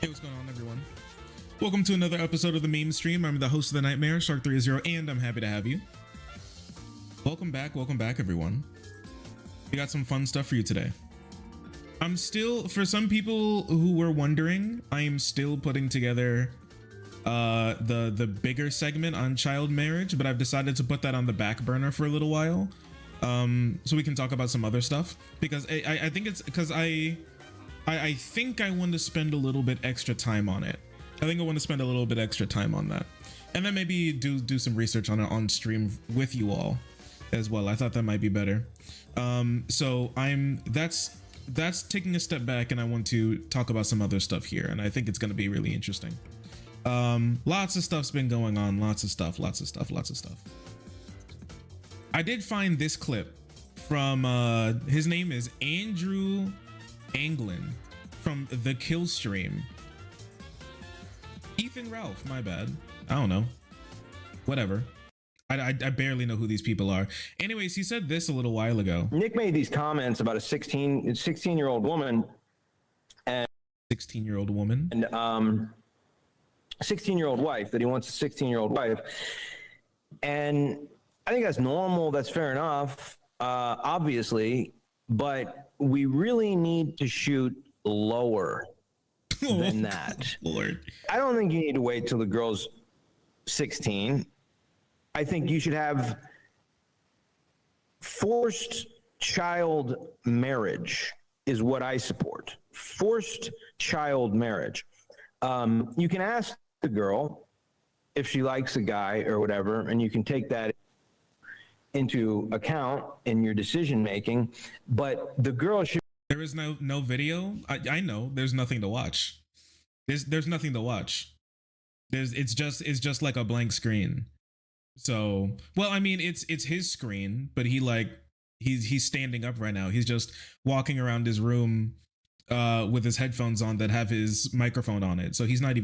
Hey, what's going on, everyone? Welcome to another episode of the meme stream. I'm the host of the Nightmare, Shark30, and I'm happy to have you. Welcome back, everyone. We got some fun stuff for you today. I'm still, for some people who were wondering, I am still putting together the bigger segment on child marriage, but I've decided to put that on the back burner for a little while, so we can talk about some other stuff, because I think it's because I think I want to spend a little bit extra time on it. I think I want to spend a little bit extra time on that, and then maybe do some research on it on stream with you all as well. I thought that might be better. So that's taking a step back, and I want to talk about some other stuff here, and I think it's going to be really interesting. Lots of stuff's been going on. Lots of stuff. I did find this clip from his name is Andrew Anglin from the Kill Stream. Ethan Ralph, my bad. I don't know. Whatever. I barely know who these people are. Anyways, he said this a little while ago. Nick made these comments about a 16-year-old woman and 16-year-old woman and 16-year-old wife, that he wants a 16-year-old wife. And I think that's normal. That's fair enough, obviously, but we really need to shoot lower than that. Lord. I don't think you need to wait till the girl's 16. I think you should have forced child marriage is what I support. Forced child marriage. You can ask the girl if she likes a guy or whatever, and you can take that into account in your decision making, but the girl should. There is no video. I know there's nothing to watch. There's nothing to watch. It's just like a blank screen. So, well, I mean, it's his screen, but he's standing up right now. He's just walking around his room with his headphones on that have his microphone on it. So he's not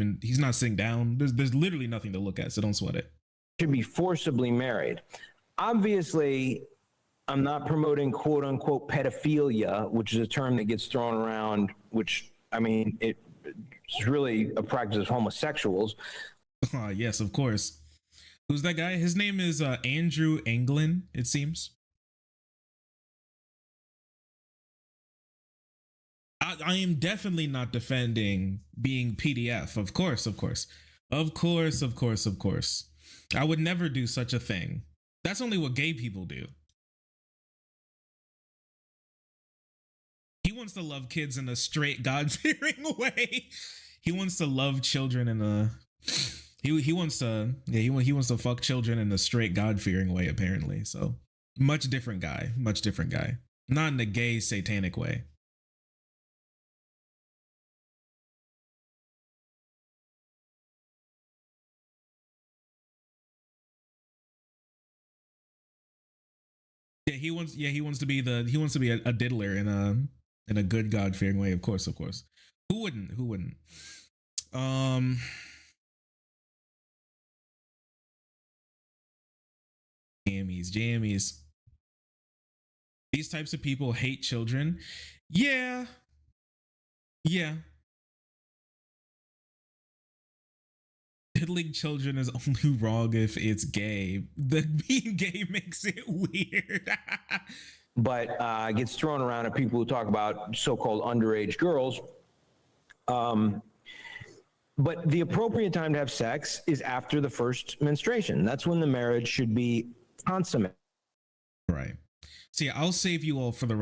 sitting down. There's literally nothing to look at. So don't sweat it. Should be forcibly married. Obviously, I'm not promoting quote unquote pedophilia, which is a term that gets thrown around, which, I mean, it's really a practice of homosexuals. Yes, of course. Who's that guy? His name is Andrew Anglin, it seems. I am definitely not defending being PDF. Of course. I would never do such a thing. That's only what gay people do. He wants to love kids in a straight God-fearing way. He wants to love children in a he wants to fuck children in a straight God-fearing way, apparently. So much different guy. Not in a gay satanic way. He wants to be a diddler in a good God-fearing way, of course. Who wouldn't? Jammies. These types of people hate children. Yeah. Diddling children is only wrong if it's gay. The being gay makes it weird. But gets thrown around at people who talk about so-called underage girls. But the appropriate time to have sex is after the first menstruation. That's when the marriage should be consummate. Right. See, I'll save you all from the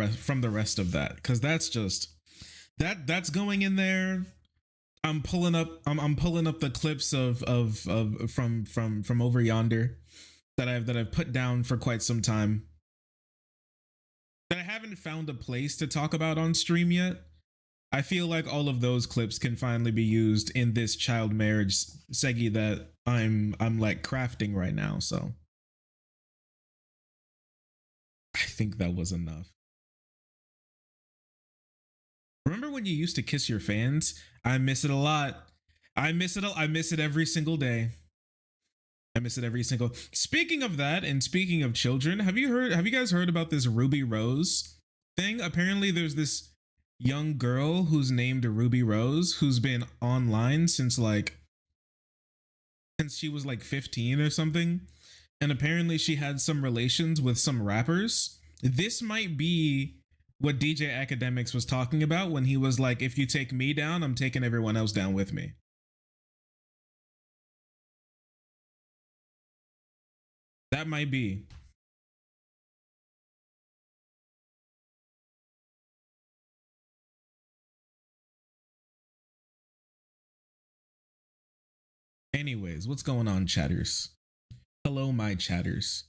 rest of that, because that's just that's going in there. I'm pulling up the clips of from over yonder that I've put down for quite some time, that I haven't found a place to talk about on stream yet. I feel like all of those clips can finally be used in this child marriage segi that I'm like crafting right now. So I think that was enough. Remember when you used to kiss your fans? I miss it a lot. I miss it every single day. Speaking of that, and speaking of children, have you guys heard about this Ruby Rose thing? Apparently there's this young girl who's named Ruby Rose, who's been online since she was like 15 or something. And apparently she had some relations with some rappers. This might be what DJ Academics was talking about when he was like, if you take me down, I'm taking everyone else down with me. That might be. Anyways, what's going on, chatters? Hello, my chatters.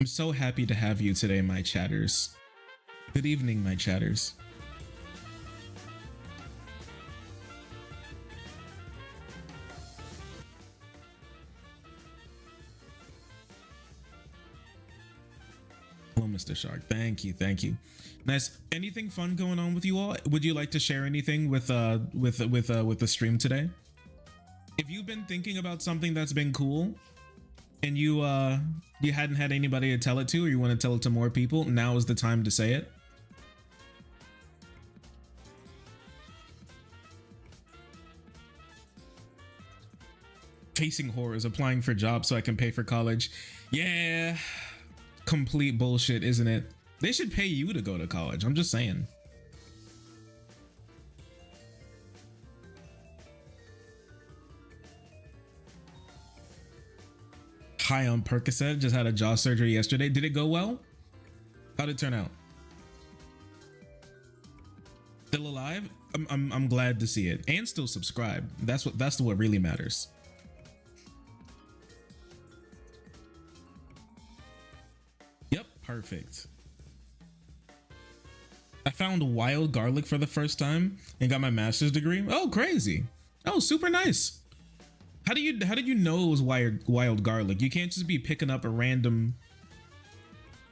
I'm so happy to have you today, my chatters. Good evening, my chatters. Hello, Mr. Shark. Thank you, thank you. Nice. Anything fun going on with you all? Would you like to share anything with the stream today? If you've been thinking about something that's been cool and you hadn't had anybody to tell it to, or you want to tell it to more people, now is the time to say it. Facing horrors, applying for jobs so I can pay for college. Yeah, complete bullshit, isn't it? They should pay you to go to college. I'm just saying. High on Percocet, just had a jaw surgery yesterday. Did it go well? How'd it turn out? Still alive? I'm glad to see it, and still subscribe. That's what really matters. Yep, perfect. I found wild garlic for the first time and got my master's degree. Oh, crazy. Oh, super nice. How did you know it was wild garlic? You can't just be picking up a random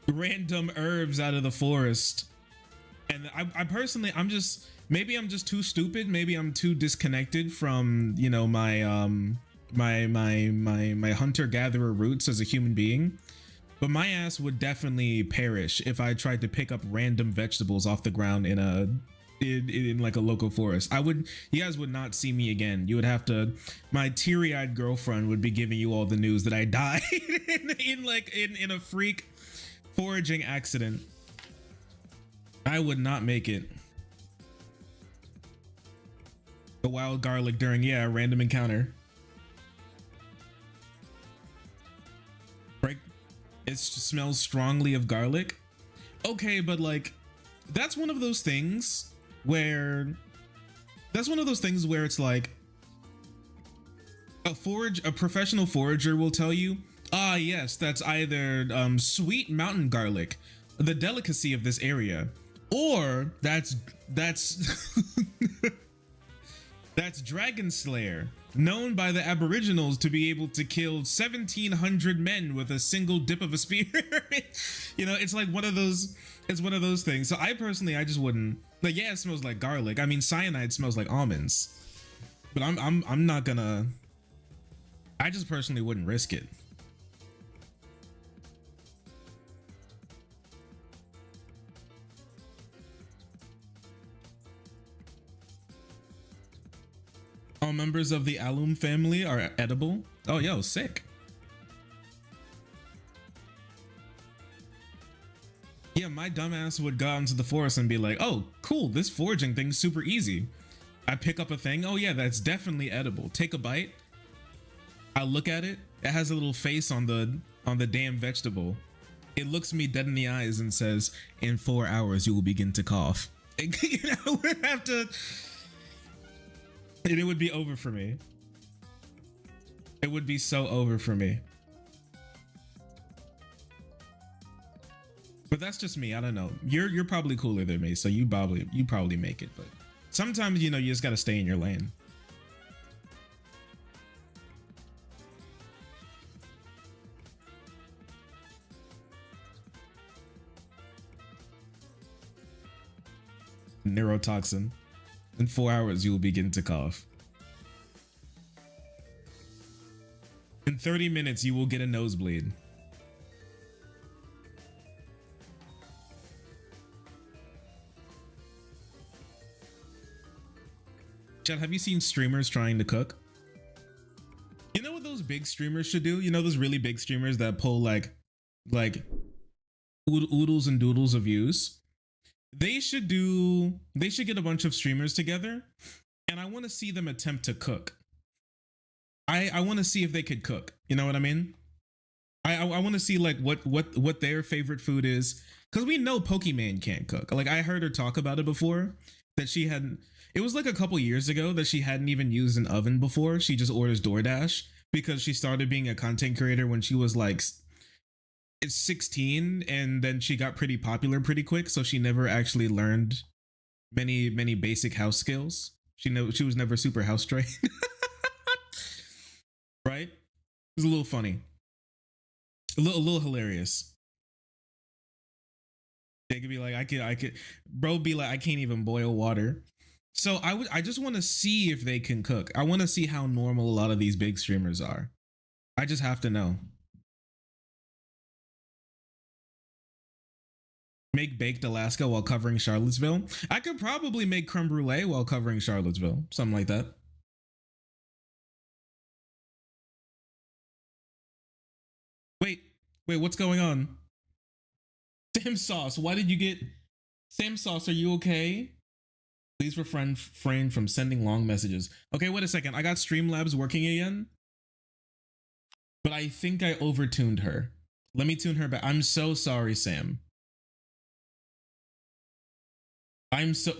herbs out of the forest. And I personally, maybe I'm just too stupid. Maybe I'm too disconnected from, you know, my my hunter gatherer roots as a human being. But my ass would definitely perish if I tried to pick up random vegetables off the ground in like a local forest. You guys would not see me again. You would have to, my teary-eyed girlfriend would be giving you all the news that I died in a freak foraging accident. I would not make it. The wild garlic during, yeah, a random encounter. Right? It smells strongly of garlic. Okay, but like, that's one of those things where it's like a professional forager will tell you, ah, yes, that's either sweet mountain garlic, the delicacy of this area, or that's that's Dragon Slayer, known by the Aboriginals to be able to kill 1,700 men with a single dip of a spear. You know, it's like one of those things. So I just wouldn't, like, yeah, it smells like garlic. I mean, cyanide smells like almonds, but I'm not gonna, I just personally wouldn't risk it. All members of the alum family are edible. Oh, yo, sick. Yeah, my dumbass would go out into the forest and be like, oh, cool, this foraging thing's super easy. I pick up a thing. Oh yeah, that's definitely edible. Take a bite. I look at it. It has a little face on the damn vegetable. It looks me dead in the eyes and says, in 4 hours, you will begin to cough. You know, we'd have to, and it would be over for me. It would be so over for me. But that's just me. I don't know. You're probably cooler than me, so you probably make it. But sometimes, you know, you just gotta stay in your lane. Neurotoxin. In 4 hours, you will begin to cough. In 30 minutes, you will get a nosebleed. Chad, have you seen streamers trying to cook? You know what those big streamers should do? You know those really big streamers that pull like oodles and doodles of views? They should get a bunch of streamers together, and I want to see them attempt to cook. I want to see if they could cook. You know what I mean? I want to see like what their favorite food is, because we know Pokemon can't cook. Like, I heard her talk about it before, that she hadn't. It was like a couple years ago that she hadn't even used an oven before. She just orders DoorDash because she started being a content creator when she was like 16, and then she got pretty popular pretty quick. So she never actually learned many basic house skills. She was never super house trained. Right? It was a little funny, a little hilarious. They could be like, I could, bro, be like, I can't even boil water. So I just want to see if they can cook. I want to see how normal a lot of these big streamers are. I just have to know. Make baked Alaska while covering Charlottesville. I could probably make creme brulee while covering Charlottesville. Something like that. Wait, what's going on? Sam Sauce, why did you get... Sam Sauce, are you okay? Please refrain from sending long messages. Okay, wait a second. I got Streamlabs working again. But I think I overtuned her. Let me tune her back. I'm so sorry, Sam.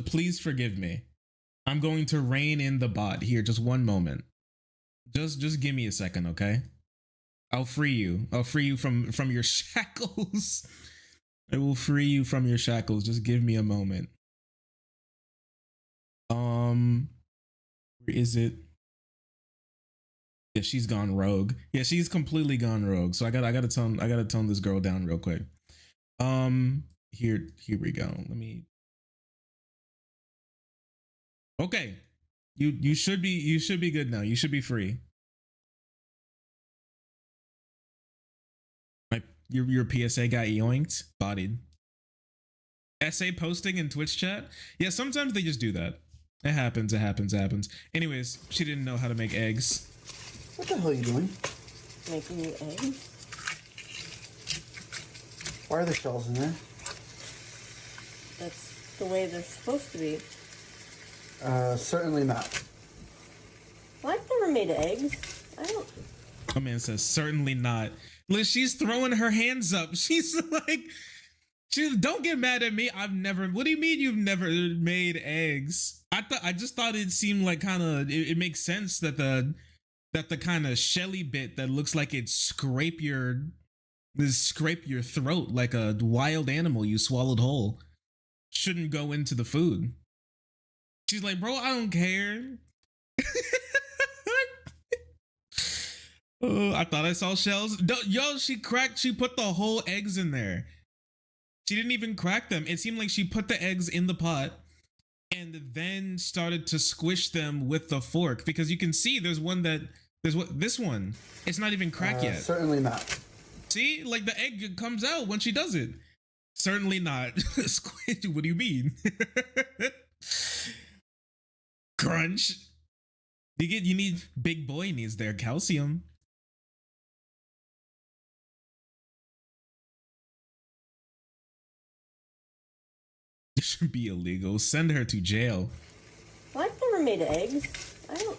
Please forgive me. I'm going to rein in the bot here. Just one moment. Just give me a second, okay? I'll free you. I'll free you from your shackles. I will free you from your shackles. Just give me a moment. Where is it? Yeah, she's gone rogue. Yeah, she's completely gone rogue. So I gotta tone this girl down real quick. Here we go. Let me. Okay, you should be good now. You should be free. Your PSA got yoinked, bodied. Essay posting in Twitch chat. Yeah, sometimes they just do that. It happens. Anyways, she didn't know how to make eggs. What the hell are you doing? Making you eggs? Why are there shells in there? That's the way they're supposed to be. Certainly not. Well, I've never made eggs. I don't... My man says, certainly not. Liz, she's throwing her hands up. She's like, don't get mad at me. What do you mean you've never made eggs? I just thought it seemed like kind of, it makes sense that the kind of shelly bit that looks like it scrape your throat like a wild animal you swallowed whole shouldn't go into the food. She's like, bro, I don't care. Oh, I thought I saw shells. Yo, she put the whole eggs in there. She didn't even crack them. It seemed like she put the eggs in the pot and then started to squish them with the fork, because you can see this one. It's not even cracked yet. Certainly not. See, like the egg comes out when she does it. Certainly not. Squish. What do you mean? Crunch. You need, big boy needs their calcium. It should be illegal. Send her to jail. Well, I've never made eggs. I don't...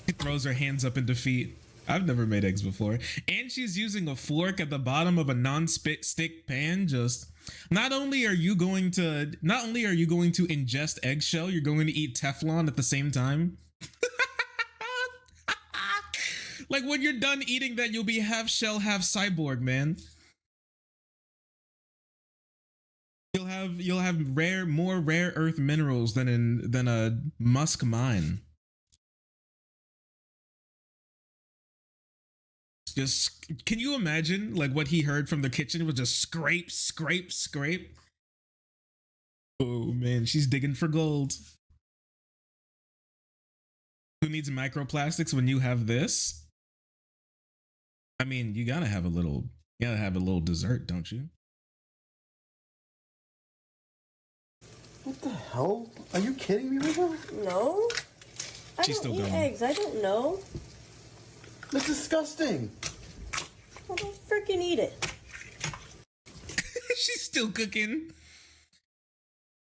She throws her hands up in defeat. I've never made eggs before. And she's using a fork at the bottom of a non-stick pan. Just, not only are you going to ingest eggshell, you're going to eat Teflon at the same time. Like, when you're done eating that, you'll be half shell, half cyborg, man. You'll have more rare earth minerals than a musk mine. Just, can you imagine like what he heard from the kitchen was just scrape, scrape, scrape? Oh man, she's digging for gold. Who needs microplastics when you have this? I mean, you gotta have a little dessert, don't you? What the hell? Are you kidding me right now? No? I She's don't still eat going. eggs. I don't know. That's disgusting. Well, don't freaking eat it. She's still cooking.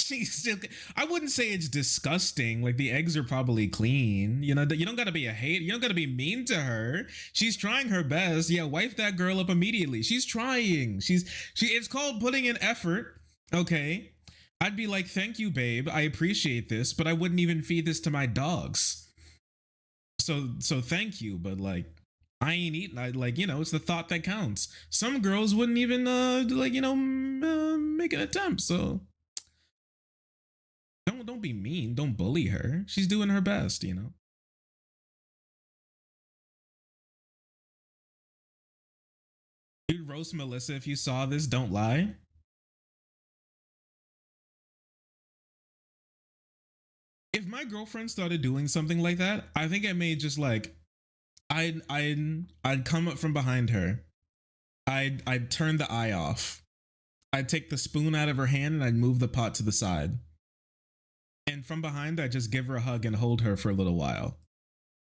She's still. I wouldn't say it's disgusting. Like, the eggs are probably clean. You know, you don't gotta be a hate. You don't gotta be mean to her. She's trying her best. Yeah, wife that girl up immediately. She's trying. It's called putting in effort. Okay. I'd be like, thank you, babe. I appreciate this, but I wouldn't even feed this to my dogs. So thank you, but like, I ain't eating. It's the thought that counts. Some girls wouldn't even make an attempt. So don't be mean. Don't bully her. She's doing her best, you know. Dude, roast Melissa if you saw this. Don't lie. If my girlfriend started doing something like that, I think I may just like, I'd come up from behind her. I'd turn the eye off. I'd take the spoon out of her hand and I'd move the pot to the side. And from behind, I'd just give her a hug and hold her for a little while.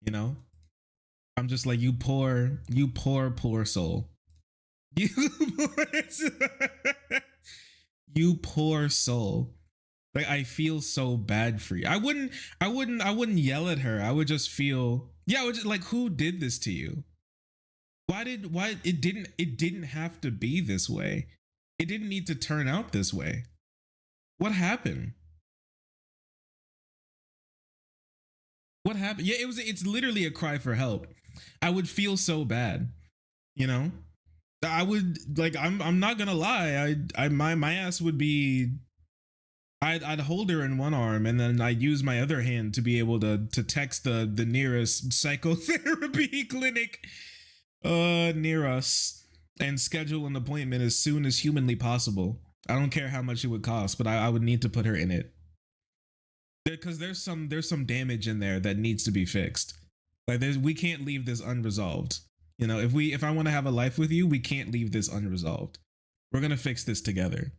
You know? I'm just like, you poor soul. You poor soul. Like, I feel so bad for you. I wouldn't yell at her. I would just feel, I would just like, who did this to you? Why it didn't have to be this way. It didn't need to turn out this way. What happened? What happened? Yeah, it's literally a cry for help. I would feel so bad, you know? I would, like, I'm not gonna lie. My ass would be, I'd hold her in one arm and then I'd use my other hand to be able to text the nearest psychotherapy clinic near us and schedule an appointment as soon as humanly possible. I don't care how much it would cost, but I would need to put her in it. Because there's some damage in there that needs to be fixed. Like, we can't leave this unresolved. You know, if I want to have a life with you, we can't leave this unresolved. We're gonna fix this together.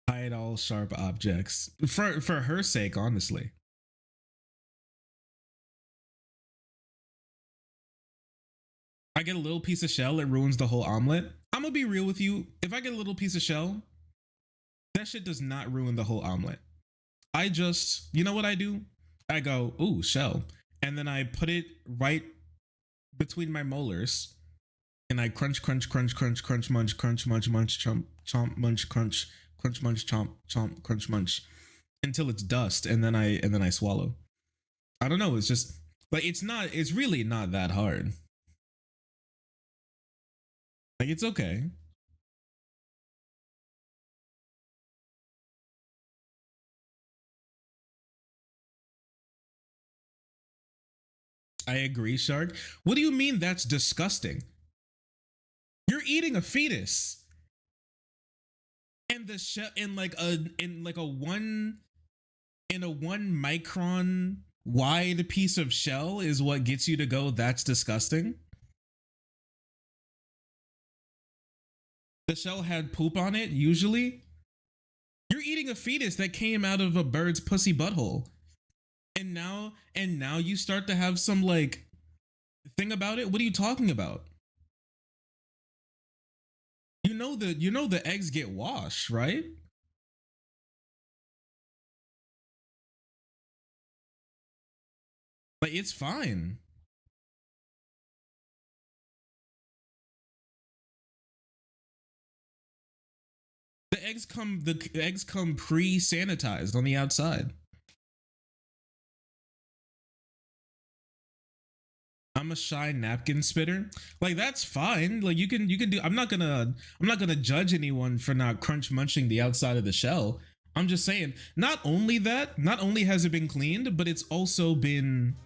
Hide all sharp objects for her sake, honestly. I get a little piece of shell, it ruins the whole omelet. I'm gonna be real with you. If I get a little piece of shell, that shit does not ruin the whole omelet. I just, you know what I do? I go, ooh, shell. And then I put it right between my molars. And I crunch, munch, chomp, munch, crunch, munch, chomp, crunch, munch. Until it's dust. And then I swallow. I don't know, it's just, like, it's really not that hard. Like, it's okay. I agree, Shark. What do you mean that's disgusting? You're eating a fetus. And the shell in a 1 micron wide piece of shell is what gets you to go, that's disgusting. The shell had poop on it, usually. You're eating a fetus that came out of a bird's pussy butthole. And now you start to have some, like, thing about it? What are you talking about? You know the eggs get washed, right? Like, it's fine. The eggs come pre-sanitized on the outside. I'm a shy napkin spitter. Like, that's fine. Like, you can do, I'm not gonna judge anyone for not crunch munching the outside of the shell. I'm just saying, not only has it been cleaned, but it's also been,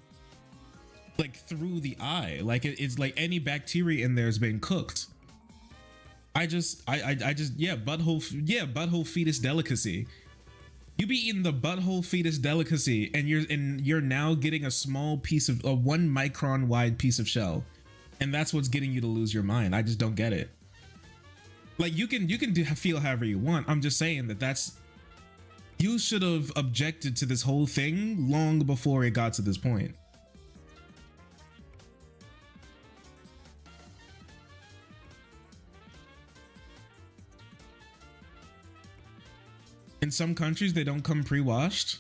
like, through the eye. Like, it's like any bacteria in there has been cooked. I just butthole fetus delicacy. You be eating the butthole fetus delicacy and you're now getting a small piece of a 1 micron wide piece of shell. And that's what's getting you to lose your mind. I just don't get it. Like you can feel however you want. I'm just saying that's you should have objected to this whole thing long before it got to this point. In some countries, they don't come pre-washed.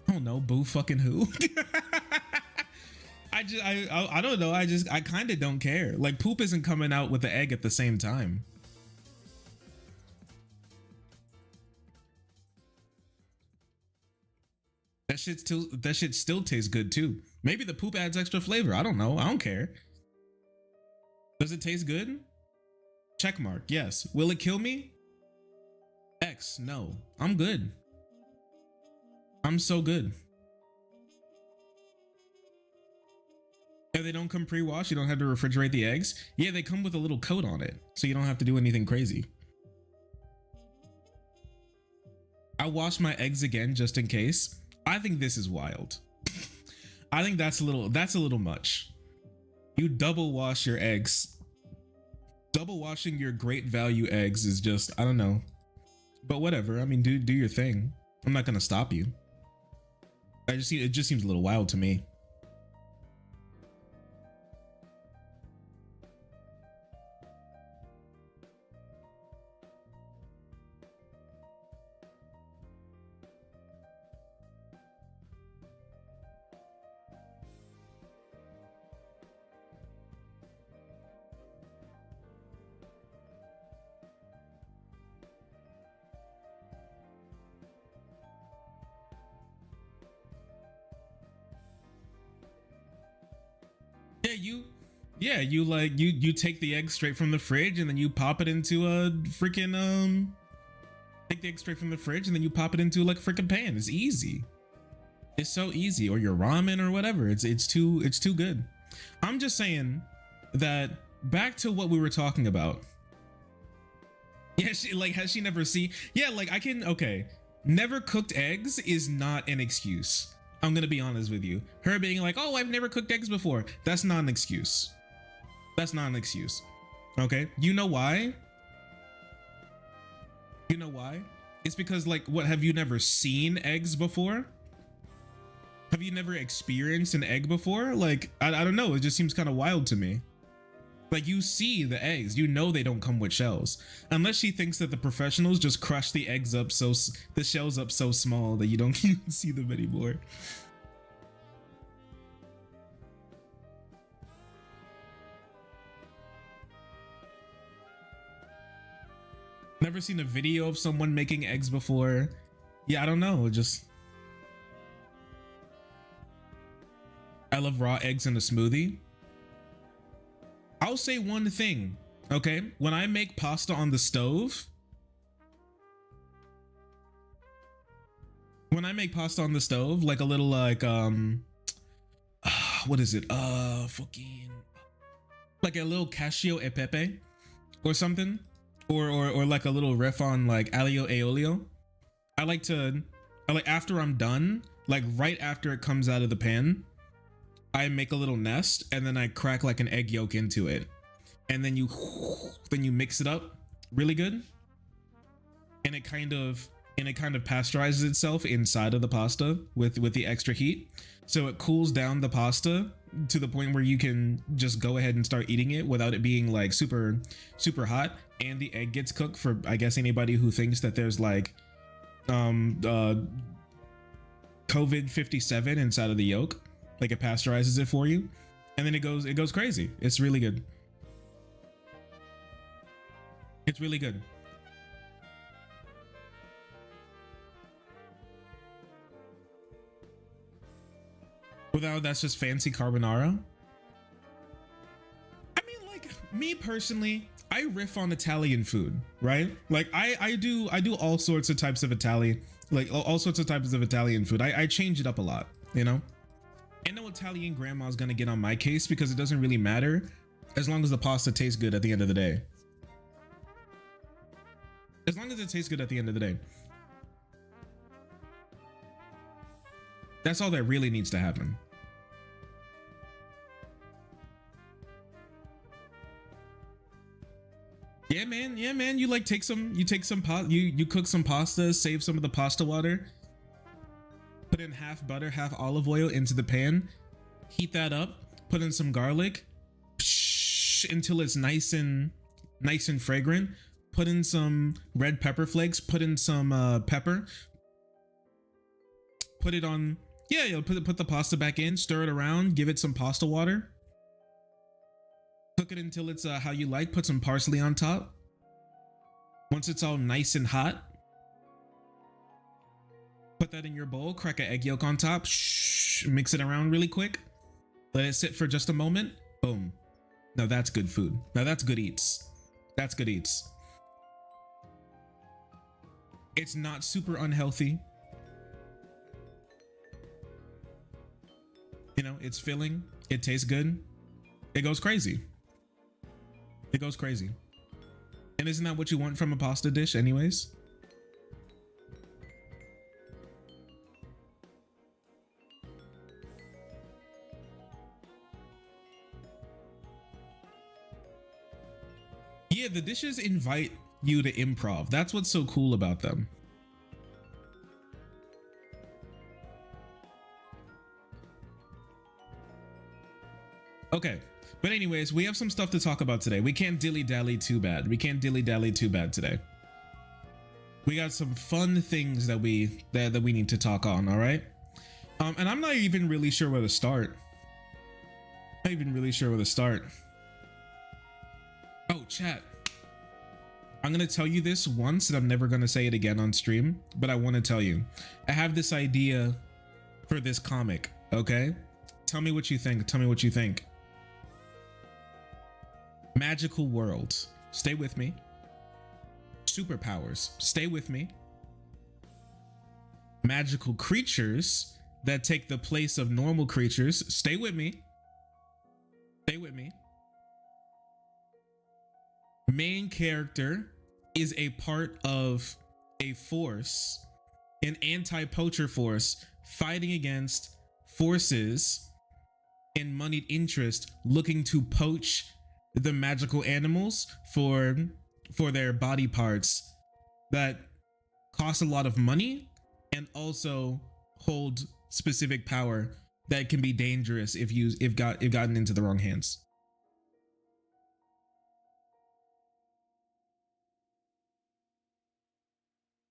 Oh no, boo fucking who? I don't know. I kind of don't care. Like poop isn't coming out with the egg at the same time. That shit still tastes good too. Maybe the poop adds extra flavor. I don't know. I don't care. Does it taste good? Check mark. Yes. Will it kill me? X. No. I'm good. I'm so good. Yeah, they don't come pre-washed. You don't have to refrigerate the eggs. Yeah, they come with a little coat on it, so you don't have to do anything crazy. I wash my eggs again just in case. I think this is wild. I think that's a little much. You double wash your eggs. Double washing your great value eggs is just, I don't know. But whatever. I mean, do your thing. I'm not gonna stop you. It just seems a little wild to me. You take the egg straight from the fridge and then you pop it into a freaking take the egg straight from the fridge and then you pop it into like a freaking pan. It's easy. It's so easy. Or your ramen or whatever. It's too good. I'm just saying that back to what we were talking about. Yeah, has she never seen? Yeah, like okay. Never cooked eggs is not an excuse. I'm gonna be honest with you. Her being like, oh, I've never cooked eggs before. That's not an excuse. That's not an excuse. Okay. You know why? You know why? It's because like, what, have you never seen eggs before? Have you never experienced an egg before? Like, I don't know. It just seems kind of wild to me. Like you see the eggs, you know they don't come with shells. Unless she thinks that the professionals just crush the eggs up the shells up so small that you don't even see them anymore. Never seen a video of someone making eggs before. Yeah, I don't know. I love raw eggs in a smoothie. I'll say one thing, okay? When I make pasta on the stove, like a little like what is it? Fucking like a little cascio e pepe or something, or like a little riff on like aglio e olio. I like after I'm done, like right after it comes out of the pan, I make a little nest and then I crack like an egg yolk into it, and then you mix it up really good, and it kind of pasteurizes itself inside of the pasta with the extra heat, so it cools down the pasta to the point where you can just go ahead and start eating it without it being like super hot, and the egg gets cooked for, I guess, anybody who thinks that there's like COVID 57 inside of the yolk. Like it pasteurizes it for you, and then it goes crazy. It's really good. It's really good. Without, that's just fancy carbonara. I mean, like me personally, I riff on Italian food, right? Like I do all sorts of types of Italian, like all sorts of types of Italian food. I change it up a lot, you know? And no Italian grandma's gonna get on my case because it doesn't really matter as long as the pasta tastes good at the end of the day. As long as it tastes good at the end of the day. That's all that really needs to happen. Yeah, man. Yeah, man. You like take some. You take some pot. You cook some pasta. Save some of the pasta water. Put in half butter, half olive oil into the pan. Heat that up. Put in some garlic. Until it's nice and fragrant. Put in some red pepper flakes. Put in some pepper. Put it on. Yeah, you'll put the pasta back in. Stir it around. Give it some pasta water. Cook it until it's how you like. Put some parsley on top. Once it's all nice and hot, put that in your bowl. Crack an egg yolk on top. Mix it around really quick. Let it sit for just a moment. Boom. Now that's good food. Now that's good eats. That's good eats. It's not super unhealthy. You know, it's filling. It tastes good. It goes crazy. It goes crazy. And isn't that what you want from a pasta dish anyways? Yeah, the dishes invite you to improv. That's what's so cool about them. Okay, but anyways, we have some stuff to talk about today. We can't dilly-dally too bad. We can't dilly-dally too bad today. We got some fun things that we need to talk on, all right? And I'm not even really sure where to start. Not even really sure where to start. Oh, chat. I'm gonna tell you this once and I'm never gonna say it again on stream, but I want to tell you. I have this idea for this comic, okay? Tell me what you think. Tell me what you think. Magical worlds. Stay with me. Superpowers. Stay with me. Magical creatures that take the place of normal creatures. Stay with me. Stay with me. Main character is a part of a force, an anti-poacher force, fighting against forces in moneyed interest looking to poach the magical animals for their body parts that cost a lot of money and also hold specific power that can be dangerous if gotten into the wrong hands.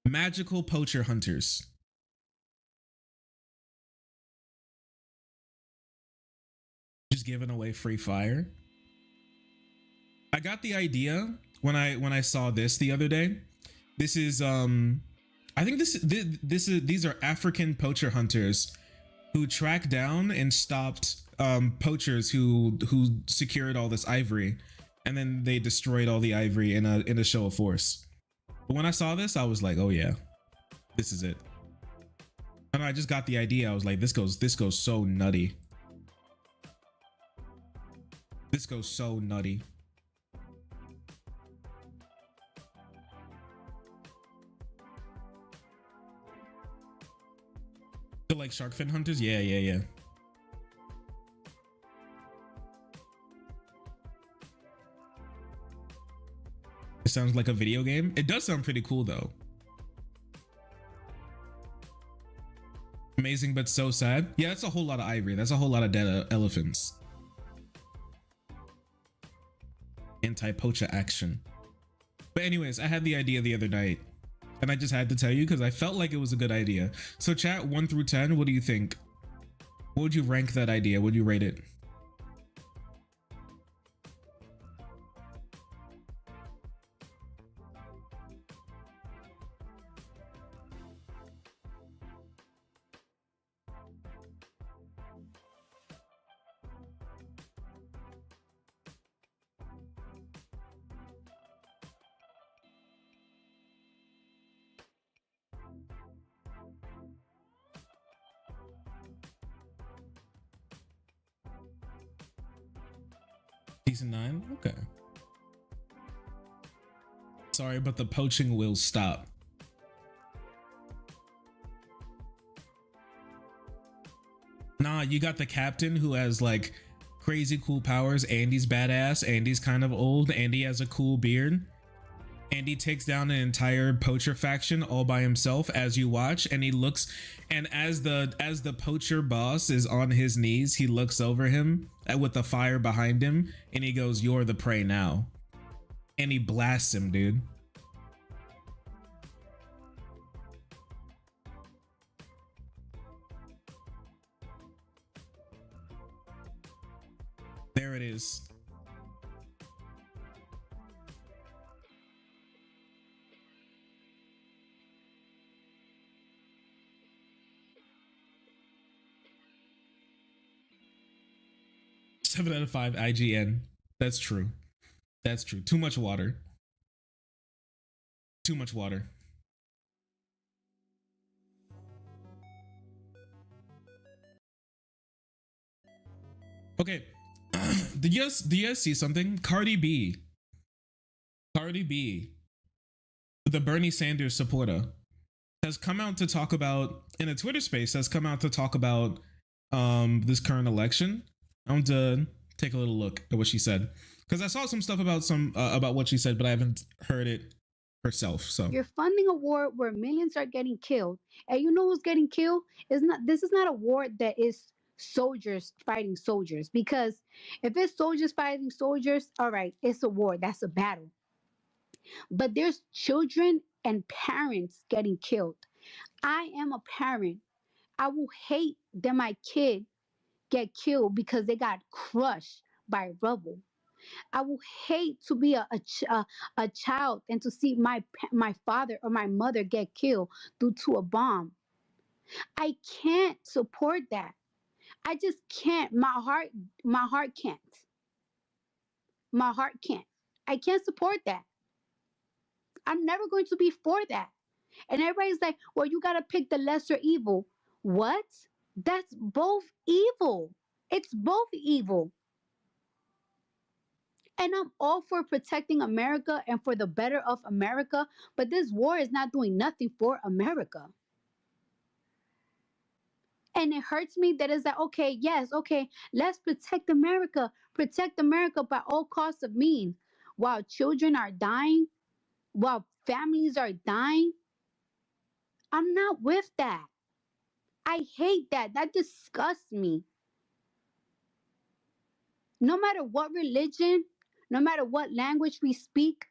Magical poacher hunters. Just giving away free fire. I got the idea when I saw this the other day. This is I think these are African poacher hunters who tracked down and stopped poachers who secured all this ivory, and then they destroyed all the ivory in a show of force. But when I saw this, I was like, oh yeah, this is it. And I just got the idea. I was like, this goes so nutty. This goes so nutty. So like shark fin hunters? Yeah. It sounds like a video game. It does sound pretty cool though. Amazing but so sad. Yeah, that's a whole lot of ivory. That's a whole lot of dead elephants. Anti-poacher action. But anyways, I had the idea the other night and I just had to tell you because I felt like it was a good idea. So chat, 1 through 10, what do you think? What would you rank that idea? Would you rate it? Season 9? Okay. Sorry, but the poaching will stop. Nah, you got the captain who has like crazy cool powers. Andy's badass. Andy's kind of old. Andy has a cool beard. and he takes down an entire poacher faction all by himself as you watch, and he looks, and as the poacher boss is on his knees, he looks over him with the fire behind him, and he goes, "You're the prey now," and he blasts him, dude. There it is. Seven out of 5 IGN. That's true. That's true. Too much water. Too much water. Okay. Do you guys see something? Cardi B, the Bernie Sanders supporter, has come out to talk about, in a Twitter space, has come out to talk about this current election. I want to take a little look at what she said, because I saw some stuff about what she said, but I haven't heard it herself. So you're funding a war where millions are getting killed, and you know who's getting killed? This is not a war that is soldiers fighting soldiers, because if it's soldiers fighting soldiers, all right, it's a war, that's a battle. But there's children and parents getting killed. I am a parent. I will hate that my kid get killed because they got crushed by rubble. I will hate to be a child and to see my father or my mother get killed due to a bomb. I can't support that. I just can't. My heart can't. My heart can't. I can't support that. I'm never going to be for that. And everybody's like, well, you got to pick the lesser evil. What? That's both evil. It's both evil. And I'm all for protecting America and for the better of America, but this war is not doing nothing for America. And it hurts me that it's like, okay, yes, okay, let's protect America by all costs of means, while children are dying, while families are dying. I'm not with that. I hate that. That disgusts me. No matter what religion, no matter what language we speak,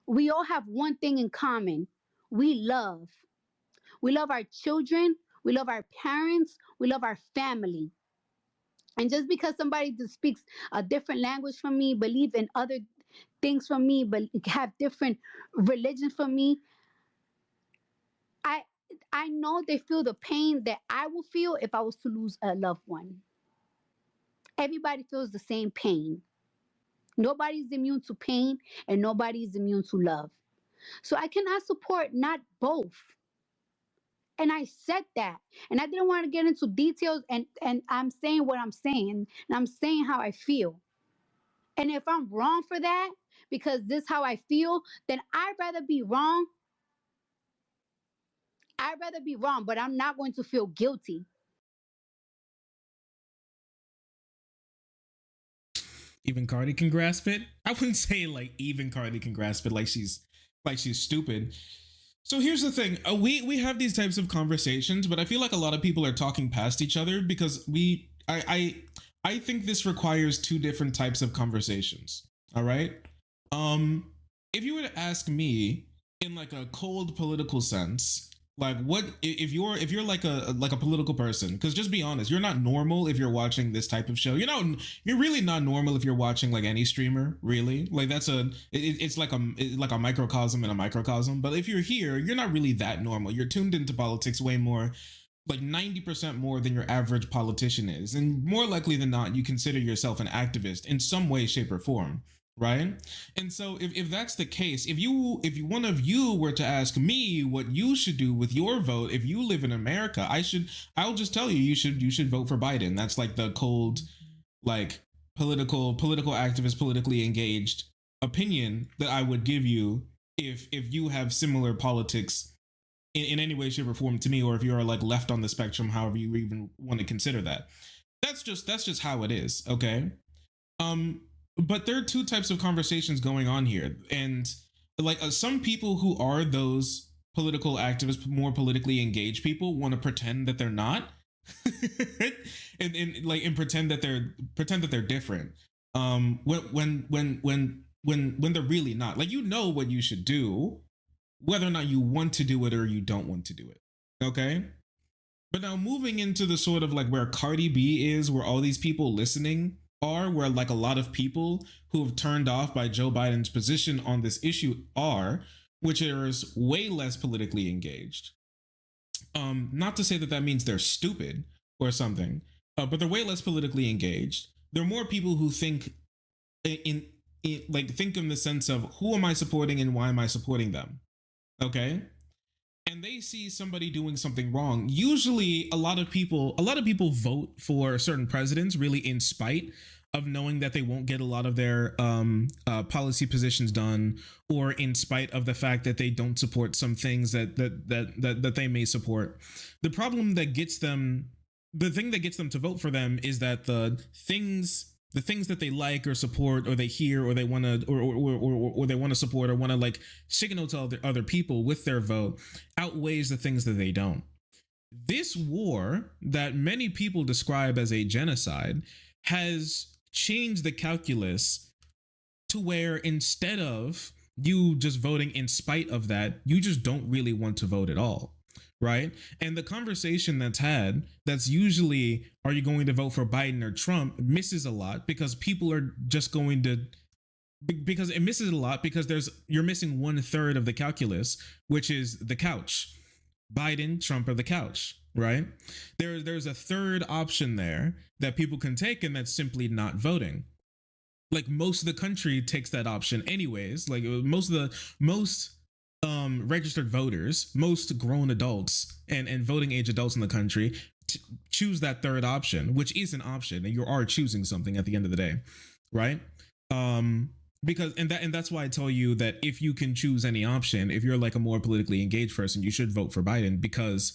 we all have one thing in common. We love. We love our children. We love our parents. We love our family. And just because somebody just speaks a different language from me, believe in other things from me, but have different religions from me, I know they feel the pain that I will feel if I was to lose a loved one. Everybody feels the same pain. Nobody's immune to pain and nobody's immune to love. So I cannot support not both. And I said that. And I didn't want to get into details, and I'm saying what I'm saying, and I'm saying how I feel. And if I'm wrong for that, because this is how I feel, then I'd rather be wrong. I'd rather be wrong, but I'm not going to feel guilty. even Cardi can grasp it. I wouldn't say like even Cardi can grasp it, like she's stupid. So here's the thing: we have these types of conversations, but I feel like a lot of people are talking past each other because I think this requires two different types of conversations. All right. If you were to ask me in like a cold political sense, like what if you're like a political person, because just be honest, you're not normal if you're watching this type of show. You're really not normal if you're watching like any streamer, really. Like it's like a microcosm in a microcosm. But if you're here, you're not really that normal. You're tuned into politics way more, like 90% more than your average politician is. And more likely than not, you consider yourself an activist in some way, shape, or form. Right. And so if that's the case, if one of you were to ask me what you should do with your vote, if you live in America, I'll just tell you, you should vote for Biden. That's like the cold, like political activist, politically engaged opinion that I would give you if you have similar politics in any way, shape, or form to me, or if you're like left on the spectrum, however you even want to consider that. That's just how it is. Okay. But there are two types of conversations going on here. And like some people who are those political activists, more politically engaged people, want to pretend that they're not, and pretend that they're different. When they're really not. Like, you know what you should do, whether or not you want to do it or you don't want to do it. Okay. But now moving into the sort of like where Cardi B is, where all these people listening are, where like a lot of people who have turned off by Joe Biden's position on this issue are, which is way less politically engaged. Not to say that that means they're stupid or something, but they're way less politically engaged. There are more people who think think in the sense of, who am I supporting and why am I supporting them? Okay. And they see somebody doing something wrong. Usually a lot of people vote for certain presidents really in spite of knowing that they won't get a lot of their policy positions done, or in spite of the fact that they don't support some things that they may support. The thing that gets them to vote for them is that the things that they like or support, or they hear, or they want to, or they want to support, or want to like signal to other people with their vote, outweighs the things that they don't. This war that many people describe as a genocide has changed the calculus to where, instead of you just voting in spite of that, you just don't really want to vote at all. Right. And the conversation that's usually, are you going to vote for Biden or Trump, misses a lot, because people are just going to, because it misses a lot because you're missing 1/3 of the calculus, which is the couch. Biden, Trump, or the couch. Right. There's a third option there that people can take, and that's simply not voting. Like, most of the country takes that option anyways. Like, most registered voters, most grown adults and voting age adults in the country choose that third option, which is an option, and you are choosing something at the end of the day, right? Because that's why I tell you that if you can choose any option, if you're like a more politically engaged person, you should vote for Biden, because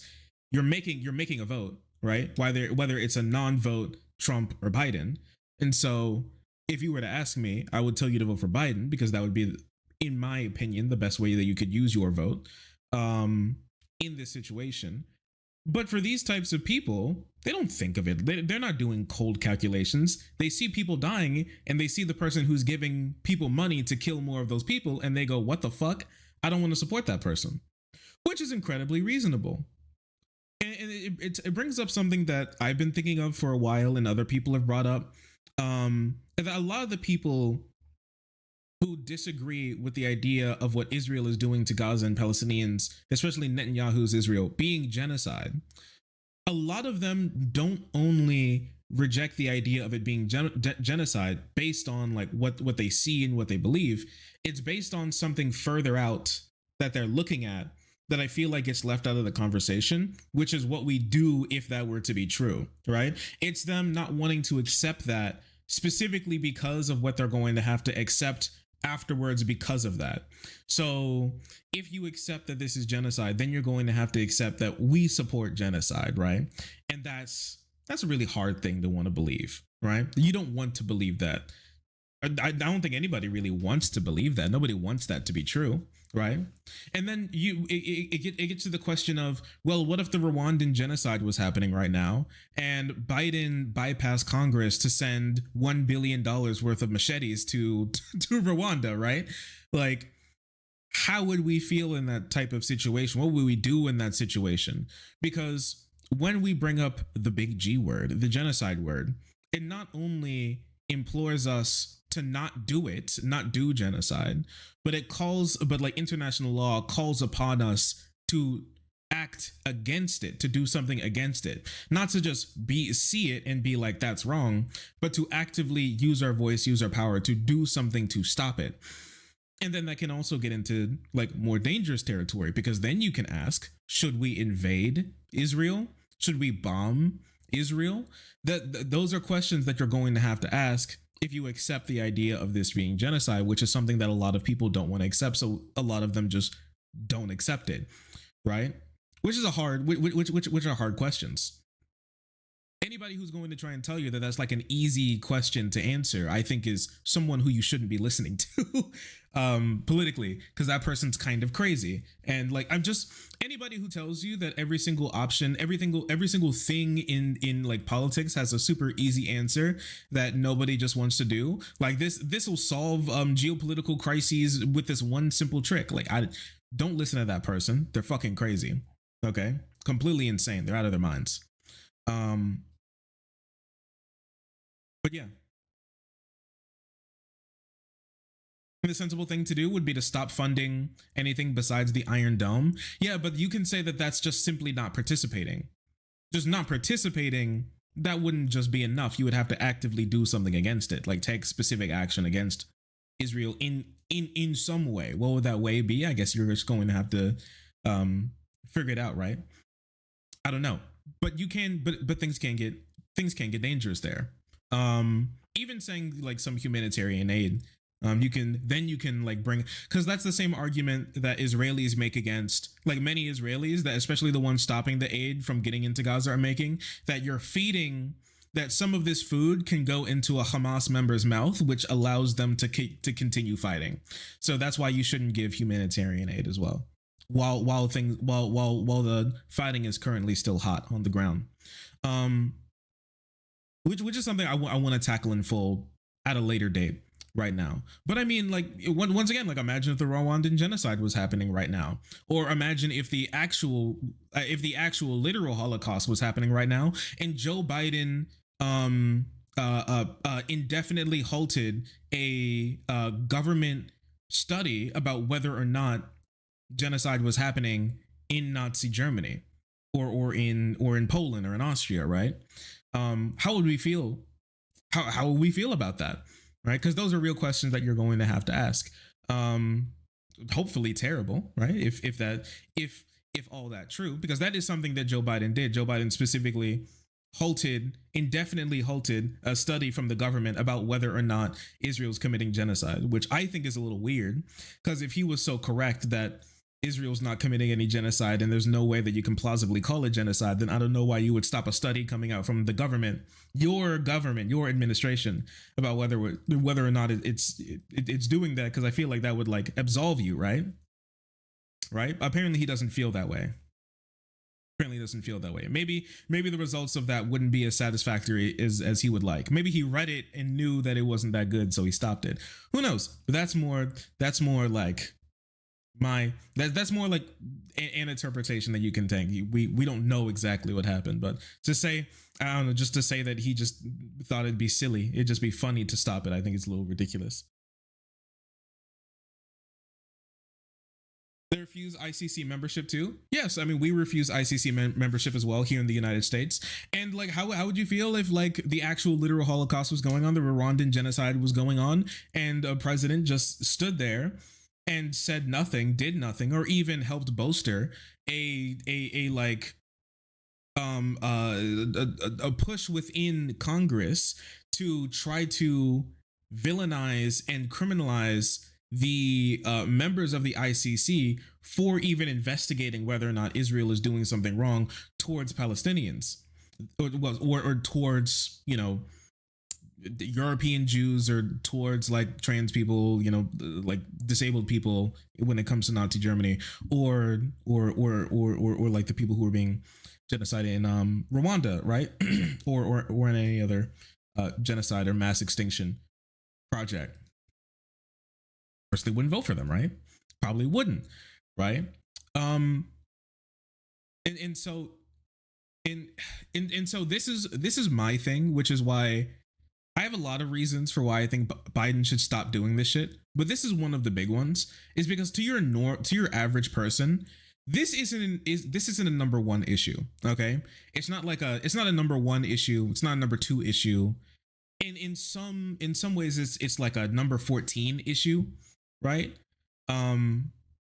you're making a vote, right? Whether it's a non-vote Trump or Biden. And so if you were to ask me, I would tell you to vote for Biden, because that would be, in my opinion, the best way that you could use your vote in this situation. But for these types of people, they don't think of it. They're not doing cold calculations. They see people dying, and they see the person who's giving people money to kill more of those people, and they go, what the fuck? I don't want to support that person, which is incredibly reasonable. And it brings up something that I've been thinking of for a while, and other people have brought up. That a lot of the people who disagree with the idea of what Israel is doing to Gaza and Palestinians, especially Netanyahu's Israel, being genocide, a lot of them don't only reject the idea of it being genocide based on like what they see and what they believe. It's based on something further out that they're looking at that I feel like gets left out of the conversation, which is what we do if that were to be true, right? It's them not wanting to accept that, specifically because of what they're going to have to accept afterwards because of that. So if you accept that this is genocide, then you're going to have to accept that we support genocide, right? And that's a really hard thing to want to believe, right? You don't want to believe that. I don't think anybody really wants to believe that. Nobody wants that to be true, right? And then it gets to the question of, well, what if the Rwandan genocide was happening right now, and Biden bypassed Congress to send $1 billion worth of machetes to Rwanda, right? Like, how would we feel in that type of situation? What would we do in that situation? Because when we bring up the big G word, the genocide word, it not only implores us to not do genocide, but international law calls upon us to act against it, to do something against it, not to just see it and be like, that's wrong, but to actively use our voice, use our power to do something to stop it. And then that can also get into like more dangerous territory, because then you can ask, should we invade Israel? Should we bomb Israel? Those are questions that you're going to have to ask if you accept the idea of this being genocide, which is something that a lot of people don't want to accept. So a lot of them just don't accept it, right? Which are hard questions. anybody who's going to try and tell you that that's like an easy question to answer, I think is someone who you shouldn't be listening to politically, because that person's kind of crazy. And like, I'm just, anybody who tells you that every single option, every single thing in like politics has a super easy answer that nobody just wants to do, like this will solve geopolitical crises with this one simple trick. Like, I don't listen to that person. They're fucking crazy. Okay, completely insane. They're out of their minds. But yeah, the sensible thing to do would be to stop funding anything besides the Iron Dome. Yeah, but you can say that that's just simply not participating. Just not participating, that wouldn't just be enough. You would have to actively do something against it, like take specific action against Israel in some way. What would that way be? I guess you're just going to have to figure it out, right? I don't know, but you can, but things can get dangerous there. Even saying like some humanitarian aid, you can like bring, because that's the same argument that Israelis make against, like many Israelis, that especially the ones stopping the aid from getting into Gaza are making, that you're feeding, that some of this food can go into a Hamas member's mouth, which allows them to continue fighting. So that's why you shouldn't give humanitarian aid as well, while the fighting is currently still hot on the ground. Which is something I want to tackle in full at a later date right now. But I mean, like, once again, like, imagine if the Rwandan genocide was happening right now, or imagine if the actual literal Holocaust was happening right now, and Joe Biden indefinitely halted a government study about whether or not genocide was happening in Nazi Germany or in Poland or in Austria, right? How would we feel? How would we feel about that, right? Because those are real questions that you're going to have to ask. Hopefully terrible, right? If all that true, because that is something that Joe Biden did. Joe Biden specifically indefinitely halted a study from the government about whether or not Israel's committing genocide, which I think is a little weird, because if he was so correct that Israel's not committing any genocide and there's no way that you can plausibly call it genocide, then I don't know why you would stop a study coming out from the government, your administration, about whether or not it's doing that, because I feel like that would like absolve you, right? Apparently he doesn't feel that way. Maybe the results of that wouldn't be as satisfactory as he would like. Maybe he read it and knew that it wasn't that good, so he stopped it. Who knows? But that's more like that's more like an interpretation that you can take. We don't know exactly what happened, but to say, I don't know, just to say that he just thought it'd be silly, it'd just be funny to stop it, I think it's a little ridiculous. They refuse ICC membership too. Yes, I mean, we refuse ICC membership as well here in the United States. And like, how would you feel if like the actual literal Holocaust was going on, the Rwandan genocide was going on, and a president just stood there and said nothing, did nothing, or even helped bolster a push within Congress to try to villainize and criminalize the members of the ICC for even investigating whether or not Israel is doing something wrong towards Palestinians, or towards, you know, European Jews, or towards like trans people, you know, like disabled people when it comes to Nazi Germany, or like the people who were being genocided in Rwanda, right? or in any other genocide or mass extinction project. Of course, they wouldn't vote for them, right? Probably wouldn't, right? And so this is my thing, which is why I have a lot of reasons for why I think Biden should stop doing this shit, but this is one of the big ones, is because to your average person, this isn't a number one issue. Okay, it's not a number one issue. It's not a number two issue. And in some ways, it's like a number 14 issue, right?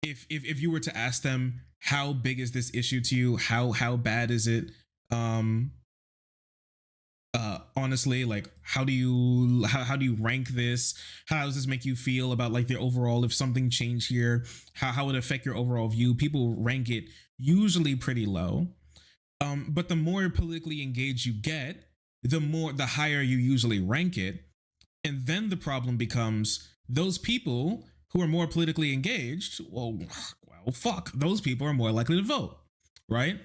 If you were to ask them, how big is this issue to you? How bad is it? Honestly, like, how do you rank this? How does this make you feel about like the overall, if something changed here, how would it affect your overall view? People rank it usually pretty low. But the more politically engaged you get, the higher you usually rank it. And then the problem becomes those people who are more politically engaged, well, fuck, those people are more likely to vote, right?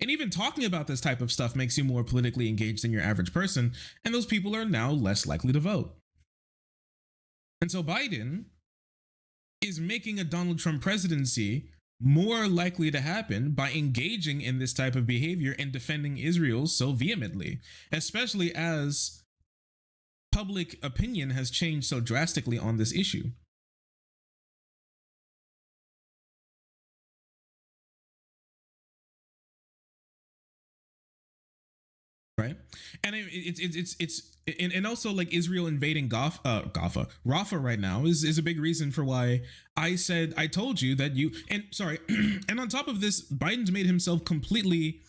And even talking about this type of stuff makes you more politically engaged than your average person, and those people are now less likely to vote. And so Biden is making a Donald Trump presidency more likely to happen by engaging in this type of behavior and defending Israel so vehemently, especially as public opinion has changed so drastically on this issue. Right, and it's and also like Israel invading Rafah right now is a big reason for why I told you that you, and sorry, and on top of this, Biden's made himself completely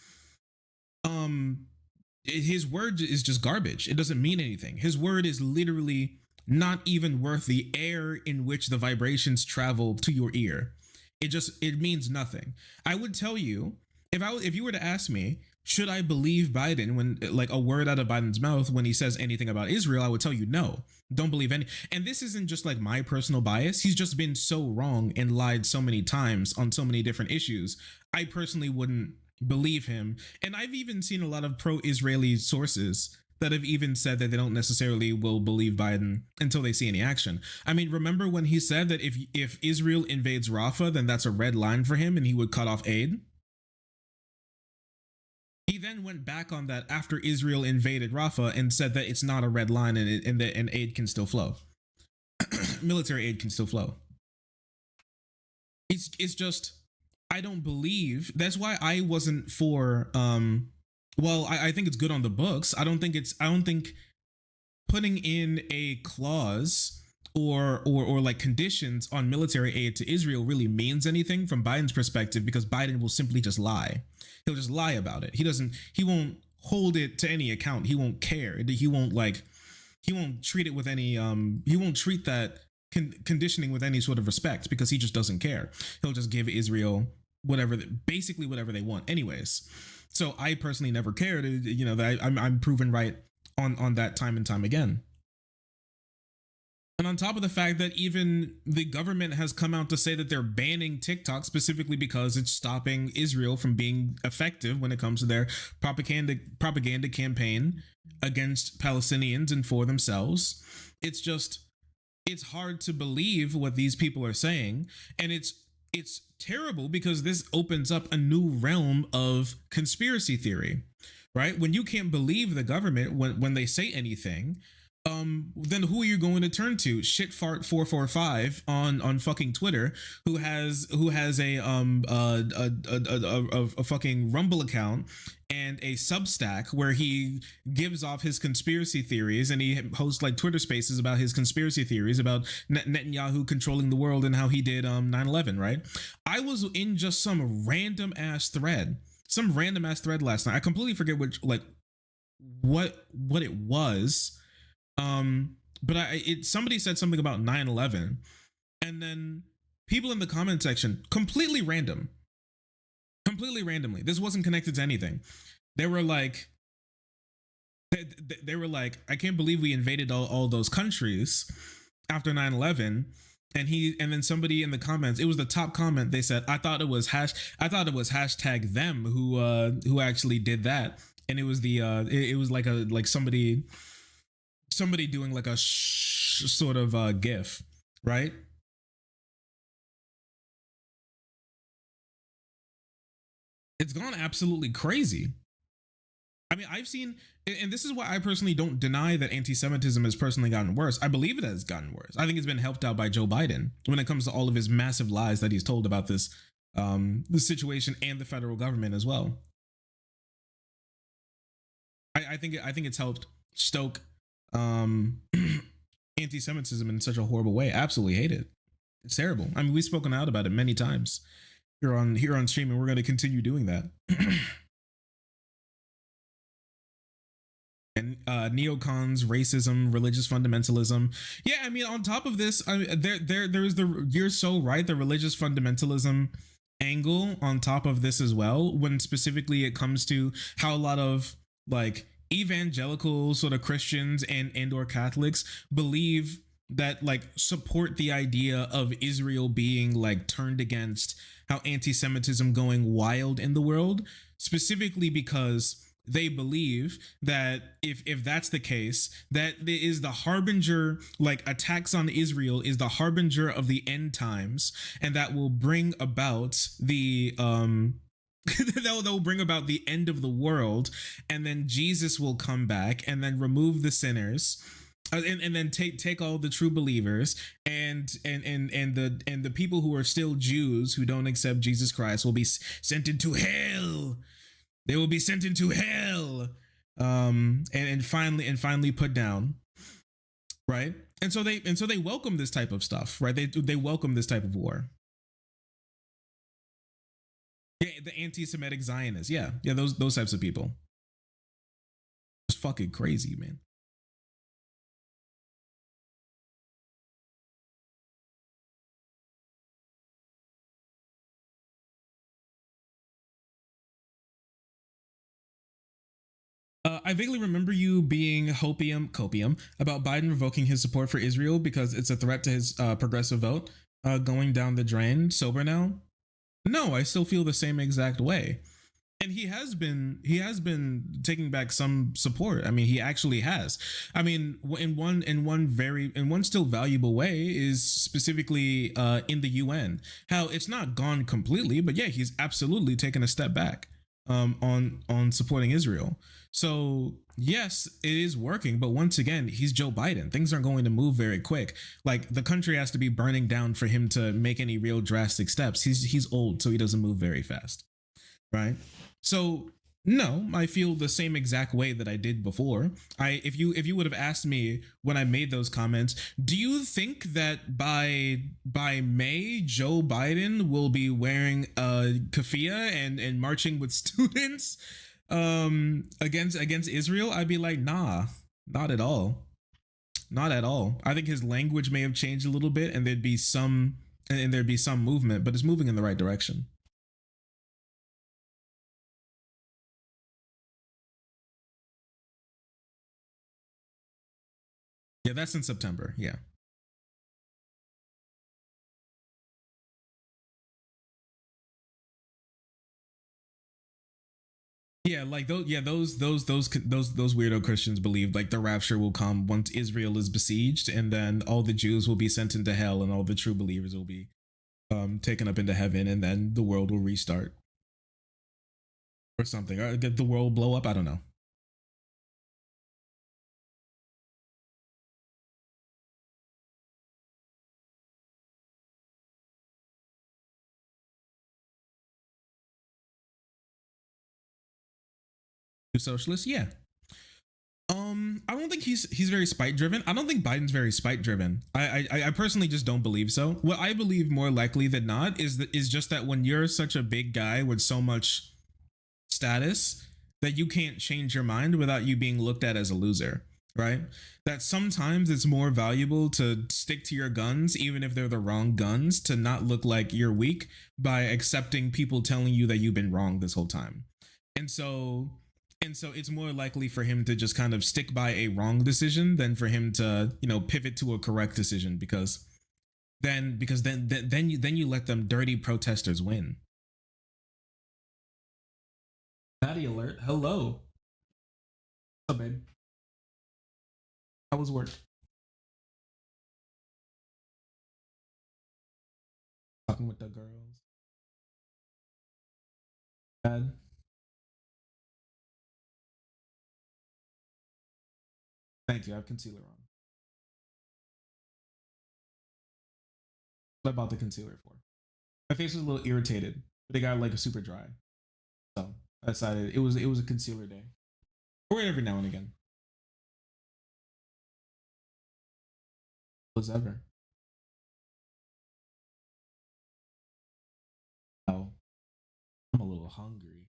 his word is just garbage. It doesn't mean anything. His word is literally not even worth the air in which the vibrations travel to your ear. It means nothing. I would tell you, if you were to ask me, should I believe Biden when, like, a word out of Biden's mouth when he says anything about Israel, I would tell you no, don't believe any. And this isn't just like my personal bias. He's just been so wrong and lied so many times on so many different issues. I personally wouldn't believe him. And I've even seen a lot of pro-Israeli sources that have even said that they don't necessarily will believe Biden until they see any action. I mean, remember when he said that if Israel invades Rafah, then that's a red line for him and he would cut off aid? He then went back on that after Israel invaded Rafah and said that it's not a red line and aid can still flow. Military aid can still flow. It's just, I don't believe. That's why I wasn't for. Well, I think it's good on the books. I don't think putting in a clause or like conditions on military aid to Israel really means anything from Biden's perspective, because Biden will simply just lie. He'll just lie about it. He won't hold it to any account. He won't care. He won't treat it with any, he won't treat that conditioning with any sort of respect, because he just doesn't care. He'll just give Israel basically whatever they want anyways. So I personally never cared, that I'm proven right on that time and time again. And on top of the fact that even the government has come out to say that they're banning TikTok specifically because it's stopping Israel from being effective when it comes to their propaganda campaign against Palestinians and for themselves. It's hard to believe what these people are saying. And it's terrible because this opens up a new realm of conspiracy theory, right? When you can't believe the government when they say anything, then who are you going to turn to? Shitfart445 on fucking Twitter, who has a fucking Rumble account and a Substack where he gives off his conspiracy theories, and he hosts like Twitter spaces about his conspiracy theories about Netanyahu controlling the world and how he did 9/11, right? I was in just some random ass thread last night. I completely forget what it was. But somebody said something about 9/11, and then people in the comment section, completely randomly, this wasn't connected to anything. They were like, I can't believe we invaded all those countries after 9/11. And then somebody in the comments, it was the top comment, they said, I thought it was hashtag them who actually did that. And it was it was like somebody doing like a sort of gif, right? It's gone absolutely crazy. I mean, I've seen, and this is why I personally don't deny that anti-Semitism has personally gotten worse. I believe it has gotten worse. I think it's been helped out by Joe Biden when it comes to all of his massive lies that he's told about this situation and the federal government as well. I think it's helped stoke anti-Semitism in such a horrible way. Absolutely hate it. It's terrible. I mean, we've spoken out about it many times here on stream, and we're going to continue doing that. And neocons, racism, religious fundamentalism. Yeah, I mean, on top of this, there is you're so right, the religious fundamentalism angle on top of this as well, when specifically it comes to how a lot of like evangelical sort of Christians and or Catholics believe that like support the idea of Israel being like turned against, how anti-Semitism going wild in the world, specifically because they believe that if that's the case, that is the harbinger, like attacks on Israel is the harbinger of the end times, and that will bring about the that will bring about the end of the world, and then Jesus will come back and then remove the sinners, and then take all the true believers, and the people who are still Jews who don't accept Jesus Christ will be sent into hell. They will be sent into hell, and finally put down, right? And so they welcome this type of stuff, right? They welcome this type of war. Yeah, the anti-Semitic Zionists, yeah, those types of people. It's fucking crazy, man. I vaguely remember you being copium about Biden revoking his support for Israel because it's a threat to his progressive vote going down the drain. Sober now? No, I still feel the same exact way. And he has been taking back some support. I mean, he actually has. I mean, in one still valuable way is specifically in the UN. How it's not gone completely, but yeah, he's absolutely taken a step back on supporting Israel. So yes, it is working, but once again, he's Joe Biden. Things aren't going to move very quick. Like the country has to be burning down for him to make any real drastic steps. He's old, so he doesn't move very fast, right? So no, I feel the same exact way that I did before. If you would have asked me when I made those comments, do you think that by May Joe Biden will be wearing a keffiyeh and marching with students against Israel? I'd be like, nah, not at all. Not at all. I think his language may have changed a little bit and there'd be some movement, but it's moving in the right direction. Yeah, that's in September. Yeah. Yeah, like those. Yeah, those weirdo Christians believe like the rapture will come once Israel is besieged, and then all the Jews will be sent into hell, and all the true believers will be taken up into heaven, and then the world will restart or something. Or get the world blow up. I don't know. Socialist, yeah. I don't think he's very spite driven. I don't think Biden's very spite driven. I personally just don't believe so. What I believe more likely than not is just that when you're such a big guy with so much status that you can't change your mind without you being looked at as a loser, right? That sometimes it's more valuable to stick to your guns even if they're the wrong guns, to not look like you're weak by accepting people telling you that you've been wrong this whole time. And so it's more likely for him to just kind of stick by a wrong decision than for him to, pivot to a correct decision, because then you let them dirty protesters win. Patty alert. Hello. What's up, babe? How was work? Talking with the girls. Bad. Thank you. I have concealer on. What I bought the concealer for? My face was a little irritated, but it got like super dry. So I decided it was a concealer day. I wear it every now and again. Was ever. Oh, I'm a little hungry.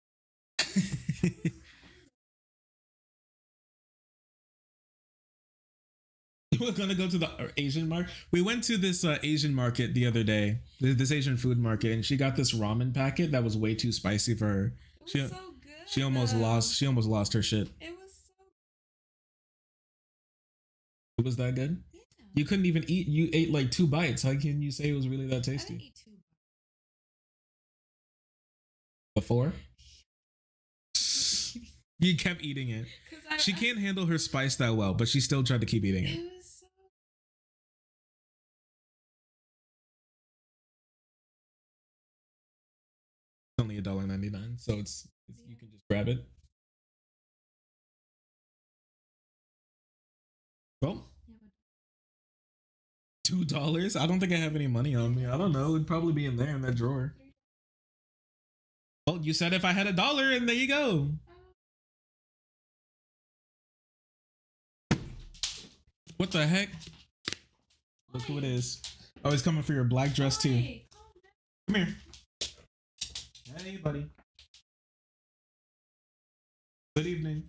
We're gonna go to the Asian market. We went to this Asian market the other day, this Asian food market, and she got this ramen packet that was way too spicy for her. It was so good. She almost lost her shit. It was so It was that good? Yeah. You couldn't even eat. You ate like 2 bites. How can you say it was really that I didn't tasty? eat two. Before? You kept eating it. She can't handle her spice that well, but she still tried to keep eating it. It was so. It's only $1.99, so it's you can just grab it. Well, $2. I don't think I have any money on me. I don't know. It'd probably be in there in that drawer. Well, you said if I had $1, and there you go. What the heck? Look who it is. Oh, he's coming for your black dress too. Come here. Hey, buddy. Good evening.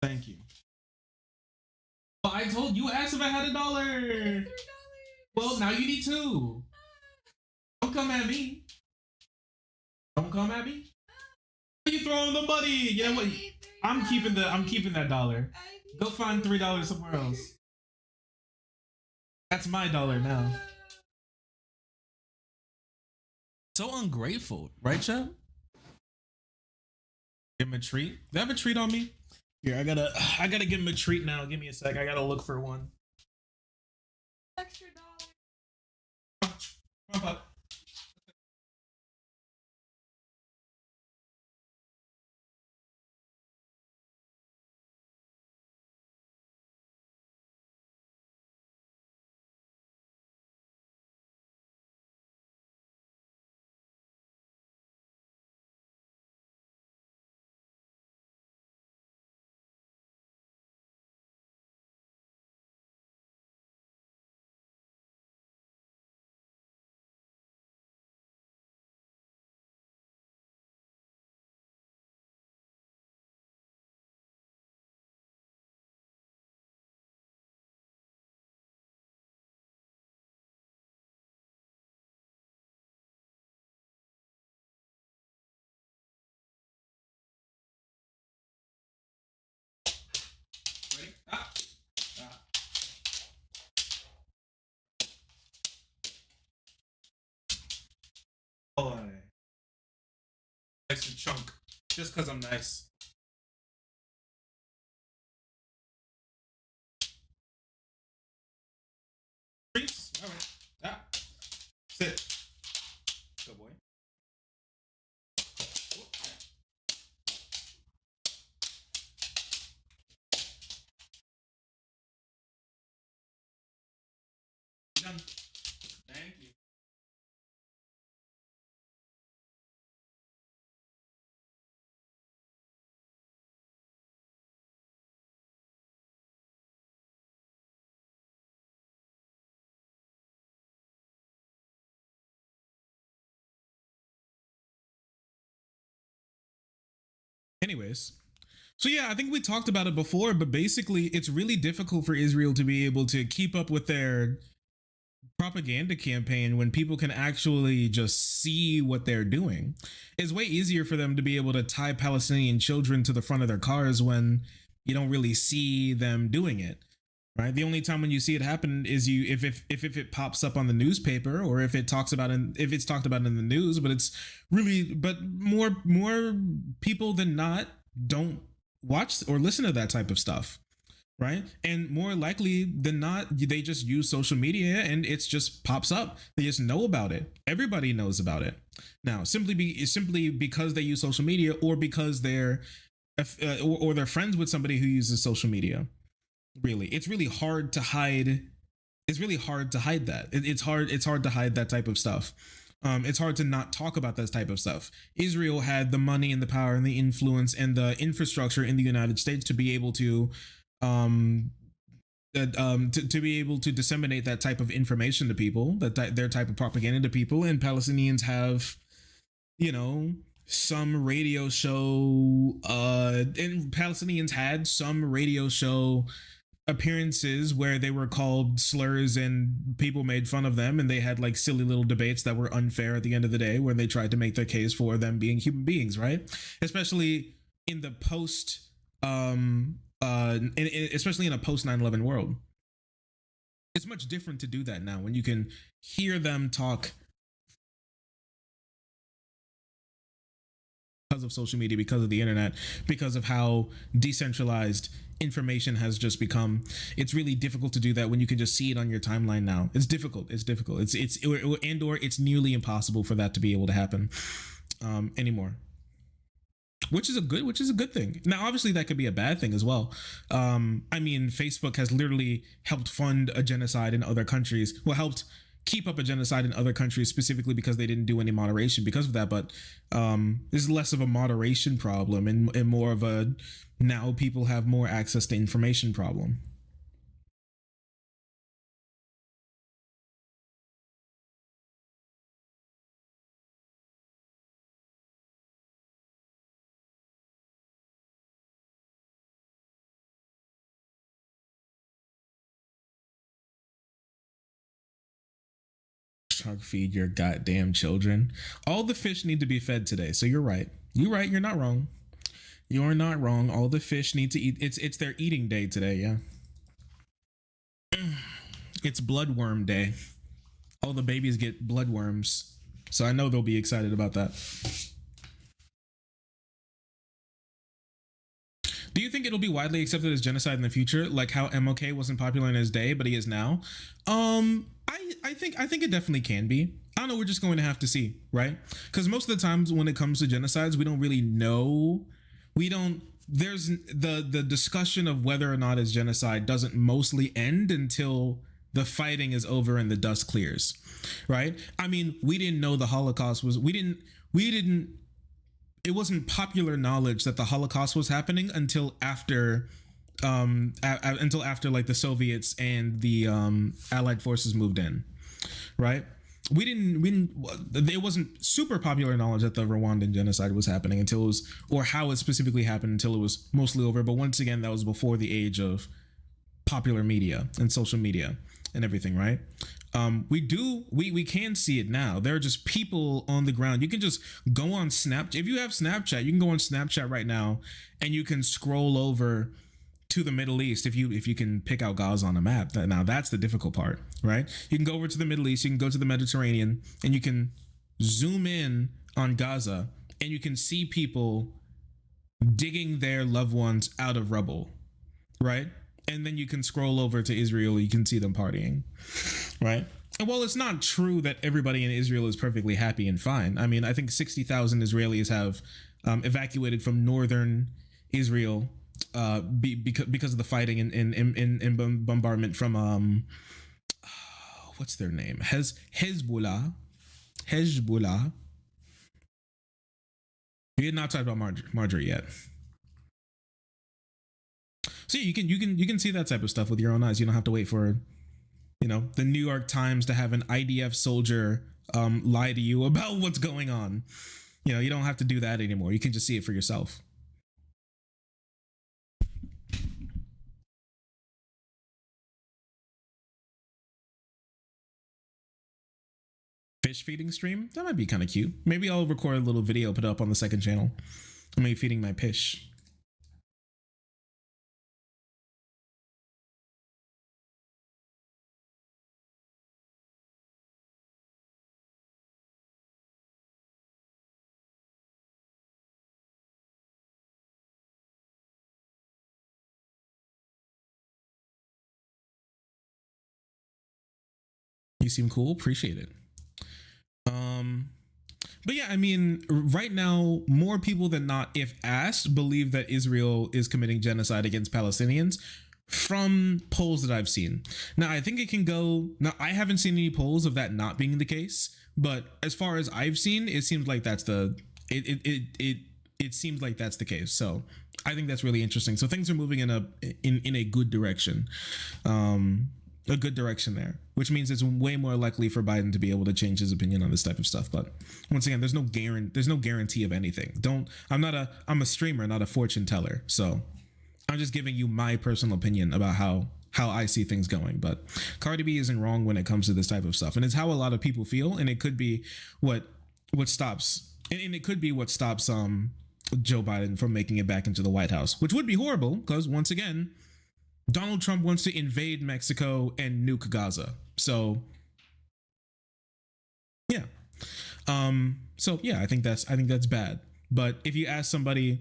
Thank you. Well, I told you, asked if I had $1. Well, now you need 2. Don't come at me. Don't come at me. Why are you throwing the money? You know what? I'm keeping that $1. Go find $3 somewhere else. That's my $1 now. So ungrateful, right, Chad? Give him a treat. Do I have a treat on me? Here, I gotta give him a treat now. Give me a sec. I gotta look for one. Extra $1. Come on, pup. Ready? Ah. Ah. Boy. Extra chunk. Just because I'm nice. Treats? Alright. Ah. Sit. Good boy. Done. Thank you. Anyways, so yeah, I think we talked about it before, but basically it's really difficult for Israel to be able to keep up with their propaganda campaign when people can actually just see what they're doing. It's way easier for them to be able to tie Palestinian children to the front of their cars when you don't really see them doing it. Right. The only time when you see it happen is if it pops up on the newspaper, or if it's talked about in the news, but it's really, but more people than not don't watch or listen to that type of stuff. Right. And more likely than not, they just use social media and it's just pops up. They just know about it. Everybody knows about it now, simply because they use social media, or because they're or they're friends with somebody who uses social media. Really, it's really hard to hide. It's really hard to hide that. It's hard to hide that type of stuff. It's hard to not talk about that type of stuff. Israel had the money and the power and the influence and the infrastructure in the United States to be able to be able to disseminate that type of information to people, their type of propaganda to people. And Palestinians have, some radio show, and Palestinians had some radio show appearances where they were called slurs and people made fun of them, and they had like silly little debates that were unfair at the end of the day, where they tried to make their case for them being human beings, right? Especially in the post especially in a post 9/11 world. It's much different to do that now when you can hear them talk because of social media, because of the internet, because of how decentralized information has just become. It's really difficult to do that when you can just see it on your timeline now. It's difficult. It's nearly impossible for that to be able to happen anymore. Which is a good thing. Now, obviously, that could be a bad thing as well. I mean, Facebook has literally helped fund a genocide in other countries. Well, helped keep up a genocide in other countries specifically because they didn't do any moderation because of that. But this is less of a moderation problem and more of a now people have more access to information problem. Shark feed your goddamn children. All the fish need to be fed today. So you're right. You're right. You're not wrong. You're not wrong. All the fish need to eat. It's their eating day today. Yeah. It's bloodworm day. All the babies get bloodworms. So I know they'll be excited about that. Do you think it'll be widely accepted as genocide in the future, like how MLK wasn't popular in his day, but he is now? I think it definitely can be. I don't know. We're just going to have to see, right? Because most of the times when it comes to genocides, we don't really know. There's the discussion of whether or not it's genocide doesn't mostly end until the fighting is over and the dust clears, right? I mean, we didn't know the Holocaust was. It wasn't popular knowledge that the Holocaust was happening until after like the Soviets and the Allied forces moved in, right? It wasn't super popular knowledge that the Rwandan genocide was happening until it was, or how it specifically happened until it was mostly over. But once again, that was before the age of popular media and social media and everything, right? We can see it now. There are just people on the ground. You can just go on Snapchat. If you have Snapchat, you can go on Snapchat right now and you can scroll over to the Middle East if you can pick out Gaza on a map. Now that's the difficult part, right? You can go over to the Middle East, you can go to the Mediterranean, and you can zoom in on Gaza and you can see people digging their loved ones out of rubble, right? And then you can scroll over to Israel, you can see them partying, right? And while it's not true that everybody in Israel is perfectly happy and fine, I mean, I think 60,000 Israelis have evacuated from northern Israel because of the fighting and bombardment from what's their name? Hezbollah. We had not talked about Marjorie yet. So you can see that type of stuff with your own eyes. You don't have to wait for, the New York Times to have an IDF soldier lie to you about what's going on. You don't have to do that anymore. You can just see it for yourself. Fish feeding stream? That might be kind of cute. Maybe I'll record a little video, put it up on the second channel. I'm me feeding my fish. You seem cool. Appreciate it. But yeah, I mean, right now, more people than not, if asked, believe that Israel is committing genocide against Palestinians from polls that I've seen. Now, I think it can go. Now, I haven't seen any polls of that not being the case, but as far as I've seen, it seems like that's it seems like that's the case. So I think that's really interesting. So things are moving in a good direction. A good direction there, which means it's way more likely for Biden to be able to change his opinion on this type of stuff. But once again, there's no guarantee of anything. I'm a streamer, not a fortune teller. So I'm just giving you my personal opinion about how I see things going. But Cardi B isn't wrong when it comes to this type of stuff. And it's how a lot of people feel. And it could be what stops, and it could be what stops Joe Biden from making it back into the White House, which would be horrible because once again, Donald Trump wants to invade Mexico and nuke Gaza. So yeah. So yeah, I think that's bad. But if you ask somebody,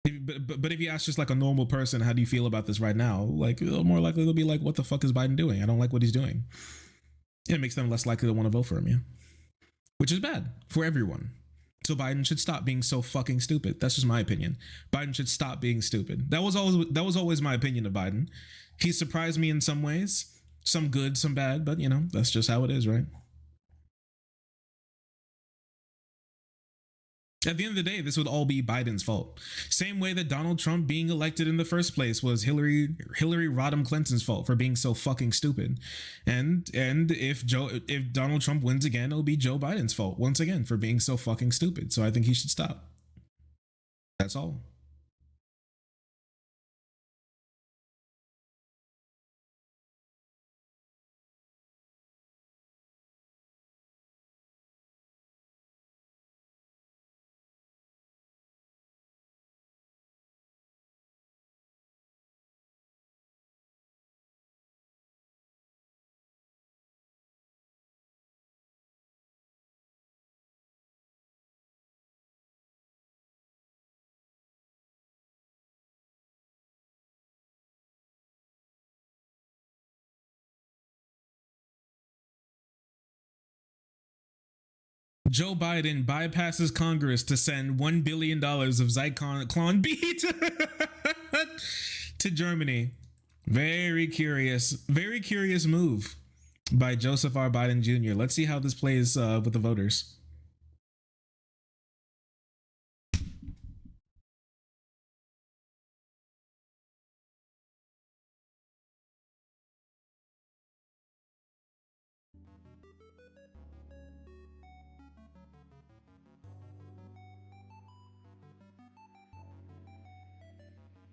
but if you ask just like a normal person, how do you feel about this right now? Like, more likely they'll be like, what the fuck is Biden doing? I don't like what he's doing. And it makes them less likely to want to vote for him, yeah. Which is bad for everyone. So Biden should stop being so fucking stupid. That's just my opinion. Biden should stop being stupid. That was always my opinion of Biden. He surprised me in some ways, some good, some bad, but you know, that's just how it is, right? At the end of the day, this would all be Biden's fault. Same way that Donald Trump being elected in the first place was Hillary Rodham Clinton's fault for being so fucking stupid. And if Donald Trump wins again, it'll be Joe Biden's fault once again for being so fucking stupid. So I think he should stop. That's all. Joe Biden bypasses Congress to send $1 billion of Zyklon B to Germany. Very curious move by Joseph R. Biden Jr. Let's see how this plays with the voters.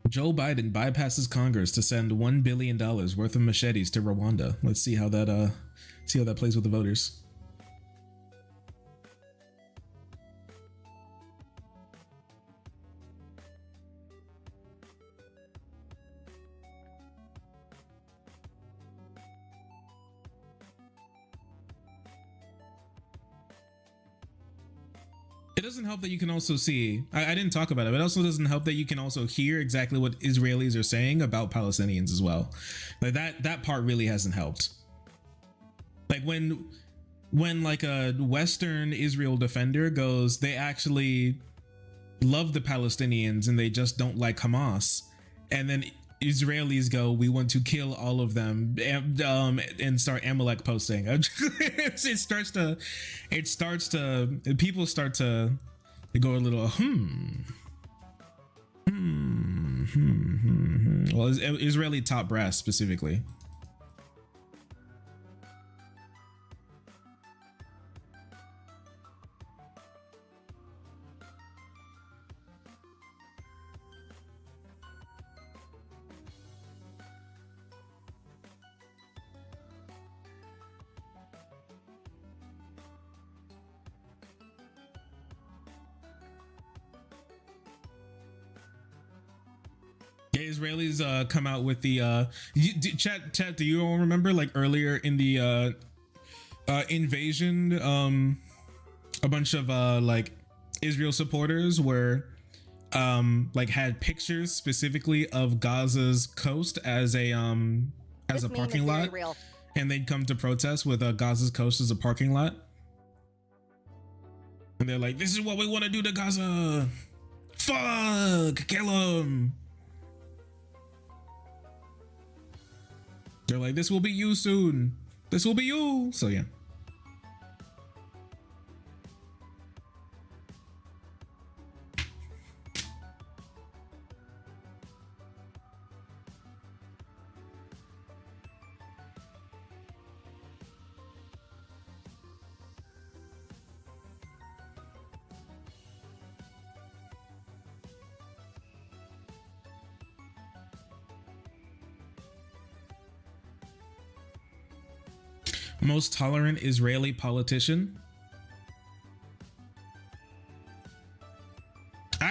Joe Biden bypasses Congress to send $1 billion worth of machetes to Rwanda. Let's see how that plays with the voters. It doesn't help that you can also see, I didn't talk about it, but it also doesn't help that you can also hear exactly what Israelis are saying about Palestinians as well. Like that part really hasn't helped. Like when like a Western Israel defender goes, they actually love the Palestinians and they just don't like Hamas. And then Israelis go, we want to kill all of them, and start Amalek posting. People start to go a little well, Israeli top brass specifically. Israelis come out with the chat. Do you all remember, like, earlier in the invasion, a bunch of like Israel supporters were like had pictures specifically of Gaza's coast as a parking lot, and they'd come to protest with Gaza's coast as a parking lot, and they're like, this is what we want to do to Gaza, fuck, kill them. They're like, this will be you soon. This will be you. So yeah. Most tolerant Israeli politician.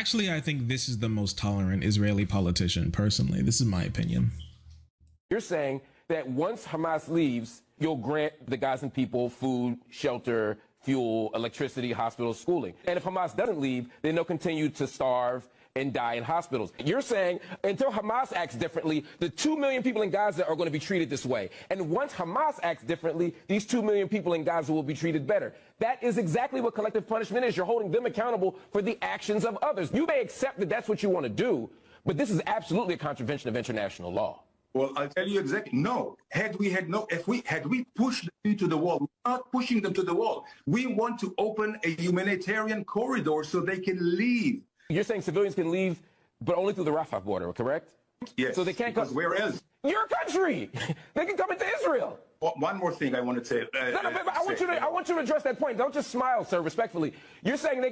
Actually, I think this is the most tolerant Israeli politician, personally. This is my opinion. You're saying that once Hamas leaves, you'll grant the Gazan people food, shelter, fuel, electricity, hospitals, schooling. And if Hamas doesn't leave, then they'll continue to starve and die in hospitals. You're saying until Hamas acts differently, the 2 million people in Gaza are going to be treated this way. And once Hamas acts differently, these 2 million people in Gaza will be treated better. That is exactly what collective punishment is. You're holding them accountable for the actions of others. You may accept that that's what you want to do, but this is absolutely a contravention of international law. Well, I'll tell you exactly. No, if we pushed them to the wall, we're not pushing them to the wall. We want to open a humanitarian corridor so they can leave. You're saying civilians can leave, but only through the Rafah border, correct? Yes. So they can't come. Where else? Your country. They can come into Israel. Well, one more thing I want to say. I want you to address that point. Don't just smile, sir. Respectfully, you're saying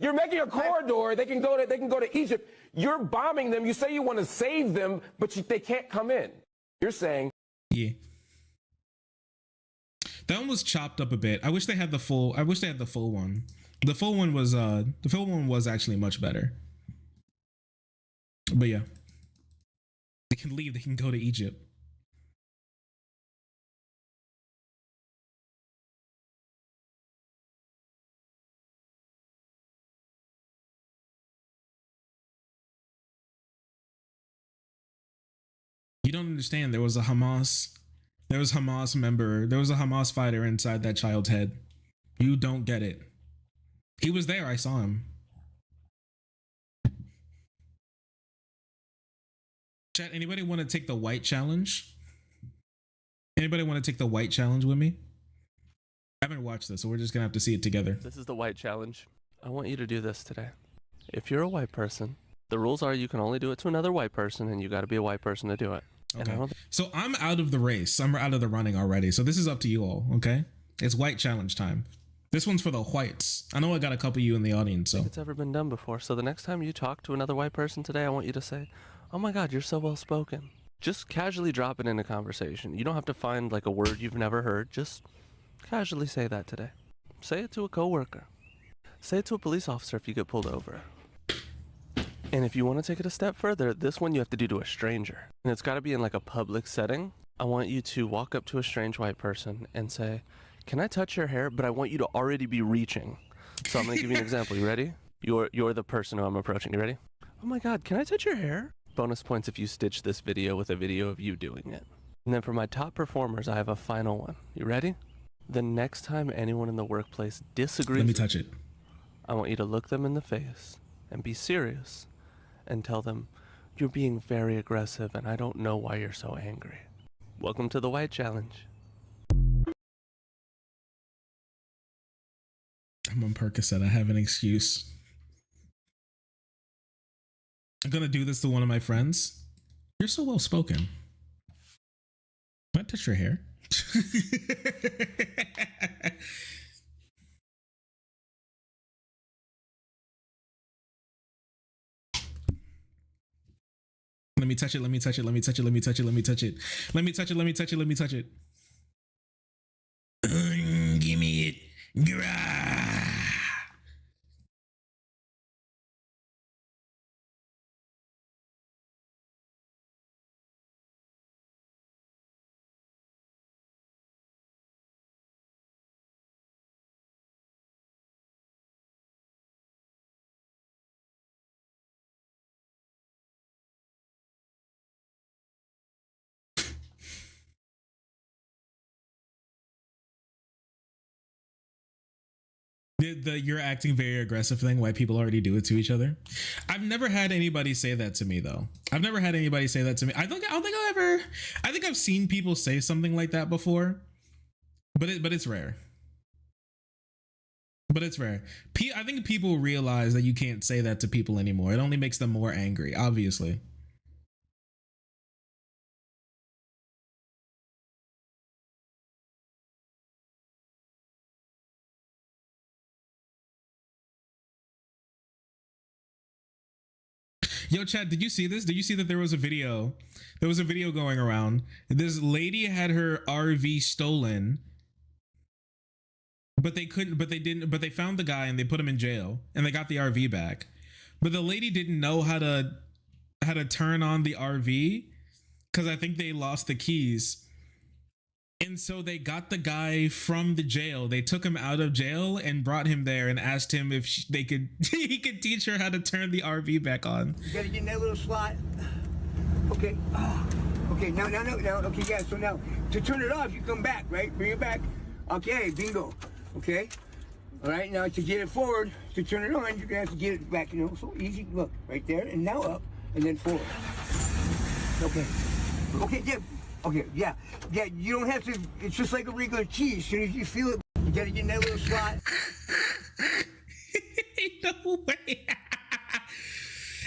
you're making a corridor. They can go to Egypt. You're bombing them. You say you want to save them, but they can't come in. You're saying. Yeah. That one was chopped up a bit. I wish they had the full. I wish they had the full one. The full one was actually much better. But yeah, they can leave. They can go to Egypt. You don't understand. There was a Hamas member. There was a Hamas fighter inside that child's head. You don't get it. He was there. I saw him. Chat, anybody want to take the white challenge? Anybody want to take the white challenge with me? I haven't watched this, so we're just going to have to see it together. This is the white challenge. I want you to do this today. If you're a white person, the rules are you can only do it to another white person, and you got to be a white person to do it. Okay. So I'm out of the race. I'm out of the running already. So this is up to you all, okay? It's white challenge time. This one's for the whites. I know I got a couple of you in the audience, so. It's ever been done before. So the next time you talk to another white person today, I want you to say, "Oh my God, you're so well spoken." Just casually drop it in a conversation. You don't have to find like a word you've never heard. Just casually say that today. Say it to a coworker. Say it to a police officer if you get pulled over. And if you want to take it a step further, this one you have to do to a stranger. And it's got to be in like a public setting. I want you to walk up to a strange white person and say, "Can I touch your hair?" But I want you to already be reaching. So I'm going to give you an example. You ready? You're the person who I'm approaching. You ready? "Oh my God, can I touch your hair?" Bonus points if you stitch this video with a video of you doing it. And then for my top performers, I have a final one. You ready? The next time anyone in the workplace disagrees, let me touch it. I want you to look them in the face and be serious and tell them, "You're being very aggressive and I don't know why you're so angry." Welcome to the white challenge. I'm on Percocet. I have an excuse. I'm gonna do this to one of my friends. "You're so well spoken. Can I touch your hair?" Let me touch it. Let me touch it. Let me touch it. Let me touch it. Let me touch it. Let me touch it. Let me touch it. Let me touch it. Give me it. Grah. The "you're acting very aggressive" thing, white people already do it to each other. I've never had anybody say that to me though. I've never had anybody say that to me. I think I've seen people say something like that before, but it's rare. But it's rare. I think people realize that you can't say that to people anymore. It only makes them more angry, obviously. Yo, Chad, did you see this? Did you see that there was a video? There was a video going around. This lady had her RV stolen, but they couldn't, but they didn't, but they found the guy and they put him in jail and they got the RV back. but the lady didn't know how to turn on the RV because I think they lost the keys. And so they got the guy from the jail. They took him out of jail and brought him there and asked him if he could teach her how to turn the RV back on. You gotta get in that little slot. Okay. Okay, now. Okay, yeah, so now, to turn it off, you come back, right? Bring it back. Okay, bingo. Okay. All right, now to get it forward, to turn it on, you're gonna have to get it back, so easy. Look, right there, and now up, and then forward. Okay. Okay, yeah. Okay, yeah, you don't have to, it's just like a regular key. As soon as you feel it, you gotta get in that little slot. No way.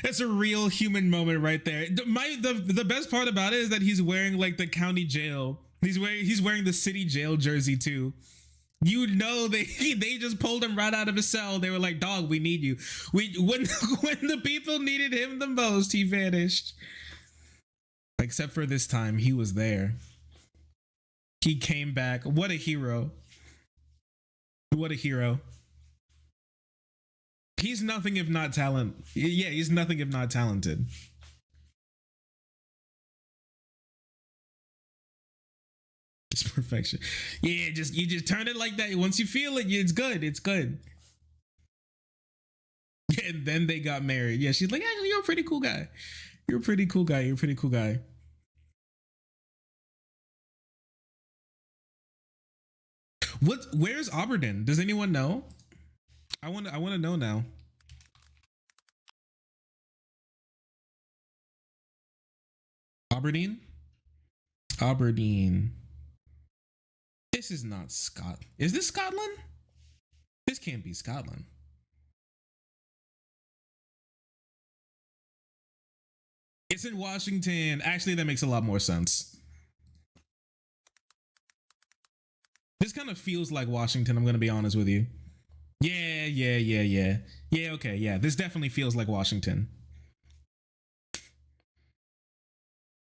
That's a real human moment right there. The best part about it is that he's wearing like the county jail. He's wearing the city jail jersey too. You know, they just pulled him right out of his cell. They were like, dog, we need you. When the people needed him the most, he vanished. Except for this time, he was there. He came back. What a hero. What a hero. He's nothing if not talent. Yeah, he's nothing if not talented. It's perfection. Yeah, you just turn it like that. Once you feel it, it's good. It's good. And then they got married. Yeah, she's like, actually, you're a pretty cool guy. You're a pretty cool guy. You're a pretty cool guy. Where's Aberdeen? Does anyone know? I want to know now. Aberdeen? Aberdeen. This is not Scotland. Is this Scotland? This can't be Scotland. It's in Washington. Actually, that makes a lot more sense. This kind of feels like Washington, I'm going to be honest with you. Yeah. Yeah, okay, yeah. This definitely feels like Washington.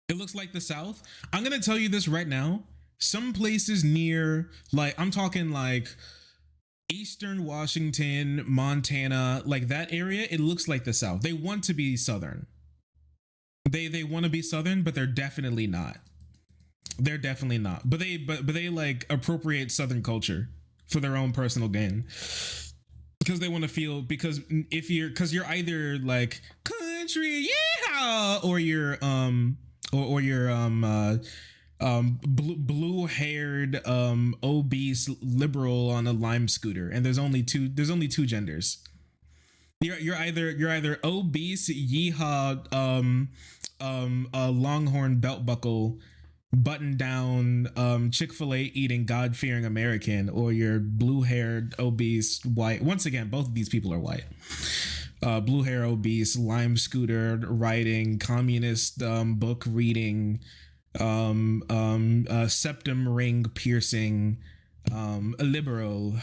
It looks like the South. I'm going to tell you this right now. Some places near, like, I'm talking like Eastern Washington, Montana, like that area, it looks like the South. They want to be Southern. They want to be Southern, but they're definitely not. They're definitely not. But they like appropriate Southern culture for their own personal gain. Because they want to feel, because you're either like country, yeah, or you're blue-haired obese liberal on a lime scooter, and there's only two genders. You're either obese, yeehaw, longhorn belt buckle, button down, Chick-fil-A eating, God-fearing American, or you're blue-haired, obese, white. Once again, both of these people are white. Blue hair, obese, lime scooter riding, communist book reading, septum ring piercing, a liberal.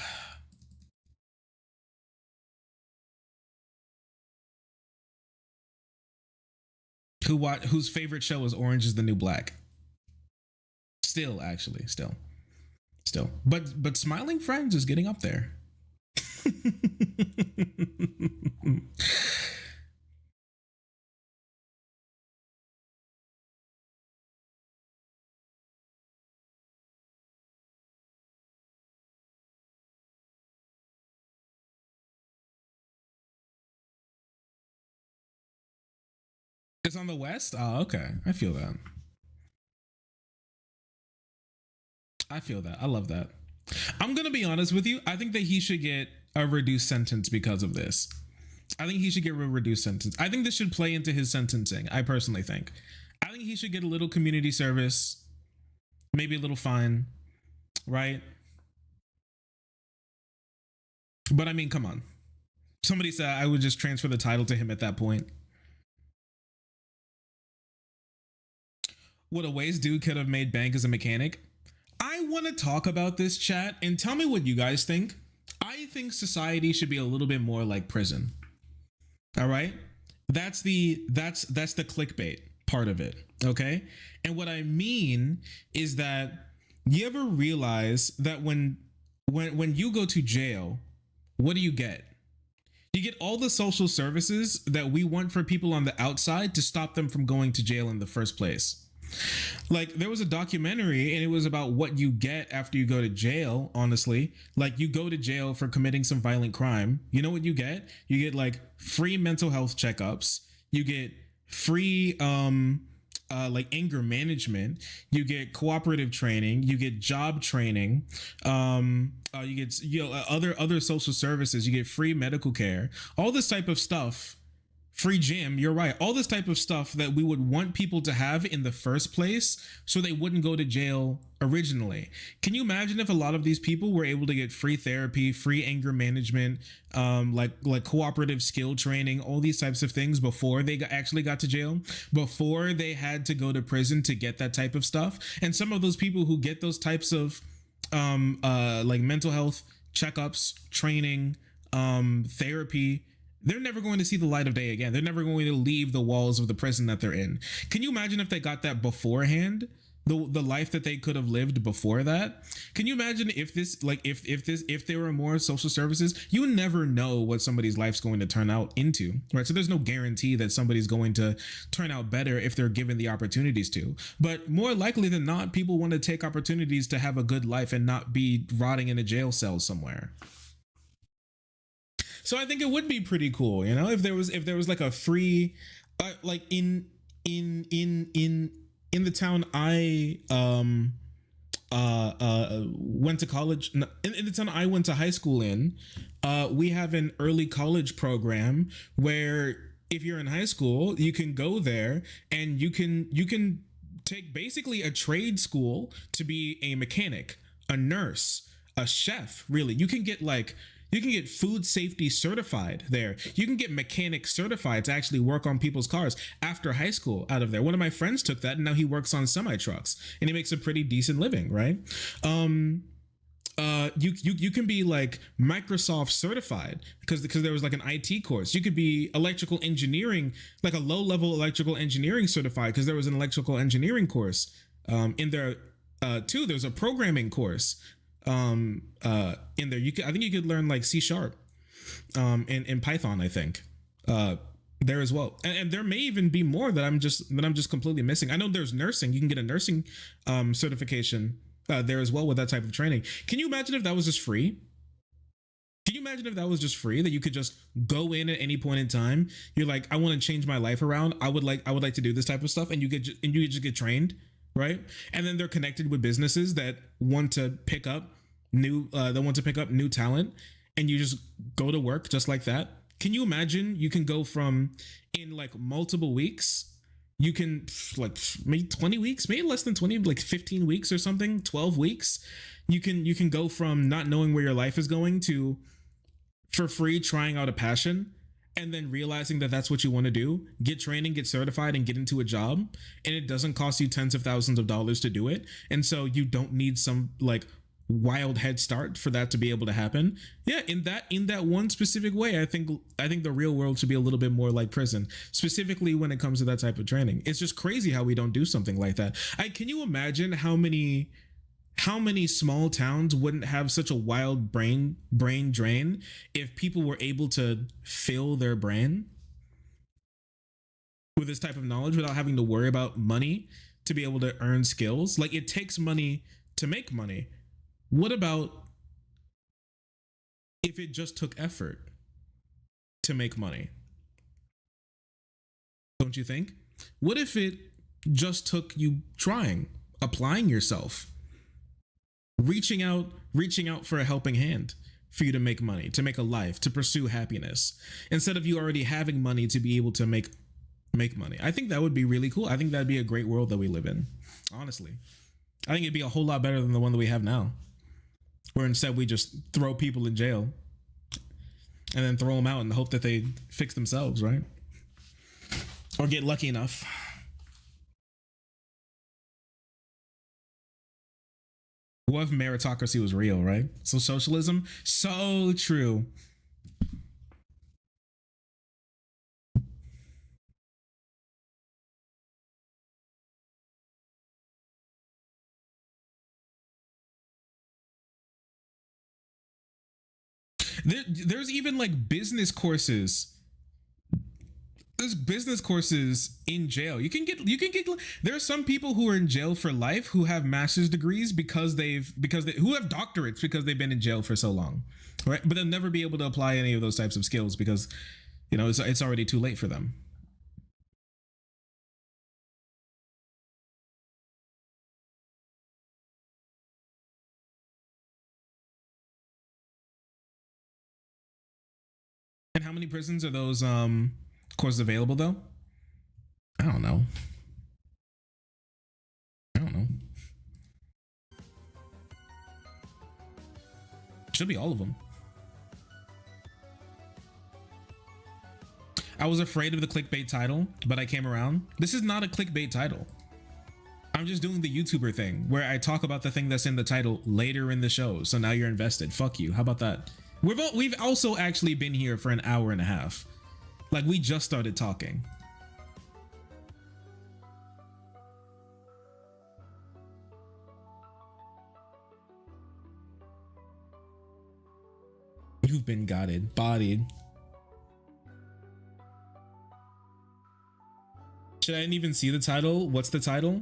Whose favorite show is Orange is the New Black. Still. But Smiling Friends is getting up there. It's on the West? Oh, okay. I feel that. I love that. I'm going to be honest with you. I think that he should get a reduced sentence because of this. I think he should get a reduced sentence. I think this should play into his sentencing. I personally think. I think he should get a little community service, maybe a little fine, right? But I mean, come on. Somebody said I would just transfer the title to him at that point. What a waste dude could have made bank as a mechanic. I want to talk about this, chat, and tell me what you guys think. I think society should be a little bit more like prison. All right? That's the clickbait part of it, okay? And what I mean is that you ever realize that when you go to jail, what do you get? You get all the social services that we want for people on the outside to stop them from going to jail in the first place. Like, there was a documentary and it was about what you get after you go to jail. Honestly, like, you go to jail for committing some violent crime. You know what you get? You get like free mental health checkups. You get free like anger management. You get cooperative training. You get job training. You get other social services. You get free medical care. All this type of stuff. Free gym, you're right. All this type of stuff that we would want people to have in the first place so they wouldn't go to jail originally. Can you imagine if a lot of these people were able to get free therapy, free anger management, like cooperative skill training, all these types of things before they actually got to jail, before they had to go to prison to get that type of stuff? And some of those people who get those types of like mental health checkups, training, therapy, they're never going to see the light of day again. They're never going to leave the walls of the prison that they're in. Can you imagine if they got that beforehand? The life that they could have lived before that? Can you imagine if this, like, if there were more social services? You never know what somebody's life's going to turn out into, right? So there's no guarantee that somebody's going to turn out better if they're given the opportunities to. But more likely than not, people want to take opportunities to have a good life and not be rotting in a jail cell somewhere. So I think it would be pretty cool, you know, if there was like a free, like in the town I went to college, in the town I went to high school in, we have an early college program where if you're in high school, you can go there and you can take basically a trade school to be a mechanic, a nurse, a chef. Really, you can get food safety certified there. You can get mechanic certified to actually work on people's cars after high school out of there. One of my friends took that and now he works on semi trucks and he makes a pretty decent living, right? You can be like Microsoft certified because there was like an IT course. You could be electrical engineering, like a low level electrical engineering certified because there was an electrical engineering course in there too. There's a programming course in there. I think you could learn like C# and Python, I think, there as well. And there may even be more that I'm just completely missing. I know there's nursing. You can get a nursing certification there as well with that type of training. Can you imagine if that was just free? Can you imagine if that was just free, that you could just go in at any point in time? You're like, I want to change my life around. I would like to do this type of stuff, and you just get trained, right? And then they're connected with businesses that want to pick up new talent, and you just go to work just like that. Can you imagine you can go from, in like multiple weeks, you can like maybe 20 weeks, maybe less than 20, like 15 weeks or something, 12 weeks. You can go from not knowing where your life is going to for free trying out a passion, and then realizing that that's what you want to do, get training, get certified, and get into a job. And it doesn't cost you tens of thousands of dollars to do it. And so you don't need some like wild head start for that to be able to happen. Yeah, in that one specific way, I think the real world should be a little bit more like prison, specifically when it comes to that type of training. It's just crazy how we don't do something like that. Can you imagine how many small towns wouldn't have such a wild brain drain if people were able to fill their brain with this type of knowledge without having to worry about money to be able to earn skills? Like, it takes money to make money. What about if it just took effort to make money? Don't you think? What if it just took you trying, applying yourself, reaching out for a helping hand for you to make money, to make a life, to pursue happiness, instead of you already having money to be able to make money? I think that would be really cool. I think that'd be a great world that we live in. Honestly, I think it'd be a whole lot better than the one that we have now, where instead we just throw people in jail and then throw them out in the hope that they fix themselves, right? Or get lucky enough. What if meritocracy was real, right? So socialism, so true. There's even like business courses. There's business courses in jail. You can get there are some people who are in jail for life who have master's degrees because they who have doctorates because they've been in jail for so long, right? But they'll never be able to apply any of those types of skills because, you know, it's already too late for them. And how many prisons are those courses available though? I don't know. Should be all of them. I was afraid of the clickbait title, but I came around. This is not a clickbait title. I'm just doing the YouTuber thing where I talk about the thing that's in the title later in the show. So now you're invested. Fuck you. How about that? We've also actually been here for an hour and a half. Like, we just started talking. You've been bodied. Should I even see the title? What's the title?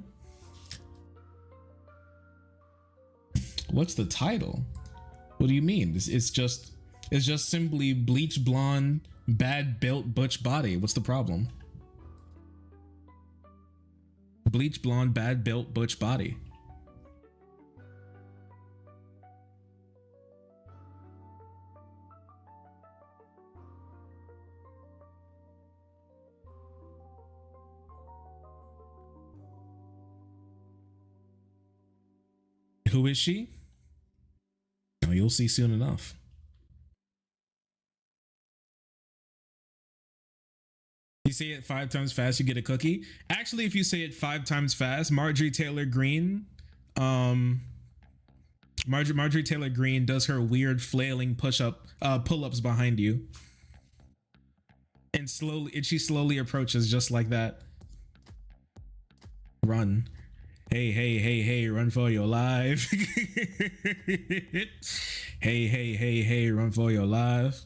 What's the title? What do you mean? It's just simply bleach blonde, bad built butch body. What's the problem? Bleach blonde, bad built butch body. Who is she? Oh, you'll see soon enough. You say it 5 times fast, you get a cookie. Actually, if you say it 5 times fast, Marjorie Taylor Greene, Marjorie Taylor Greene does her weird flailing pull-ups behind you, and she slowly approaches just like that. Run. Hey, run for your life. Hey, run for your life.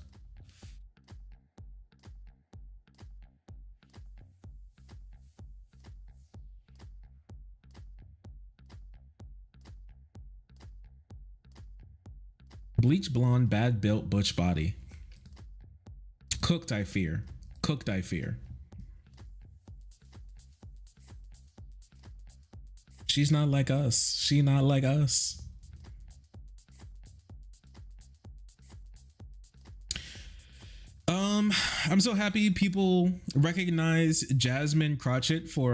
Bleach blonde, bad built butch body. Cooked, I fear. Cooked, I fear. She's not like us. She not like us. I'm so happy people recognize Jasmine Crockett for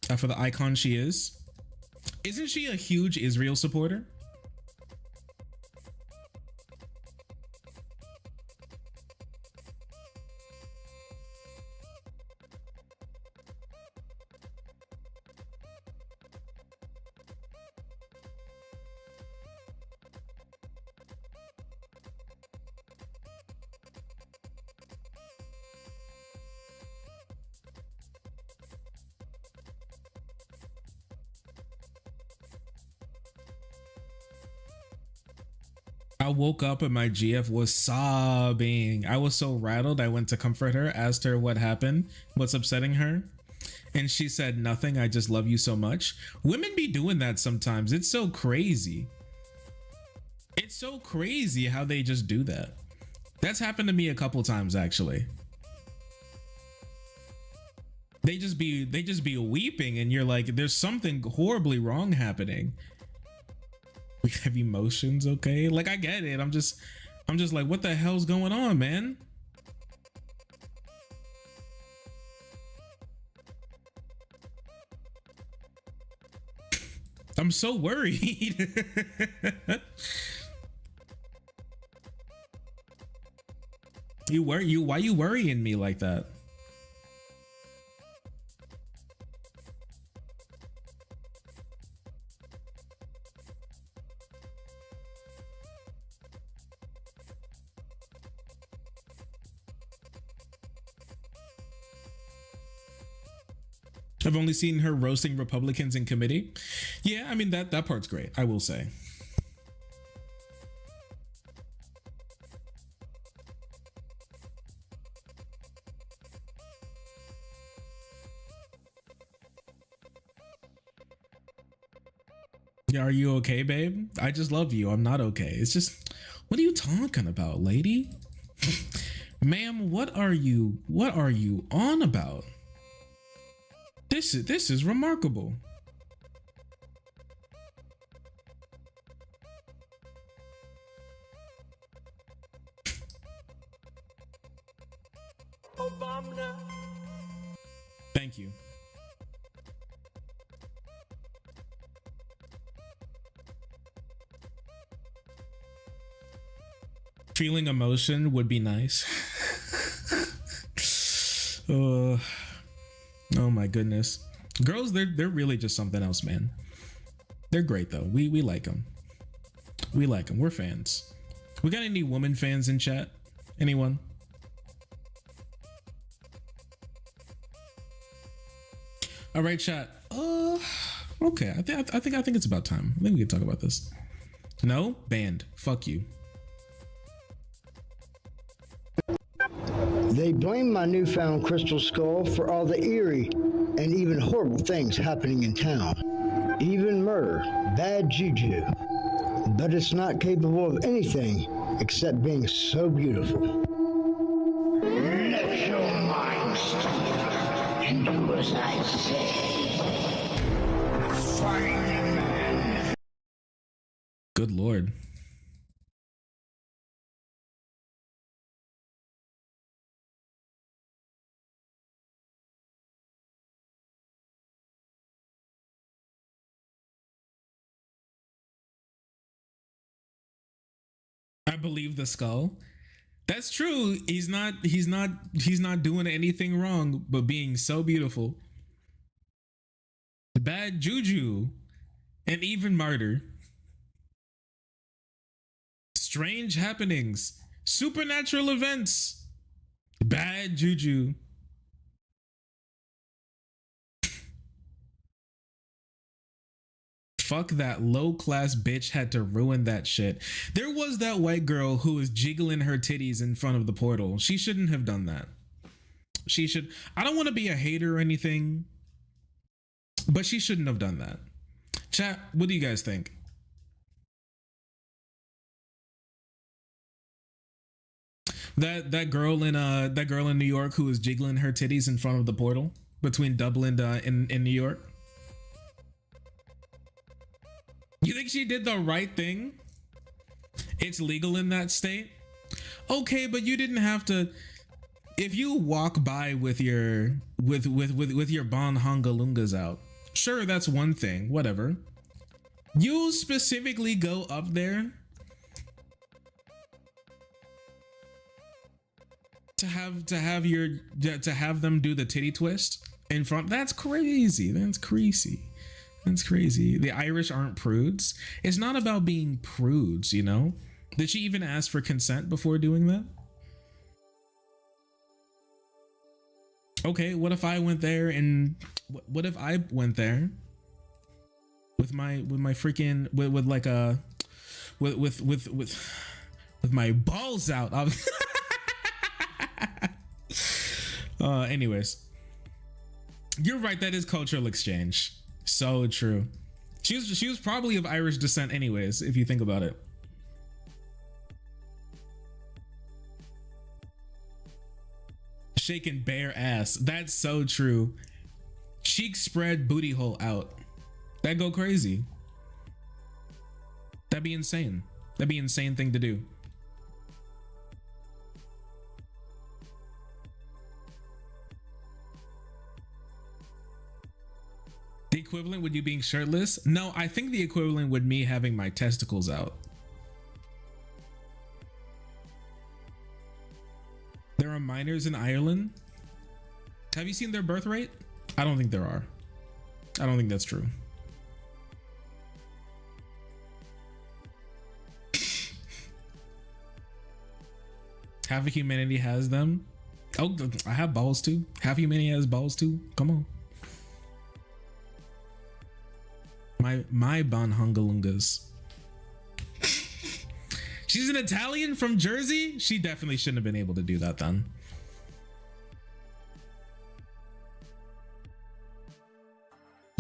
the icon she is. Isn't she a huge Israel supporter? I woke up and my GF was sobbing. I was so rattled. I went to comfort her, asked her what happened, what's upsetting her. And she said, nothing. I just love you so much. Women be doing that sometimes. It's so crazy. It's so crazy how they just do that. That's happened to me a couple times, actually. They just be weeping and you're like, there's something horribly wrong happening. We have emotions, okay? Like, I get it. I'm just like, what the hell's going on, man? I'm so worried. Why you worrying me like that? I've only seen her roasting Republicans in committee. Yeah, I mean, that part's great, I will say. Yeah, are you okay, babe? I just love you. I'm not okay. It's just, what are you talking about, lady? Ma'am, what are you on about? This is remarkable. Obama. Thank you. Feeling emotion would be nice. Oh my goodness. Girls, they're really just something else, man. They're great though. We like them. We like them. We're fans. We got any woman fans in chat? Anyone? All right, chat. Okay. I think it's about time. I think we can talk about this. No? Banned. Fuck you. They blame my newfound crystal skull for all the eerie and even horrible things happening in town. Even murder, bad juju. But it's not capable of anything except being so beautiful. Let your mind steer and do as I say. Find a man. Good Lord. I believe the skull. That's true. He's not doing anything wrong, but being so beautiful. Bad juju and even murder. Strange happenings. Supernatural events. Bad juju. Fuck that low class bitch had to ruin that shit. There was that white girl who was jiggling her titties in front of the portal. She shouldn't have done that. She should. I don't want to be a hater or anything, but she shouldn't have done that. Chat, what do you guys think? That girl in New York who was jiggling her titties in front of the portal between Dublin and in New York. You think she did the right thing? It's legal in that state. Okay, but you didn't have to. If you walk by with your bon hongalungas out, sure, that's one thing. Whatever. You specifically go up there to have them do the titty twist in front. That's crazy. That's crazy. That's crazy. The Irish aren't prudes. It's not about being prudes, you know? Did she even ask for consent before doing that? Okay, what if I went there and what if I went there with my freaking with my balls out? Anyways, you're right. That is cultural exchange. So true. She was probably of Irish descent anyways, if you think about it. Shaking bare ass. That's so true. Cheek spread, booty hole out. That'd go crazy. That'd be insane. That'd be an insane thing to do. The equivalent would you being shirtless? No, I think the equivalent would me having my testicles out. There are minors in Ireland. Have you seen their birth rate? I don't think there are. I don't think that's true. Half of humanity has them. Oh, I have balls too. Half humanity has balls too. Come on. My bon hungalungas. She's an Italian from Jersey. She definitely shouldn't have been able to do that then.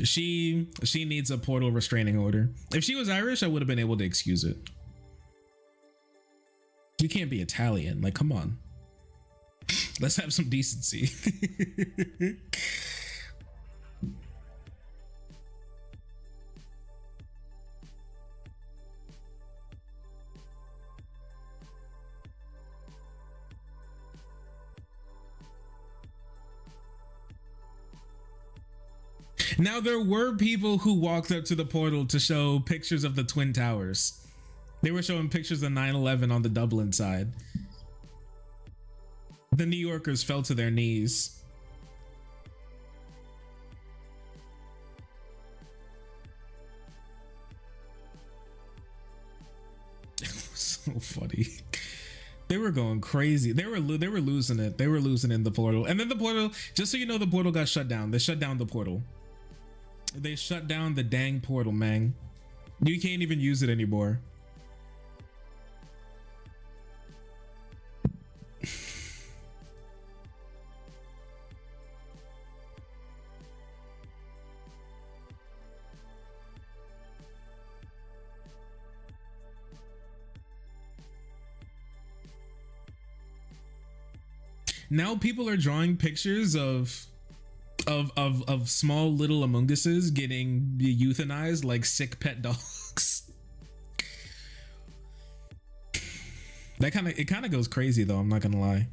She needs a portal restraining order. If she was Irish, I would have been able to excuse it. You can't be Italian. Like, come on. Let's have some decency. Now, there were people who walked up to the portal to show pictures of the Twin Towers. They were showing pictures of 9/11 on the Dublin side. The New Yorkers fell to their knees. It was so funny. They were going crazy. They were losing it. They were losing in the portal. And then the portal, just so you know, the portal got shut down. They shut down the portal. They shut down the dang portal, man. You can't even use it anymore. Now people are drawing pictures of small little Among Uses getting euthanized like sick pet dogs. That kind of goes crazy though, I'm not gonna lie.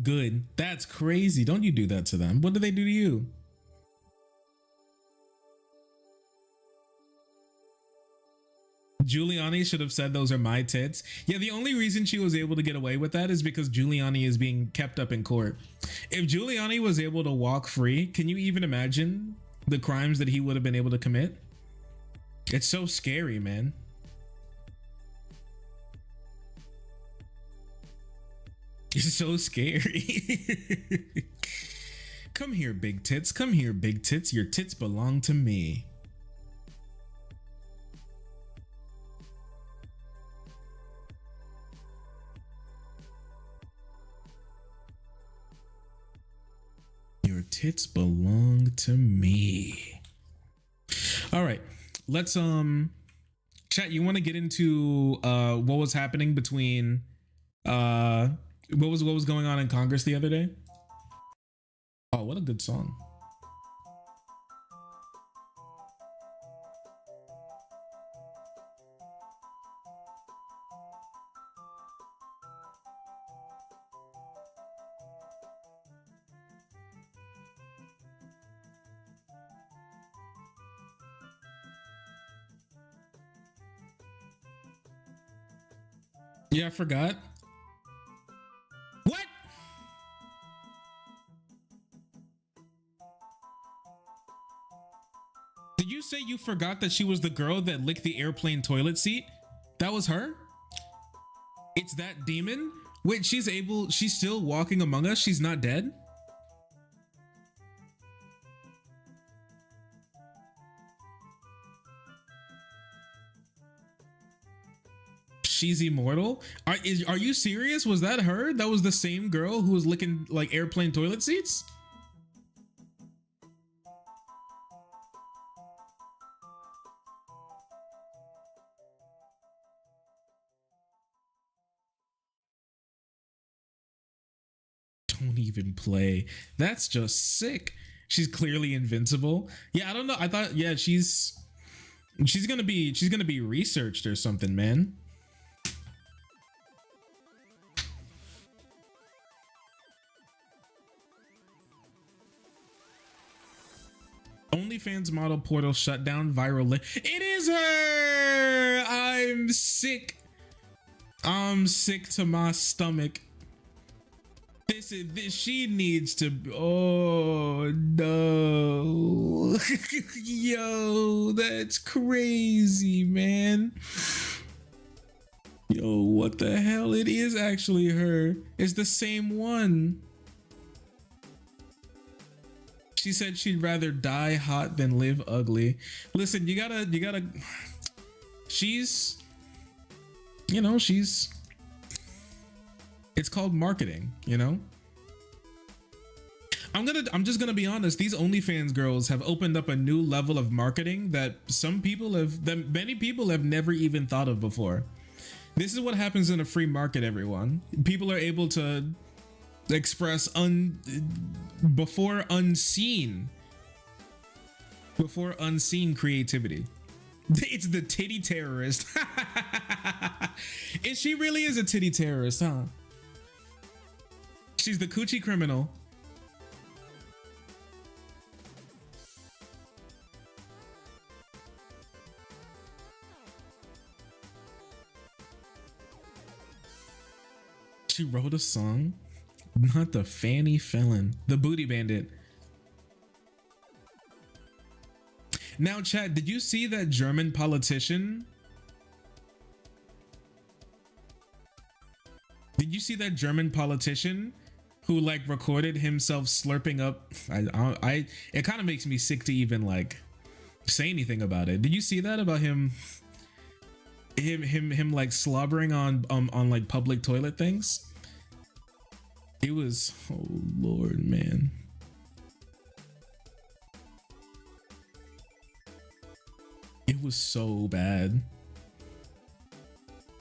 Good. That's crazy. Don't you do that to them. What do they do to you? Giuliani should have said those are my tits. Yeah, the only reason she was able to get away with that is because Giuliani is being kept up in court. If Giuliani was able to walk free, can you even imagine the crimes that he would have been able to commit? It's so scary, man. It's so scary. Come here, big tits. Come here, big tits. Your tits belong to me. Your tits belong to me. All right, let's chat. You want to get into what was happening between what was going on in Congress the other day? Oh, what a good song. Yeah, I forgot. What? Did you say you forgot that she was the girl that licked the airplane toilet seat? That was her? It's that demon? Wait, she's still walking among us? She's not dead? She's immortal? Are you serious? Was that her? That was the same girl who was licking like airplane toilet seats? Don't even play. That's just sick. She's clearly invincible. Yeah, I don't know. I thought, yeah, she's gonna be researched or something, man. OnlyFans model portal shut down, viral it is her. I'm sick to my stomach. This she needs to, oh no. Yo, that's crazy, man. Yo, what the hell? It is actually her. It's the same one. She said she'd rather die hot than live ugly. Listen, you gotta, she's, you know, it's called marketing, you know? I'm just gonna be honest. These OnlyFans girls have opened up a new level of marketing that many people have never even thought of before. This is what happens in a free market, everyone. People are able to express before unseen creativity. It's the titty terrorist. And she really is a titty terrorist, huh? She's the coochie criminal. She wrote a song, not the fanny felon, the booty bandit. Now, chat, did you see that German politician? Did you see that German politician who like recorded himself slurping up? It kind of makes me sick to even like say anything about it. Did you see that about him like slobbering on like public toilet things? It was, oh Lord, man. It was so bad.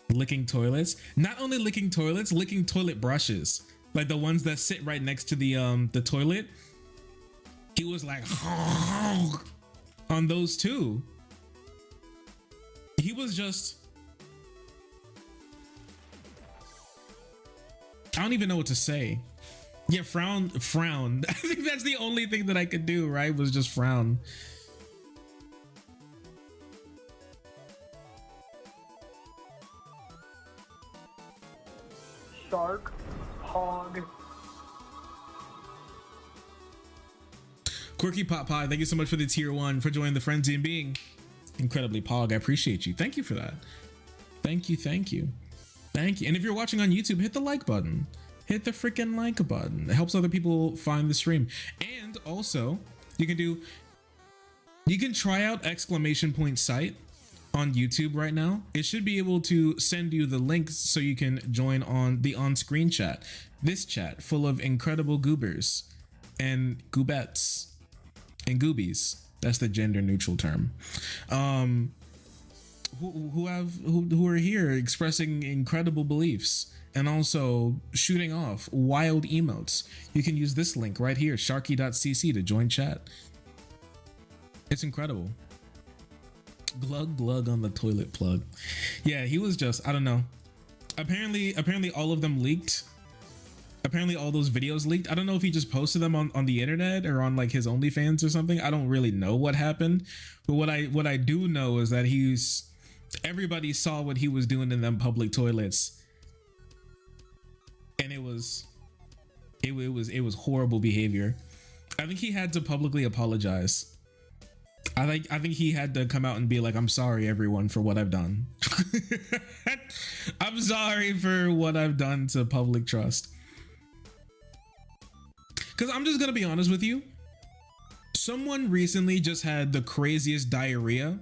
Licking toilets. Not only licking toilets, licking toilet brushes. Like the ones that sit right next to the toilet. He was like on those too. He was just, I don't even know what to say. Yeah, frown. I think that's the only thing that I could do, right? Was just frown. Shark, hog. Quirky Pot Pie, thank you so much for the tier 1 for joining the frenzy and being incredibly pog. I appreciate you. Thank you for that. Thank you. And if you're watching on YouTube, hit the like button. Hit the freaking like button. It helps other people find the stream. And also, you can try out !site on YouTube right now. It should be able to send you the links so you can join on the on-screen chat. This chat full of incredible goobers and goobettes and goobies. That's the gender neutral term. Who are here expressing incredible beliefs and also shooting off wild emotes. You can use this link right here, sharky.cc, to join chat. It's incredible. Glug on the toilet plug. Yeah, he was just, I don't know. Apparently all of them leaked. Apparently all those videos leaked. I don't know if he just posted them on the internet or on like his OnlyFans or something. I don't really know what happened. But what I do know is that everybody saw what he was doing in them public toilets. And it was horrible behavior. I think he had to publicly apologize. I think he had to come out and be like, I'm sorry everyone for what I've done. I'm sorry for what I've done to public trust. Because I'm just gonna be honest with you. Someone recently just had the craziest diarrhea.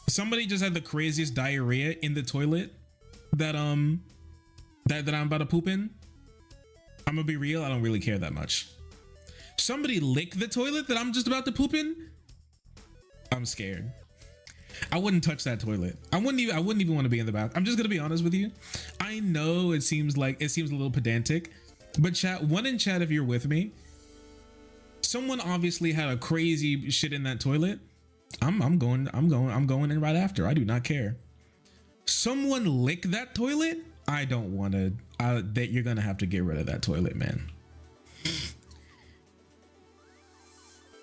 Somebody just had the craziest diarrhea in the toilet that I'm about to poop in. I'm gonna be real, I don't really care that much. Somebody lick the toilet that I'm just about to poop in. I'm scared. I wouldn't touch that toilet. I wouldn't even want to be in the bath. I'm just gonna be honest with you. I know it seems a little pedantic, but chat, one in chat if you're with me. Someone obviously had a crazy shit in that toilet. I'm going in right after. I do not care. Someone lick that toilet. I don't want to. That you're gonna have to get rid of that toilet, man.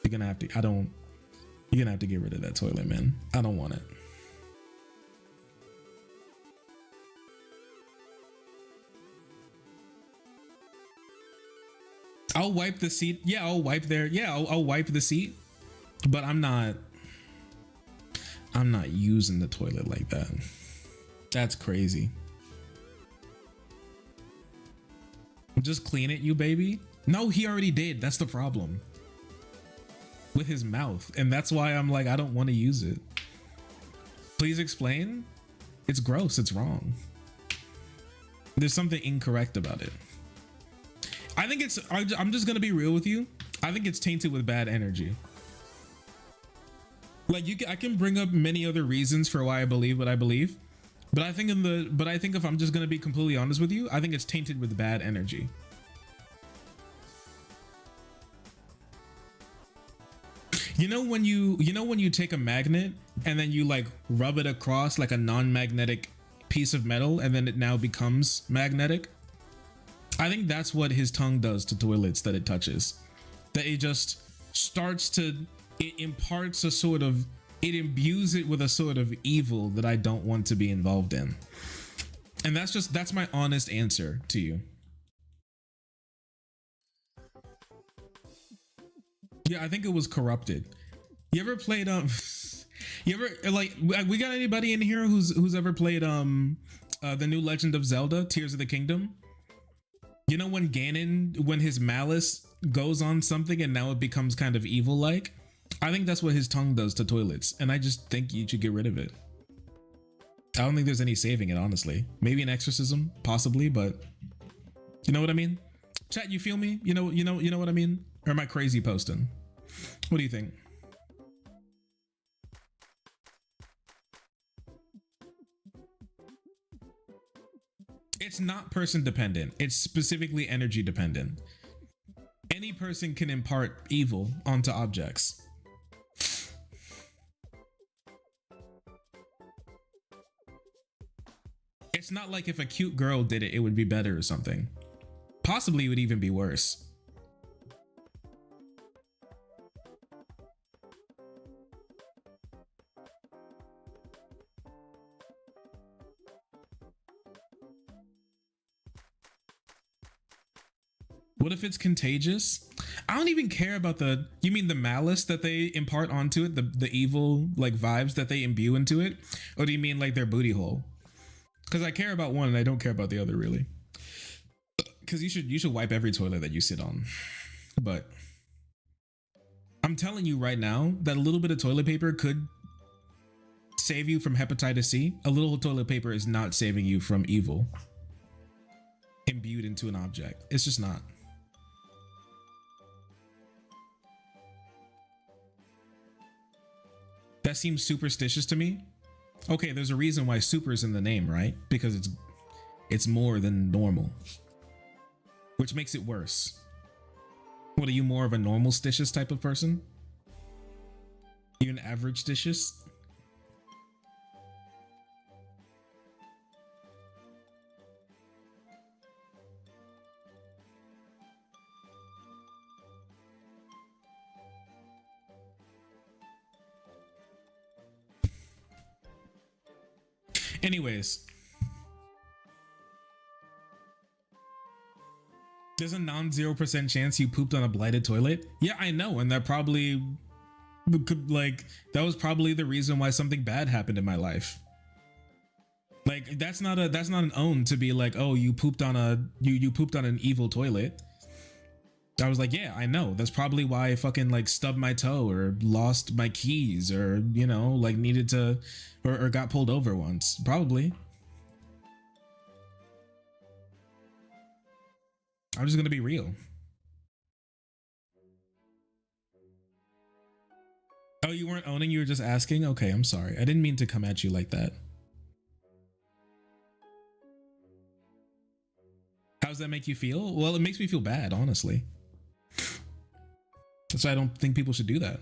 You're gonna have to. You're gonna have to get rid of that toilet, man. I don't want it. I'll wipe the seat. Yeah, I'll wipe there. Yeah, I'll wipe the seat. But I'm not using the toilet like that. That's crazy. Just clean it, you baby. No, he already did. That's the problem with his mouth, and that's why I'm like, I don't want to use it. Please explain. It's gross. It's wrong. There's something incorrect about it. I think it's, I'm just gonna be real with you. I think it's tainted with bad energy. Like I can bring up many other reasons for why I believe what I believe, but I think if I'm just gonna be completely honest with you, I think it's tainted with bad energy. You know when you take a magnet and then you like rub it across like a non-magnetic piece of metal and then it now becomes magnetic? I think that's what his tongue does to toilets that it touches. That it just starts to, it imparts a sort of, it imbues it with a sort of evil that I don't want to be involved in. And that's my honest answer to you. Yeah, I think it was corrupted. You ever played you ever, like, we got anybody in here who's ever played the new Legend of Zelda Tears of the Kingdom? You know when Ganon, when his malice goes on something and now it becomes kind of evil like? I think that's what his tongue does to toilets, and I just think you should get rid of it. I don't think there's any saving it, honestly. Maybe an exorcism, possibly, but you know what I mean? Chat, you feel me? You know what I mean? Or am I crazy posting? What do you think? It's not person dependent. It's specifically energy dependent. Any person can impart evil onto objects. It's not like if a cute girl did it, it would be better or something. Possibly it would even be worse. What if it's contagious? I don't even care about the, you mean the malice that they impart onto it, the evil like vibes that they imbue into it? Or do you mean like their booty hole? Because I care about one and I don't care about the other really. Because you should wipe every toilet that you sit on. But I'm telling you right now that a little bit of toilet paper could save you from hepatitis C. A little toilet paper is not saving you from evil imbued into an object. It's just not. That seems superstitious to me. Okay, there's a reason why super's in the name, right? Because it's more than normal, which makes it worse. What, are you more of a normal stitious type of person? You an average stitious? Anyways, there's a non-0% chance you pooped on a blighted toilet. Yeah, I know, and that probably could, like, that was probably the reason why something bad happened in my life. Like, that's not an own to be like, oh, you pooped on you pooped on an evil toilet. I was like, yeah, I know. That's probably why I fucking like stubbed my toe or lost my keys or, you know, like needed to or got pulled over once. Probably. I'm just gonna be real. Oh, you weren't owning, you were just asking? Okay, I'm sorry. I didn't mean to come at you like that. How does that make you feel? Well, it makes me feel bad, honestly. That's why I don't think people should do that.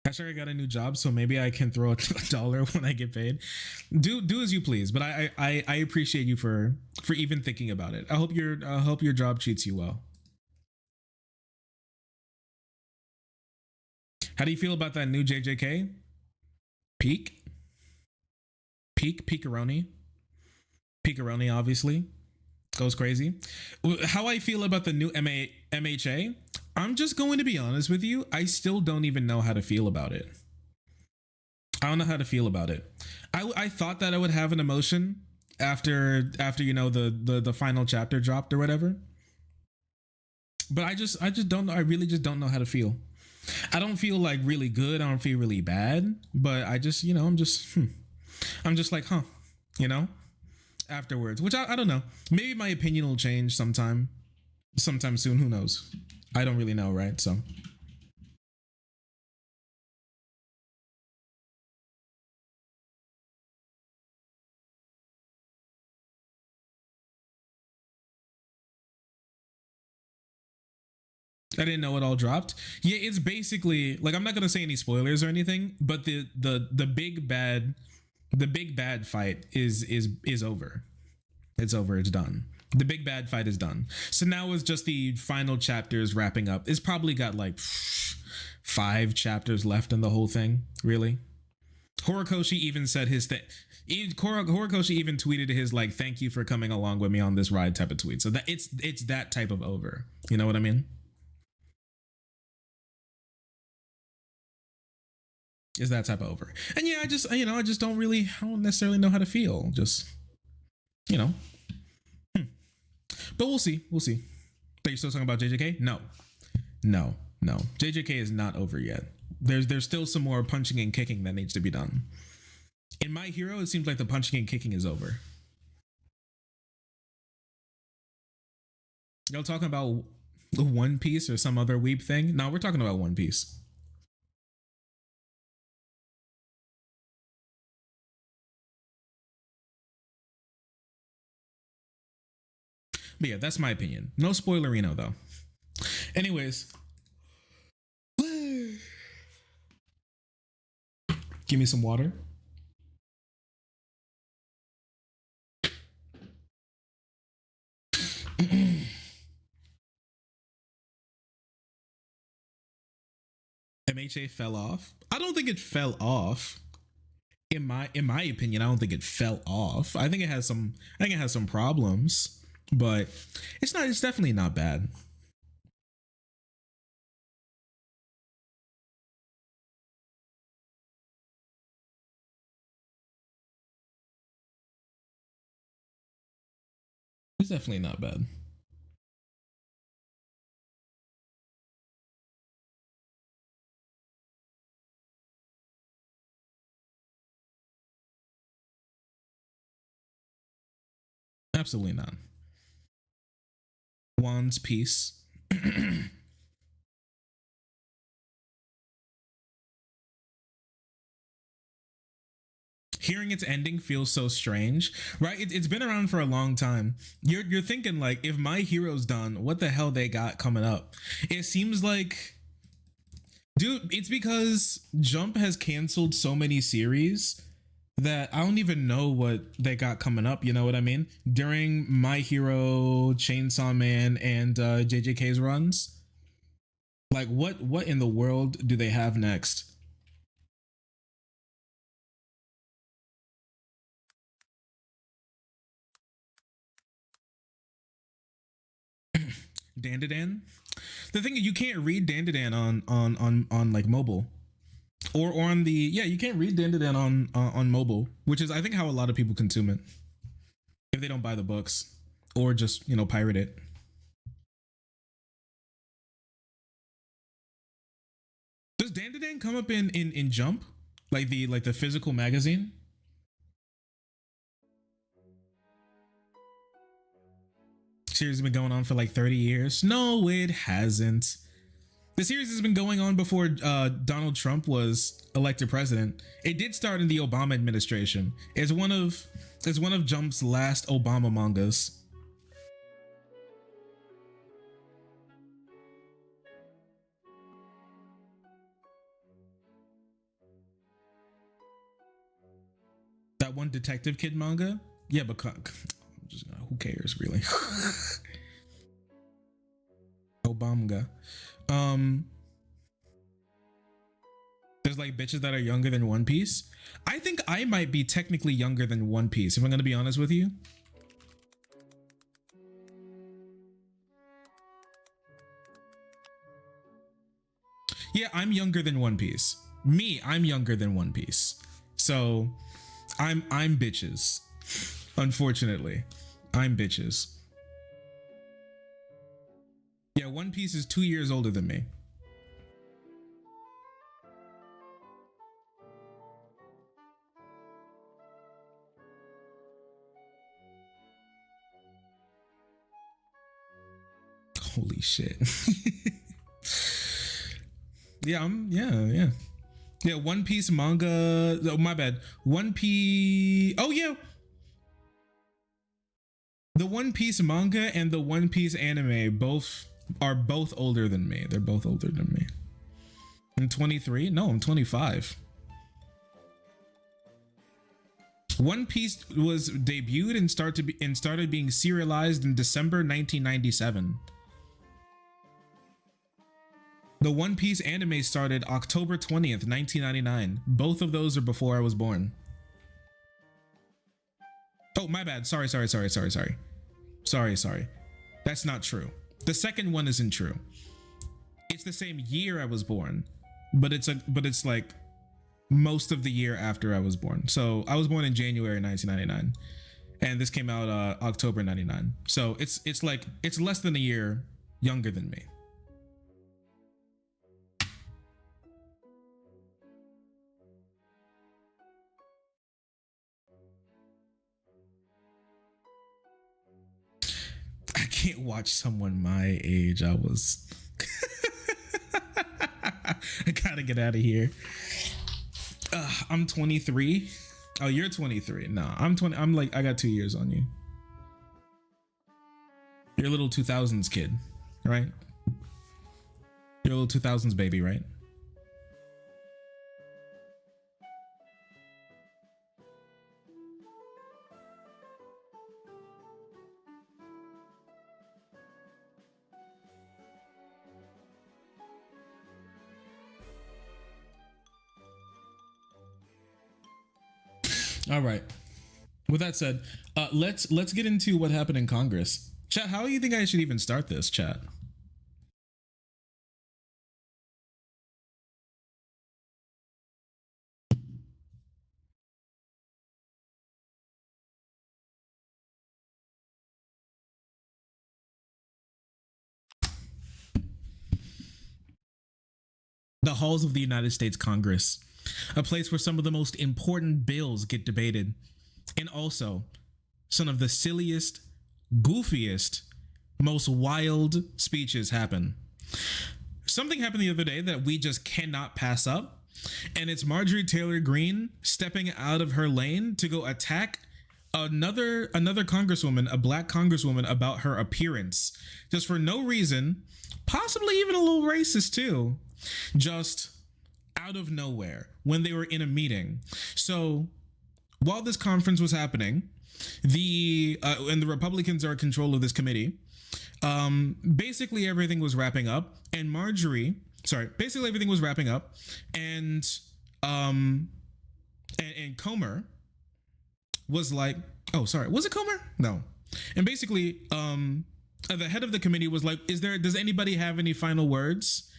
Hashtag I got a new job, so maybe I can throw $1 when I get paid. Do as you please, but I appreciate you for even thinking about it. I hope your job treats you well. How do you feel about that new JJK? Peakeroni, obviously. Goes crazy. How I feel about the new MHA, I'm just going to be honest with you. I still don't even know how to feel about it. I don't know how to feel about it. I thought that I would have an emotion after you know the final chapter dropped or whatever. But I just don't know. I really just don't know how to feel. I don't feel like really good. I don't feel really bad. But I just, you know, I'm just like, huh, you know, afterwards. Which I don't know. Maybe my opinion will change sometime soon. Who knows? I don't really know, right? So. I didn't know it all dropped. Yeah, it's basically like, I'm not gonna say any spoilers or anything, but the big bad fight is over. It's over. It's done. The big bad fight is done. So now it's just the final chapters wrapping up. It's probably got like 5 chapters left in the whole thing. Really. Horikoshi even said his thing. Horikoshi even tweeted his like, "Thank you for coming along with me on this ride" type of tweet. So that it's that type of over. You know what I mean? Is that type of over. And yeah, I just don't necessarily know how to feel. Just, you know. But we'll see. Are you still talking about JJK? No. JJK is not over yet. There's still some more punching and kicking that needs to be done. In My Hero, it seems like the punching and kicking is over. Y'all talking about One Piece or some other weeb thing? No, we're talking about One Piece. But yeah, that's my opinion. No spoilerino though. Anyways. Give me some water. MHA fell off. I don't think it fell off. In my opinion, I don't think it fell off. I think it has some problems. But it's definitely not bad. It's definitely not bad. Absolutely not. One's Piece. Hearing its ending feels so strange, right? It's been around for a long time. You're thinking like, if My Hero's done, what the hell they got coming up? It seems like, dude, it's because Jump has canceled so many series that I don't even know what they got coming up. You know what I mean? During My Hero, Chainsaw Man, and JJK's runs, like what in the world do they have next? Dandadan. The thing is, you can't read Dandadan on like mobile. Or on the, yeah, you can't read Dandadan on mobile, which is I think how a lot of people consume it if they don't buy the books or just, you know, pirate it. Does Dandadan come up in Jump, like the physical magazine? Series has been going on for like 30 years. No, it hasn't. The series has been going on before Donald Trump was elected president. It did start in the Obama administration. It's one of Jump's last Obama mangas. That one Detective Kid manga? Yeah, but who cares really? Obama. There's like bitches that are younger than One Piece. I think I might be technically younger than One Piece, if I'm gonna be honest with you. Yeah, I'm younger than One Piece. I'm younger than One Piece. So I'm bitches. Unfortunately, I'm bitches. Yeah, One Piece is 2 years older than me. Holy shit. Yeah, yeah, One Piece manga. Oh, my bad. One Piece. Oh yeah, the One Piece manga and the One Piece anime are both older than me. They're both older than me. I'm 23. No, I'm 25. One Piece was debuted and started being serialized in December 1997. The One Piece anime started October 20th, 1999. Both of those are before I was born. Oh, my bad. Sorry. That's not true. The second one isn't true. It's the same year I was born, but it's like most of the year after I was born. So I was born in January 1999, and this came out October 99. So it's less than a year younger than me. I can't watch someone my age. I gotta get out of here. I'm 23. Oh, you're 23. No, I'm 20. I'm like, I got 2 years on you. You're a little 2000s kid, right? You're a little 2000s baby, right? All right. With that said, let's get into what happened in Congress. Chat, how do you think I should even start this, chat? The halls of the United States Congress, a place where some of the most important bills get debated, and also some of the silliest, goofiest, most wild speeches happen. Something happened the other day that we just cannot pass up, and it's Marjorie Taylor Greene stepping out of her lane to go attack another congresswoman, a black congresswoman, about her appearance, just for no reason, possibly even a little racist too, just out of nowhere when they were in a meeting. So while this conference was happening, and the Republicans are in control of this committee, basically everything was wrapping up, and basically everything was wrapping up, and Comer was like, oh, sorry, was it Comer? No. And basically, the head of the committee was like, does anybody have any final words?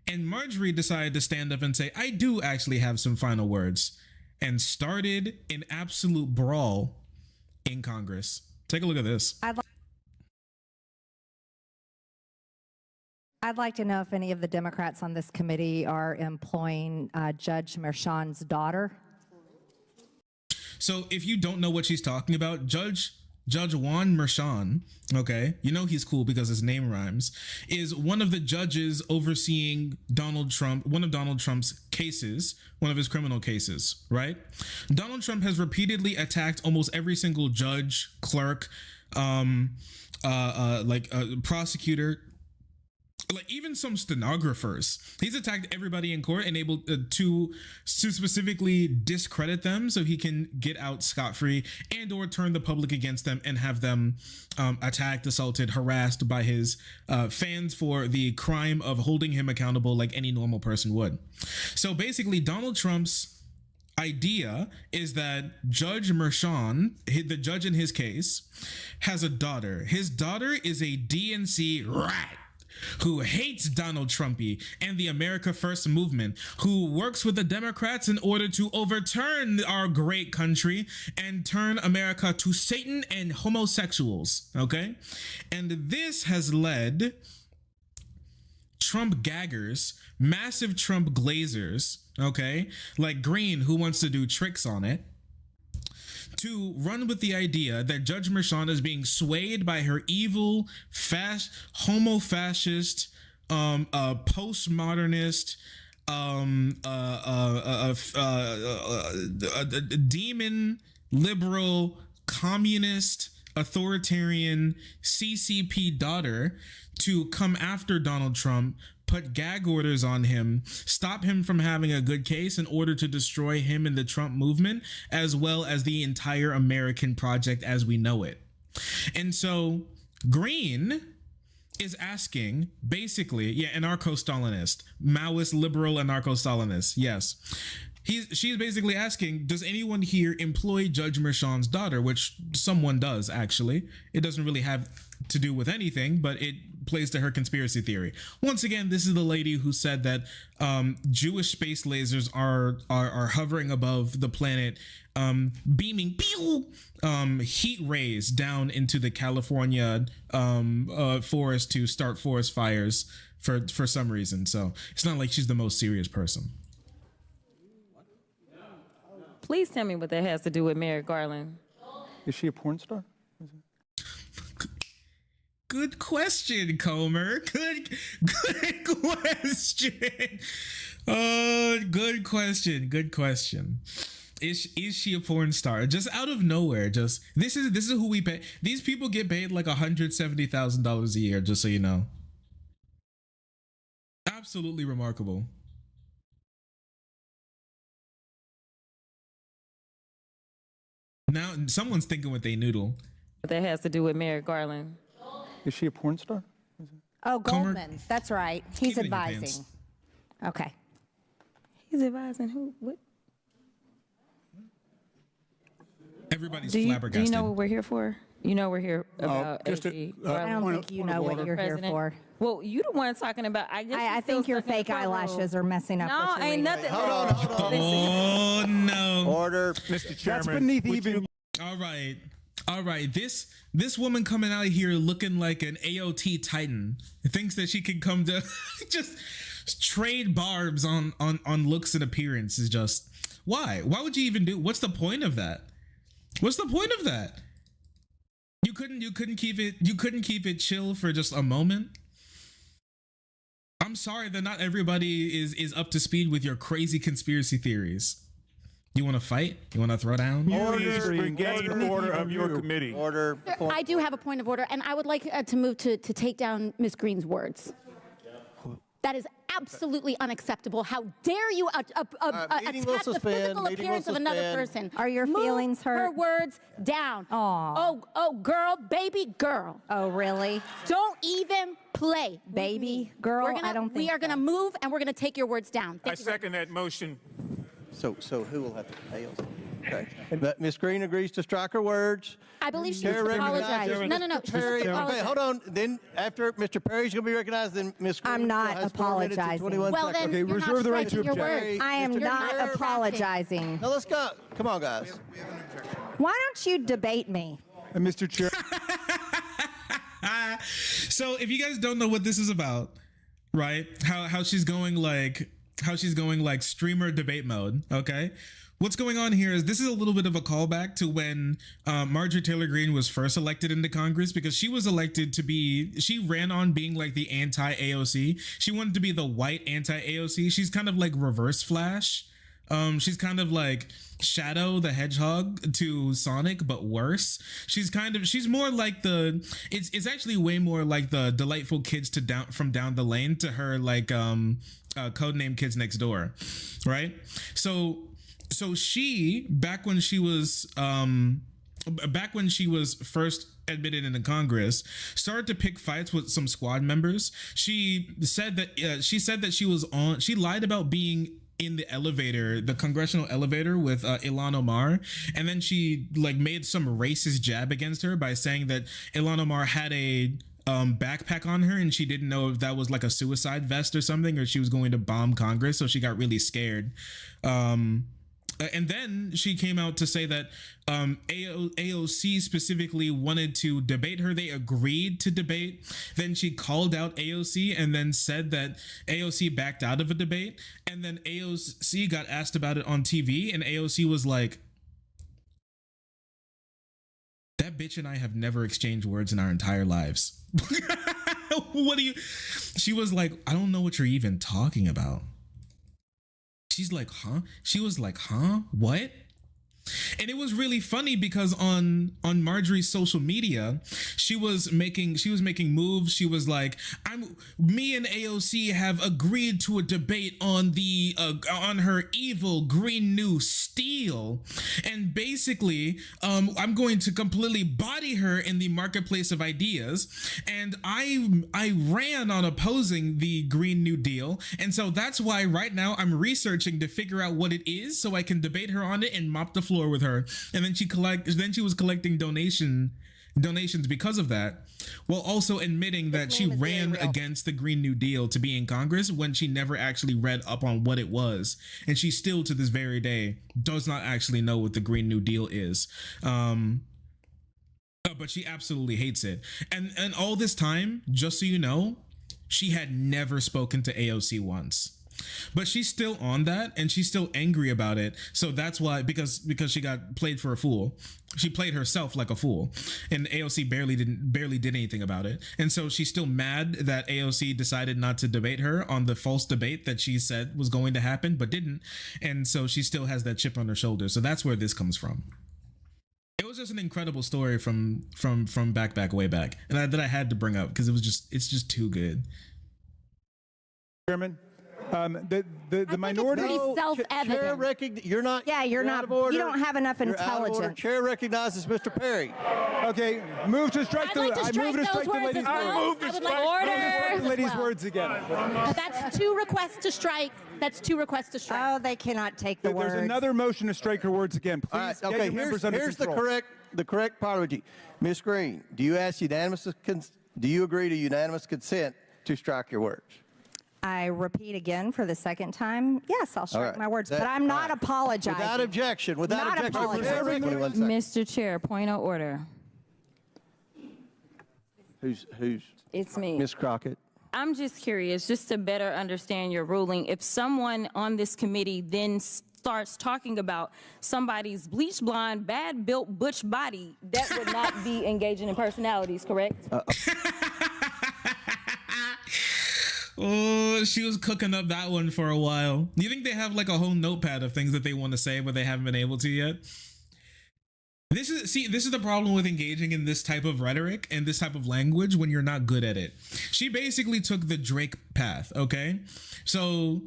And Marjorie decided to stand up and say, I do actually have some final words, and started an absolute brawl in Congress. Take a look at this. I'd like to know if any of the Democrats on this committee are employing Judge Merchan's daughter. So if you don't know what she's talking about, Judge Juan Merchan, okay, you know he's cool because his name rhymes, is one of the judges overseeing one of Donald Trump's cases, one of his criminal cases, right? Donald Trump has repeatedly attacked almost every single judge, clerk, prosecutor, like even some stenographers. He's attacked everybody in court and able to specifically discredit them so he can get out scot-free and or turn the public against them and have them attacked, assaulted, harassed by his fans for the crime of holding him accountable like any normal person would. So basically Donald Trump's idea is that Judge Merchan, the judge in his case, has a daughter. His daughter is a DNC rat. who hates Donald Trumpy and the America First movement, who works with the Democrats in order to overturn our great country and turn America to Satan and homosexuals, okay? And this has led Trump gaggers, massive Trump glazers, okay, like Greene, who wants to do tricks on it, to run with the idea that Judge Merchan is being swayed by her evil, homo-fascist, postmodernist, demon, liberal, communist, authoritarian CCP daughter to come after Donald Trump, put gag orders on him, stop him from having a good case in order to destroy him and the Trump movement, as well as the entire American project as we know it. And so Greene is asking, basically, anarcho-Stalinist, Maoist liberal anarcho-Stalinist, yes. She's basically asking, does anyone here employ Judge Merchan's daughter? Which someone does, actually. It doesn't really have to do with anything, but it plays to her conspiracy theory. Once again, this is the lady who said that Jewish space lasers are hovering above the planet, beaming heat rays down into the California forest to start forest fires for some reason. So it's not like she's the most serious person. Please tell me what that has to do with Merrick Garland. Is she a porn star? Good question, Comer. Good question. Good question. Good question. Is she a porn star? Just out of nowhere. Just this is who we pay. These people get paid like $170,000 a year. Just so you know. Absolutely remarkable. Now someone's thinking with a noodle. That has to do with Merrick Garland. Is she a porn star? Oh, Goldman. That's right. He's advising. Okay. He's advising who? What? Everybody's flabbergasted. Do you know what we're here for? You know we're here about I don't think you know what you're here for. Well, you the one talking about. I think your fake eyelashes are messing up. No, ain't nothing. Hold on. Oh no! Order, Mr. Chairman. That's beneath even. All right. This woman coming out here looking like an AOT Titan thinks that she can come to just trade barbs on looks and appearance is just why? Why would you even do? What's the point of that? What's the point of that? You couldn't keep it chill for just a moment. I'm sorry that not everybody is up to speed with your crazy conspiracy theories. You want to fight? You want to throw down? Order of your committee. Order. I do have a point of order, and I would like to move to take down Ms. Greene's words. That is absolutely unacceptable. How dare you attack the physical appearance of another person? Are your feelings hurt? Her words down. Aww. Oh, girl, baby girl. Oh, really? Don't even play. Baby girl? I don't think we are going to move, and we're going to take your words down. I second that motion. So who will have to pay? Okay. But Ms. Greene agrees to strike her words. I believe she needs to apologize. No. She needs to apologize. Okay, hold on. Then after Mr. Perry's going to be recognized, then Ms. Greene I'm not has 4 minutes and apologizing. 21 Well, seconds. then you're reserve the right to your object. words. I am not apologizing. Now let's go. Come on, guys. Why don't you debate me? Mr. Chair. So if you guys don't know what this is about, right? How she's going like streamer debate mode, okay? What's going on here is this is a little bit of a callback to when Marjorie Taylor Greene was first elected into Congress, because she was elected to be, she ran on being like the anti-AOC. She wanted to be the white anti-AOC. She's kind of like Reverse Flash. She's kind of like Shadow the Hedgehog to Sonic, but worse. She's more like it's actually way more like the Delightful Kids from Down the Lane to her like codename Kids Next Door, right? So she back when she was first admitted into Congress, started to pick fights with some squad members. She said that she lied about being in the elevator, the congressional elevator with Ilhan Omar, and then she like made some racist jab against her by saying that Ilhan Omar had a backpack on her, and she didn't know if that was like a suicide vest or something, or she was going to bomb Congress, so she got really scared. And then she came out to say that AOC specifically wanted to debate her. They agreed to debate. Then she called out AOC and then said that AOC backed out of a debate. And then AOC got asked about it on TV, and AOC was like, that bitch and I have never exchanged words in our entire lives. What do you? She was like, I don't know what you're even talking about. She's like, huh? She was like, huh? What? And it was really funny because on Marjorie's social media, she was making moves. She was like, me and AOC have agreed to a debate on the on her evil green new steel, and basically I'm going to completely body her in the marketplace of ideas. And I ran on opposing the Green New Deal, and so that's why right now I'm researching to figure out what it is so I can debate her on it and mop the floor with her. And then she was collecting donations because of that, while also admitting that she ran against the Green New Deal to be in Congress when she never actually read up on what it was. And she still to this very day does not actually know what the Green New Deal is. But she absolutely hates it. And all this time, just so you know, she had never spoken to AOC once. But she's still on that, and she's still angry about it. So that's why, because she got played for a fool. She played herself like a fool, and AOC barely did anything about it. And so she's still mad that AOC decided not to debate her on the false debate that she said was going to happen but didn't. And so she still has that chip on her shoulder. So that's where this comes from. It was just an incredible story from way back, and that I had to bring up because it's just too good. Chairman, the minority. Self-evident. You're not. Yeah, you're not. You don't have enough intelligence. Chair recognizes Mr. Perry. Okay, move to strike the. I move to strike the lady's words. Lady's words again. That's two requests to strike. Oh, they cannot take the words. There's another motion to strike her words again. Please. Right, okay, here's the correct priority. Ms. Greene, do you agree to unanimous consent to strike your words? I repeat again for the second time. Yes, I'll strike my words, but I'm not apologizing. Without objection. Mr. Chair, point of order. Who's? It's me. Ms. Crockett. I'm just curious, just to better understand your ruling. If someone on this committee then starts talking about somebody's bleach blonde, bad built butch body, that would not be engaging in personalities, correct? Oh, she was cooking up that one for a while. Do you think they have like a whole notepad of things that they want to say, but they haven't been able to yet? This is the problem with engaging in this type of rhetoric and this type of language when you're not good at it. She basically took the Drake path, okay? So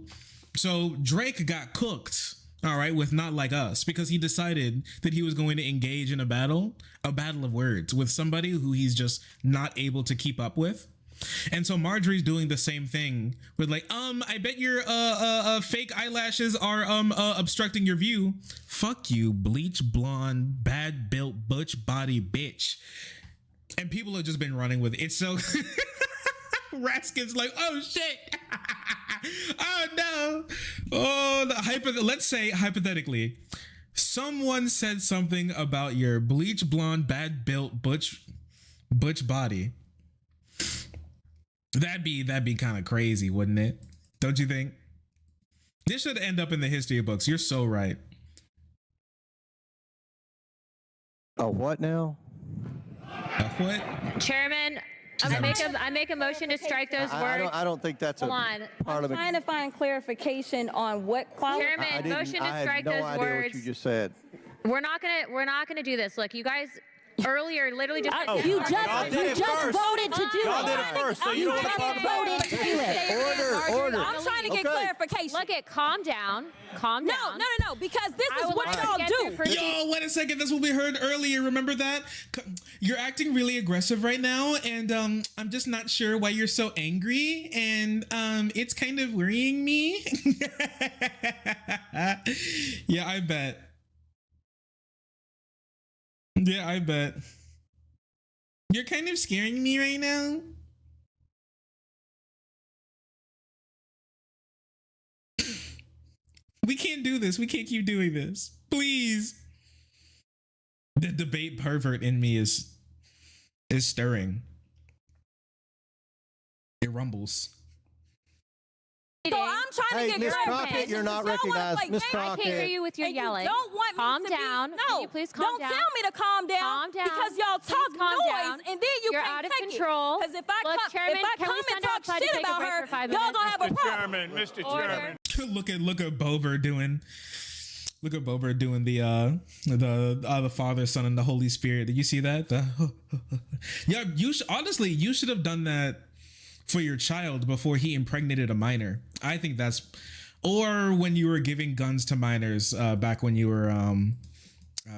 Drake got cooked, all right, with Not Like Us, because he decided that he was going to engage in a battle of words with somebody who he's just not able to keep up with. And so Marjorie's doing the same thing with like, I bet your fake eyelashes are obstructing your view. Fuck you, bleach blonde, bad built butch body bitch. And people have just been running with it. So Raskin's like, oh shit. Oh no. Oh, let's say hypothetically, someone said something about your bleach blonde, bad built butch body. That'd be kind of crazy, wouldn't it? Don't you think? This should end up in the history books. You're so right. A what now? A what? Chairman, I make a motion to strike those words. I don't think that's a part of it. I'm trying to find clarification on what quality. Chairman, motion to strike those words. I had no idea what you just said. We're not gonna do this. Look, you guys earlier literally just you just voted to do it. Y'all did it first, so you don't want to talk about it. Voted to do it. Order. I'm trying to get clarification. Look, calm down. No, because this is what y'all do. Yo, wait a second. That's what we heard earlier. Remember that? You're acting really aggressive right now, and I'm just not sure why you're so angry, and it's kind of worrying me. Yeah, I bet. Yeah, I bet. You're kind of scaring me right now. We can't do this. We can't keep doing this. Please. The debate pervert in me is stirring. It rumbles. So I'm trying to get Miss clarification. Crockett, you're not recognized. Miss Crockett. I can't hear you with your And yelling. You don't want calm me to down. Be, Can no, you please calm don't down? tell me to calm down. Calm down. Because y'all talk Please calm noise, down. and then you You're can't out of take control. Because if I Look, come, Chairman, if I can come we and stand talk outside to shit take a about break her, for 5 y'all minutes? gonna have a problem. Chairman, Mr. Chairman. Look at Bober doing. Look at Bober doing the Father, Son, and the Holy Spirit. Did you see that? Yeah, honestly, you should have done that for your child before he impregnated a minor. I think that's, or when you were giving guns to minors back when you were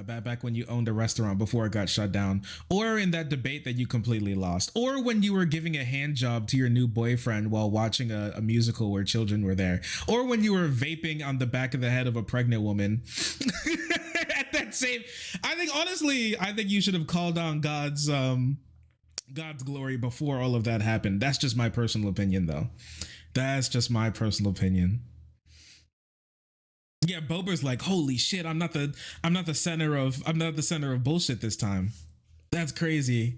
back when you owned a restaurant before it got shut down, or in that debate that you completely lost, or when you were giving a hand job to your new boyfriend while watching a musical where children were there, or when you were vaping on the back of the head of a pregnant woman. At that same, I think you should have called on God's glory before all of that happened. That's just my personal opinion, though. That's just my personal opinion. Yeah, Bober's like, holy shit, I'm not the center of bullshit this time. That's crazy.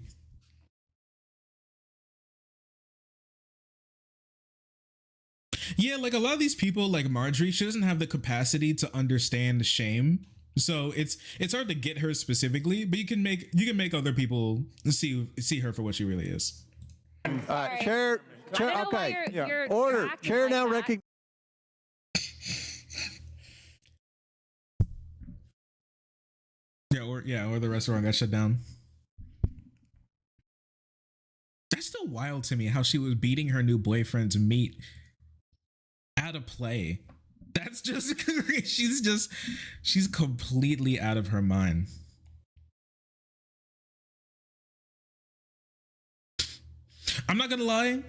Yeah, like a lot of these people, like Marjorie, she doesn't have the capacity to understand shame. So it's hard to get her specifically, but you can make other people see her for what she really is. Chair, okay. Order. Chair now recognizes. Or the restaurant got shut down. That's still wild to me how she was beating her new boyfriend's meat out of play. That's just she's completely out of her mind. I'm not gonna lie.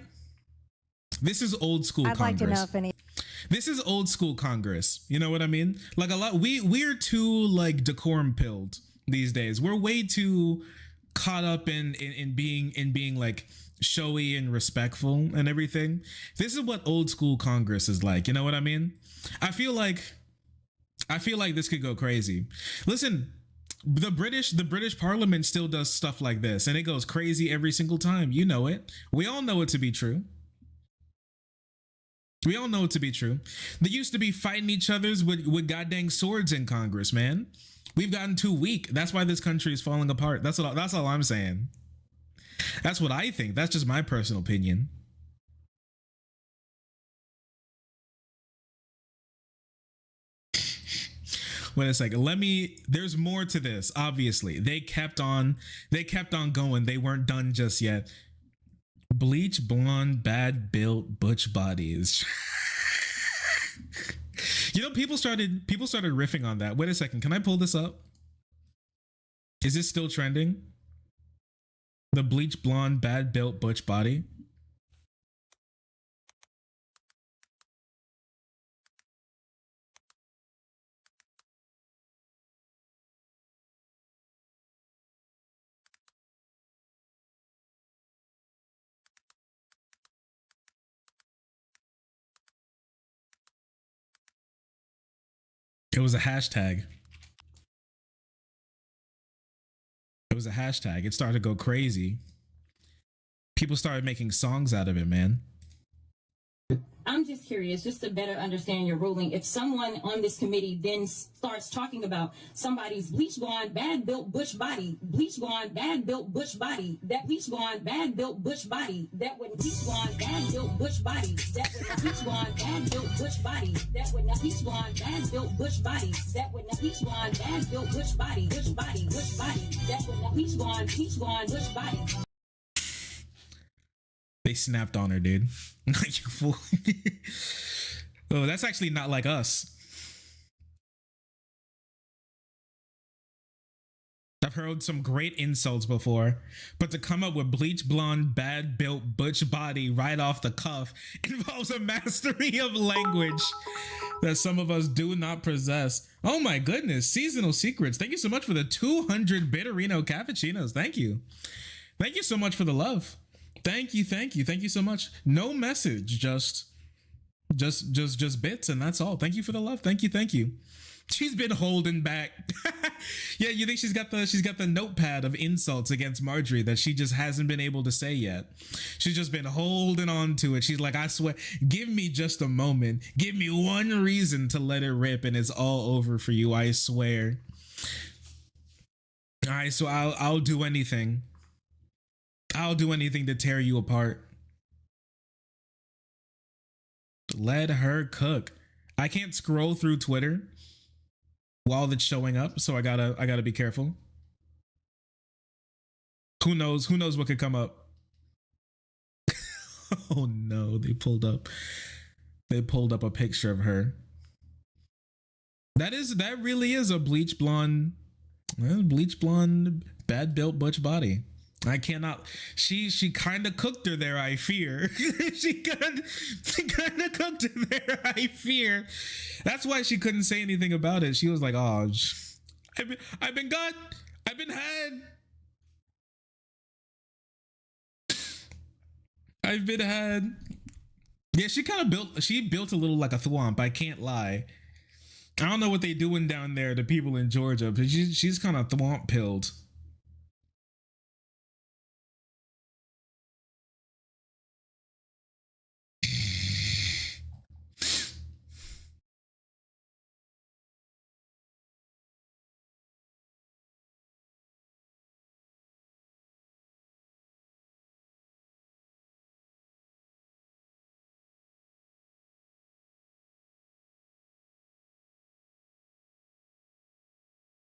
This is old school Congress. I'd like to know if any. This is old school Congress. You know what I mean? Like a lot, we're too like decorum pilled these days. We're way too caught up in being like showy and respectful and everything. This is what old school Congress is like. You know what I mean? I feel like this could go crazy. Listen, the British Parliament still does stuff like this, and it goes crazy every single time. You know it. We all know it to be true. We all know it to be true. They used to be fighting each other's with goddamn swords in Congress, man. We've gotten too weak. That's why this country is falling apart. That's all I'm saying. That's what I think. That's just my personal opinion. Wait a second. There's more to this. Obviously, they kept on going. They weren't done just yet. Bleach, blonde, bad built, butch bodies. You know, people started riffing on that. Wait a second. Can I pull this up? Is this still trending? The bleach, blonde, bad built, butch body. It was a hashtag. It started to go crazy. People started making songs out of it, man. I'm just curious, just to better understand your ruling. If someone on this committee then starts talking about somebody's bleach blonde, bad built butch body, bleach blonde, bad built butch body, that bleach blonde, bad built butch body, that would bleach blonde, bad built butch body, that would bleach blonde, bad built butch body, that would not bleach blonde, bad built butch body, that would not bleach blonde, bad built butch body, butch body, that would not bleach blonde, butch body. They snapped on her, dude. Like, you fool. Oh, that's actually not like us. I've heard some great insults before, but to come up with bleach blonde, bad built, butch body right off the cuff involves a mastery of language that some of us do not possess. Oh my goodness, Seasonal Secrets. Thank you so much for the 200 Bitterino cappuccinos. Thank you. Thank you so much for the love. Thank you so much. No message, just Just bits, and that's all. Thank you for the love. Thank you. She's been holding back. Yeah, you think she's got the notepad of insults against Marjorie that she just hasn't been able to say yet. She's just been holding on to it. She's like, I swear, give me just a moment. Give me one reason to let it rip, and it's all over for you. I swear. All right, so I'll do anything. I'll do anything to tear you apart. Let her cook. I can't scroll through Twitter while it's showing up, so I gotta be careful. Who knows what could come up. Oh no, they pulled up a picture of her. That really is a bleach blonde, bad built butch body. I cannot. She kind of cooked her there, I fear. she kind of cooked her there, I fear. That's why she couldn't say anything about it. She was like, "Oh, I've been got. I've been had. I've been had." Yeah, she built a little like a thwomp. I can't lie. I don't know what they doing down there, the people in Georgia, but she's kind of thwomp pilled.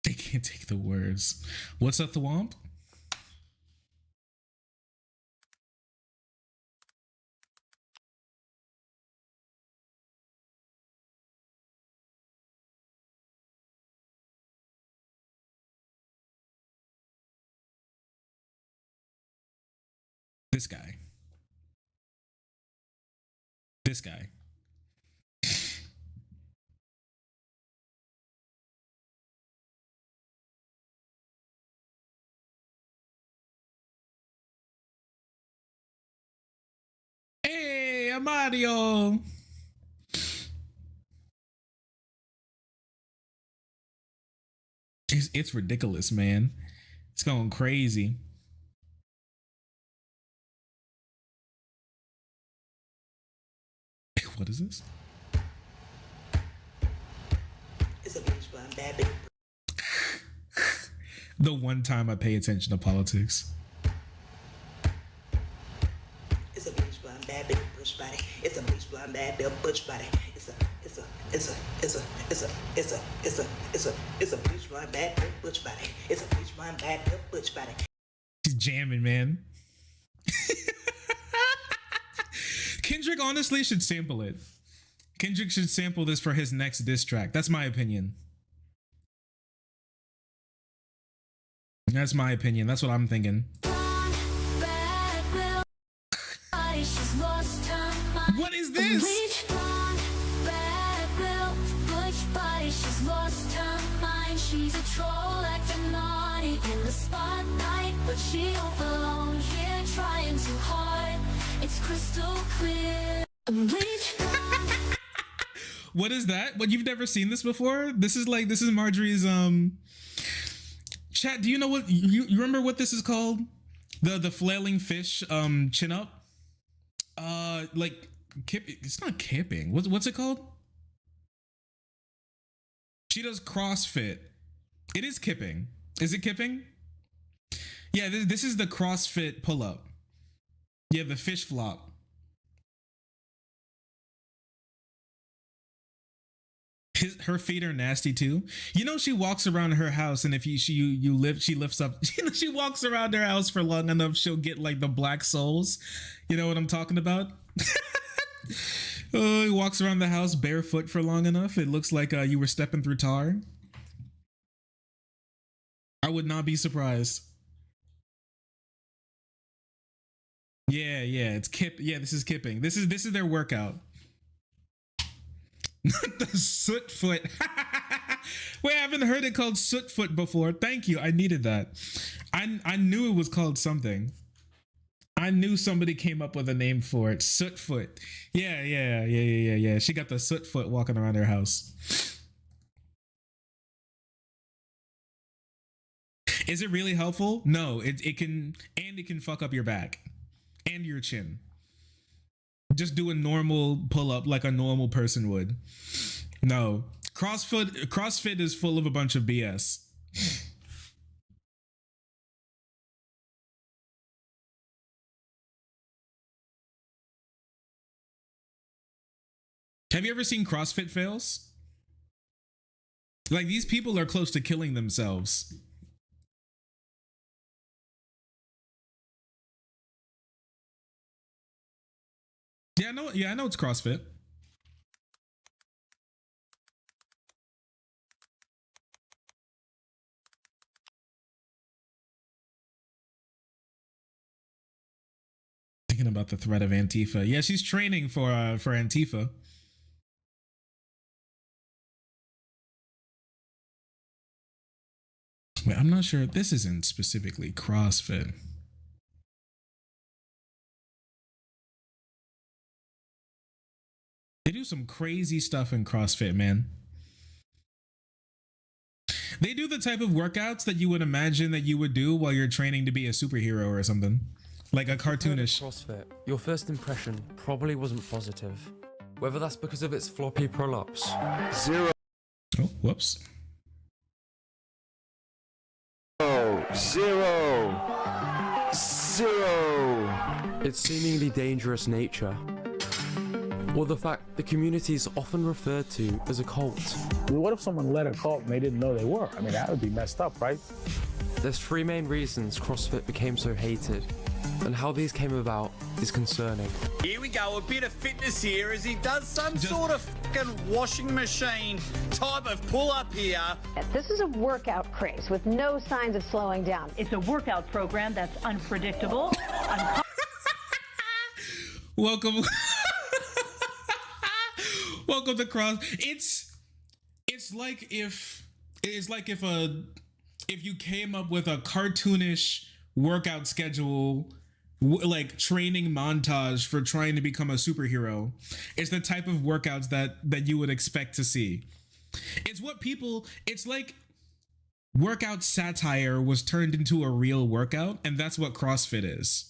They can't take the words. What's a thwomp? This guy. Hey, Mario. It's ridiculous, man. It's going crazy. What is this? It's a bleach blonde bad bitch. The one time I pay attention to politics. It's a bleach blonde bad bitch butch body. It's a bleach blonde bad bitch butch body. It's a bleach blonde bad bitch butch body. It's a bleach blonde bad bitch butch body. He's jamming, man. Kendrick honestly should sample it. Kendrick should sample this for his next diss track. That's my opinion. That's my opinion. That's what I'm thinking. What is this? She's a troll acting naughty in the spotlight, but she don't belong here trying too hard. It's crystal clear. What is that? What, you've never seen this before? This is Marjorie's chat. Do you know what you remember what this is called? The flailing fish chin up? Like kip, it's not kipping. What's it called? She does CrossFit. It is kipping. Is it kipping? Yeah, this is the CrossFit pull-up. Yeah, the fish flop. Her feet are nasty too. You know, she walks around her house, and if she lifts up. You know, she walks around her house for long enough, she'll get like the black soles. You know what I'm talking about? Oh, he walks around the house barefoot for long enough. It looks like you were stepping through tar. I would not be surprised. Yeah, it's kip. Yeah, this is kipping. This is their workout. Not the soot foot. Wait, I haven't heard it called soot foot before. Thank you. I needed that. I knew it was called something. I knew somebody came up with a name for it. Sootfoot. Yeah. She got the sootfoot walking around her house. Is it really helpful? No, it can fuck up your back and your chin. Just do a normal pull up like a normal person would. No, CrossFit is full of a bunch of BS. Have you ever seen CrossFit fails? Like, these people are close to killing themselves. Yeah, I know it's CrossFit. Thinking about the threat of Antifa. Yeah, she's training for Antifa. Wait, I'm not sure. This isn't specifically CrossFit. They do some crazy stuff in CrossFit, man. They do the type of workouts that you would imagine that you would do while you're training to be a superhero or something. Like a cartoonish. CrossFit, your first impression probably wasn't positive. Whether that's because of its floppy pull-ups. Oh, whoops. Zero. Its seemingly dangerous nature. Or the fact the community is often referred to as a cult. What if someone led a cult and they didn't know they were? I mean, that would be messed up, right? There's three main reasons CrossFit became so hated, and how these came about is concerning. Here we go, a bit of fitness here as he does some sort of fucking washing machine type of pull-up here. This is a workout craze with no signs of slowing down. It's a workout program that's unpredictable. Welcome. Welcome to Cross. It's like if you came up with a cartoonish workout schedule, like training montage for trying to become a superhero. It's the type of workouts that you would expect to see. It's like workout satire was turned into a real workout, and that's what CrossFit is.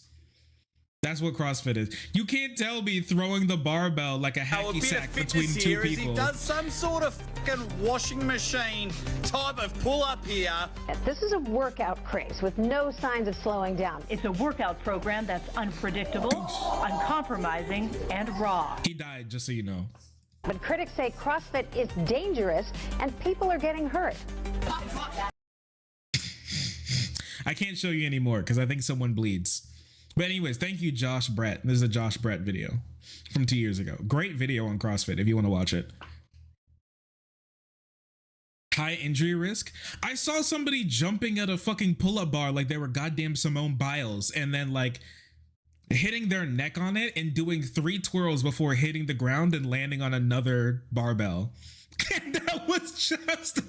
That's what CrossFit is. You can't tell me throwing the barbell like a hacky sack between two people. He does some sort of fucking washing machine type of pull-up here. This is a workout craze with no signs of slowing down. It's a workout program that's unpredictable, uncompromising, and raw. He died, just so you know. But critics say CrossFit is dangerous and people are getting hurt. I can't show you anymore because I think someone bleeds. But anyways, thank you, Josh Brett. This is a Josh Brett video from 2 years ago. Great video on CrossFit if you want to watch it. High injury risk. I saw somebody jumping at a fucking pull-up bar like they were goddamn Simone Biles and then like hitting their neck on it and doing 3 twirls before hitting the ground and landing on another barbell. And that was just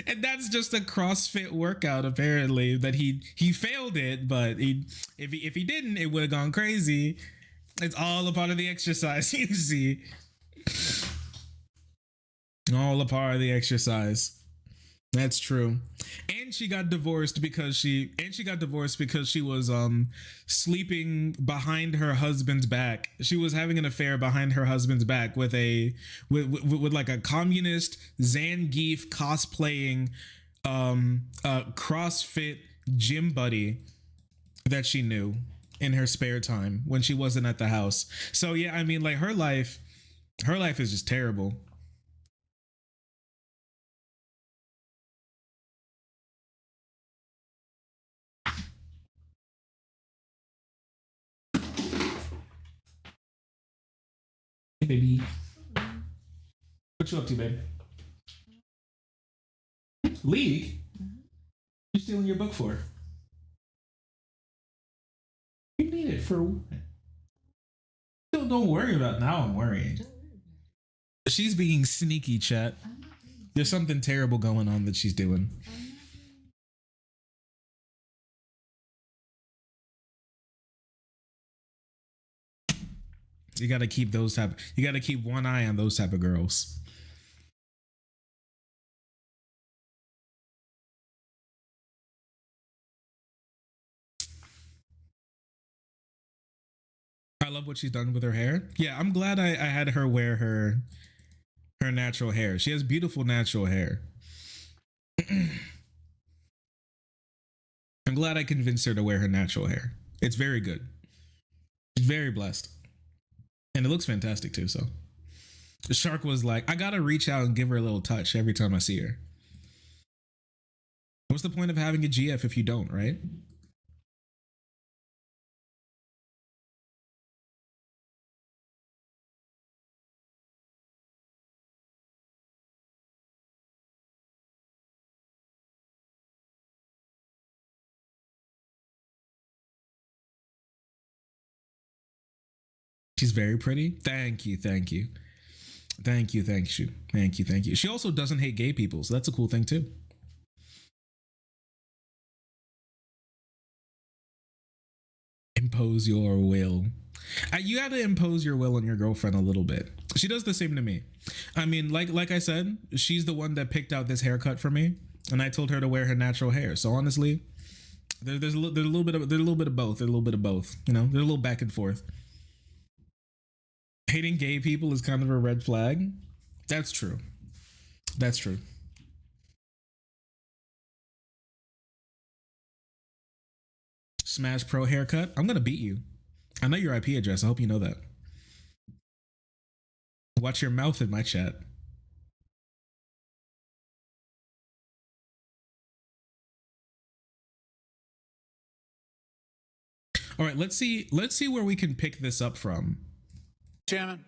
and that's just a CrossFit workout apparently that he failed it, but if he didn't, it would have gone crazy. It's all a part of the exercise, you see. All a part of the exercise. That's true. And she got divorced because she was sleeping behind her husband's back. She was having an affair behind her husband's back with like a communist Zangief cosplaying CrossFit gym buddy that she knew in her spare time when she wasn't at the house. So yeah, I mean, like her life is just terrible. Hey, baby. What you up to, babe? League? You stealing your book for? You need it for what? Don't worry about it. Now I'm worrying. She's being sneaky, chat. There's something terrible going on that she's doing. You got to keep those type. You got to keep one eye on those type of girls. I love what she's done with her hair. Yeah, I'm glad I had her wear her natural hair. She has beautiful natural hair. I'm glad I convinced her to wear her natural hair. It's very good. She's very blessed. And it looks fantastic too, so. The shark was like, I gotta reach out and give her a little touch every time I see her. What's the point of having a GF if you don't, right? She's very pretty. Thank you. Thank you. Thank you. Thank you. Thank you. Thank you. She also doesn't hate gay people, so that's a cool thing too. Impose your will. You got to impose your will on your girlfriend a little bit. She does the same to me. I mean, like I said, she's the one that picked out this haircut for me, and I told her to wear her natural hair. So honestly, there's a little bit of both. There's a little bit of both. You know, there's a little back and forth. Hating gay people is kind of a red flag. That's true. That's true. Smash Pro haircut. I'm gonna beat you. I know your IP address. I hope you know that. Watch your mouth in my chat. All right, let's see where we can pick this up from. Chairman,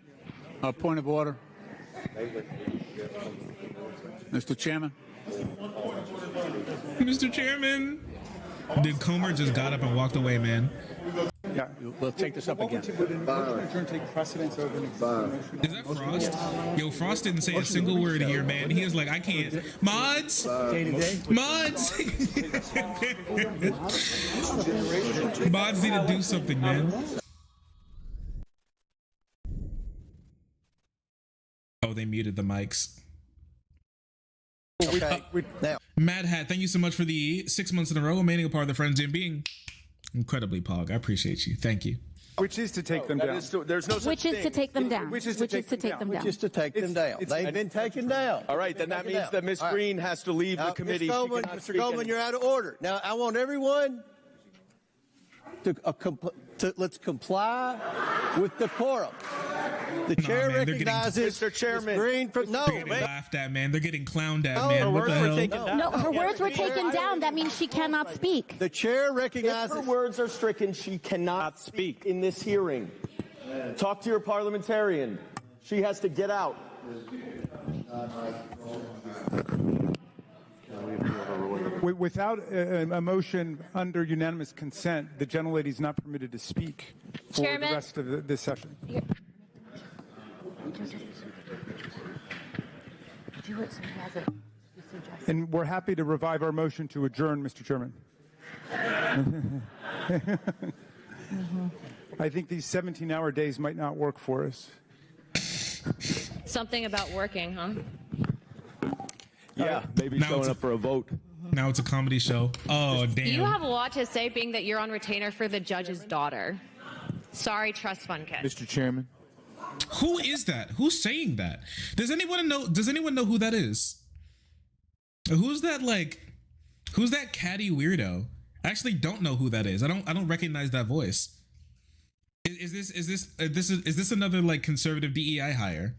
a point of order. Mr. Chairman. Mr. Chairman. Dude, Comer just got up and walked away, man. Yeah, we'll take this up again. Is that Frost? Yo, Frost didn't say a single word here, man. He was like, I can't. Mods! Mods! Mods need to do something, man. Oh, they muted the mics. Okay. Now, Mad Hat, thank you so much for the 6 months in a row remaining a part of the Friends and being incredibly pog. I appreciate you. Thank you. Which is to take them down. There's no such thing. To take them down. Which is to take them down. which is to take them down. They've been taken down. All right, then that means that Ms. Greene has to leave the committee. Mr. Goldman, you're out of order. Now, I want everyone to let's comply with decorum. The chair recognizes Mr. Chairman. Green from They're getting laughed at, man. They're getting clowned at, man. What the hell? No, her words were taken down. That means she cannot speak. The chair recognizes. If her words are stricken, she cannot speak in this hearing. Talk to your parliamentarian. She has to get out. Without a motion under unanimous consent, the gentlelady is not permitted to speak for Chairman? the rest of this session. And we're happy to revive our motion to adjourn, Mr. Chairman. I think these 17-hour days might not work for us. Something about working, huh? Yeah, maybe showing up for a vote. Now it's a comedy show. Oh, damn. You have a lot to say, being that you're on retainer for the judge's daughter. Sorry, trust fund kid. Mr. Chairman. Who is that? Who's saying that? Does anyone know who that is? Who's that catty weirdo? I actually don't know who that is. I don't recognize that voice. Is this another like conservative DEI hire?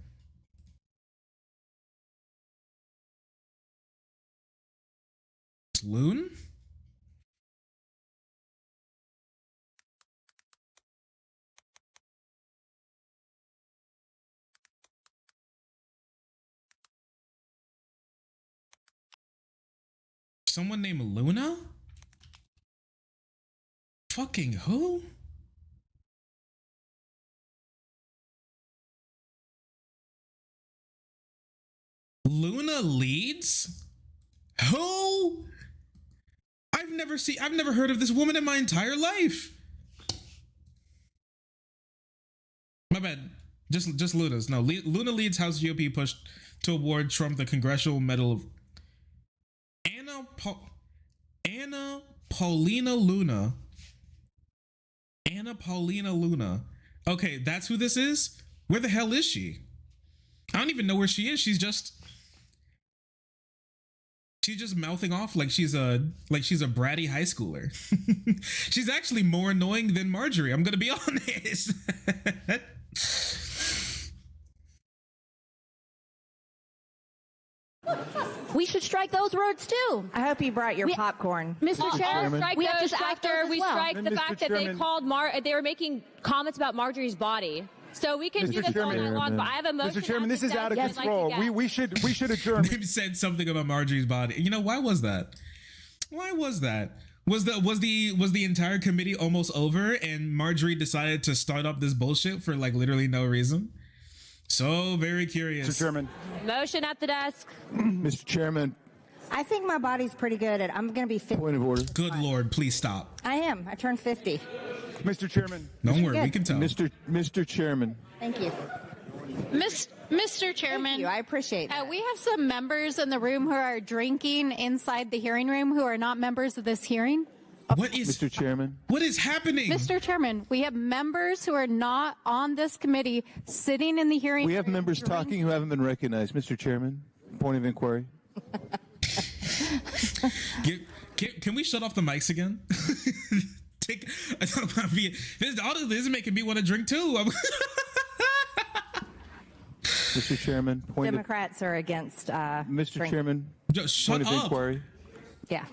Loon? Someone named Luna? Fucking who? Luna leads? Who? I've never heard of this woman in my entire life. My bad. Just Luna's. No, Luna leads House GOP push to award Trump the Congressional Medal of Anna Paulina Luna. Anna Paulina Luna. Okay, that's who this is? Where the hell is she? I don't even know where she is. She's just mouthing off like she's a bratty high schooler. She's actually more annoying than Marjorie. I'm gonna be honest. We should strike those words too. I hope you brought your popcorn. Mr. Chairman, Strike we have to those strike after those we as well. strike the Mr. fact that they Chairman. called they were making comments about Marjorie's body. So we can do Mr. this all night Chairman. long, but I have a motion. Mr. Chairman, this is out of I'd like to control. get. We should adjourn. They said something about Marjorie's body. You know, why was that? Why was that? Was the entire committee almost over and Marjorie decided to start up this bullshit for like literally no reason? So very curious. Mr. Chairman. Motion at the desk. Mr. Chairman. I think my body's pretty good. I'm going to be 50. Point of order. Good Lord, please stop. I am. I turned 50. Mr. Chairman. Don't worry, we can tell. Mr. Chairman. Thank you. Mr. Chairman, Thank you. I appreciate that. we have some members in the room who are drinking inside the hearing room who are not members of this hearing. What is Mr. Chairman? What is happening? Mr. Chairman, we have members who are not on this committee sitting in the hearing room. We have members talking who haven't been recognized. Mr. Chairman, point of inquiry. Can we shut off the mics again? All of this is making me want to drink too. Mr. Chairman, Democrats are against. Mr. drink. Chairman, just shut point of up. inquiry. Yeah.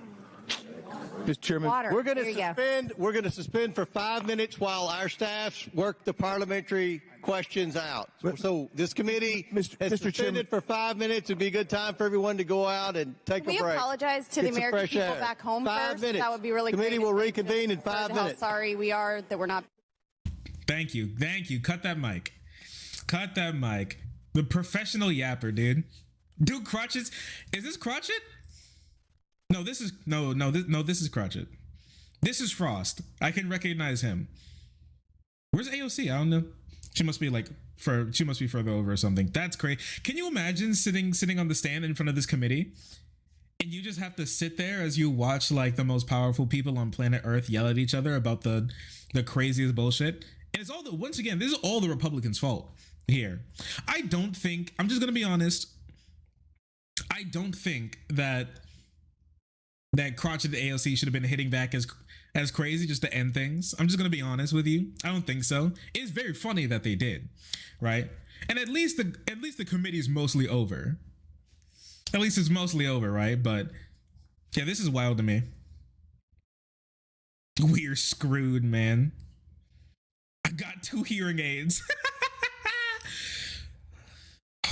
Mr. Chairman, Water. We're going There you go. to suspend for 5 minutes while our staffs work the parliamentary questions out. So this committee has suspended Chairman. for 5 minutes. It'd be a good time for everyone to go out and take Can a we break. apologize to the Get some American fresh people air. back home 5 first? minutes. That would be really Committee great. will reconvene in 5 How minutes. sorry we are that we're not. Thank you. Cut that mic. Cut that mic. The professional yapper, dude. Dude, crotchets. Is this crotchet? No, this is this is crotchet. This is Frost. I can recognize him. Where's AOC? I don't know. She must be further over or something. That's crazy. Can you imagine sitting on the stand in front of this committee and you just have to sit there as you watch like the most powerful people on planet Earth yell at each other about the craziest bullshit? And it's all once again, this is all the Republicans' fault here. I'm just gonna be honest. I don't think that crotchet AOC should have been hitting back as crazy just to end things. I'm just gonna be honest with you. I don't think so. It's very funny that they did, right? And at least the committee's mostly over. At least it's mostly over, right? But yeah, this is wild to me. We're screwed, man. I got 2 hearing aids.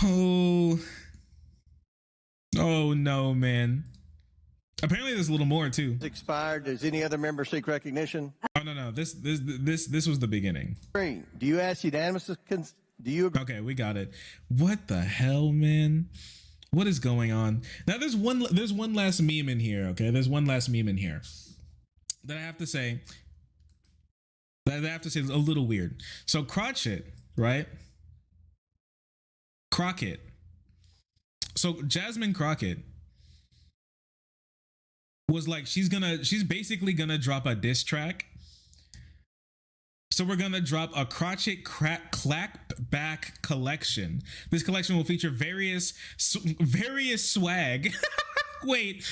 Oh no, man. Apparently there's a little more too. Expired. Does any other member seek recognition? Oh no. This was the beginning. Green, do you ask unanimous? Do you agree? Okay, we got it. What the hell, man? What is going on? Now there's one last meme in here, okay? There's one last meme in here that I have to say is a little weird. So Crotchet, right? Crockett. So Jasmine Crockett was like, she's basically gonna drop a diss track. So we're gonna drop a Crotchet Clapback collection. This collection will feature various swag. Wait,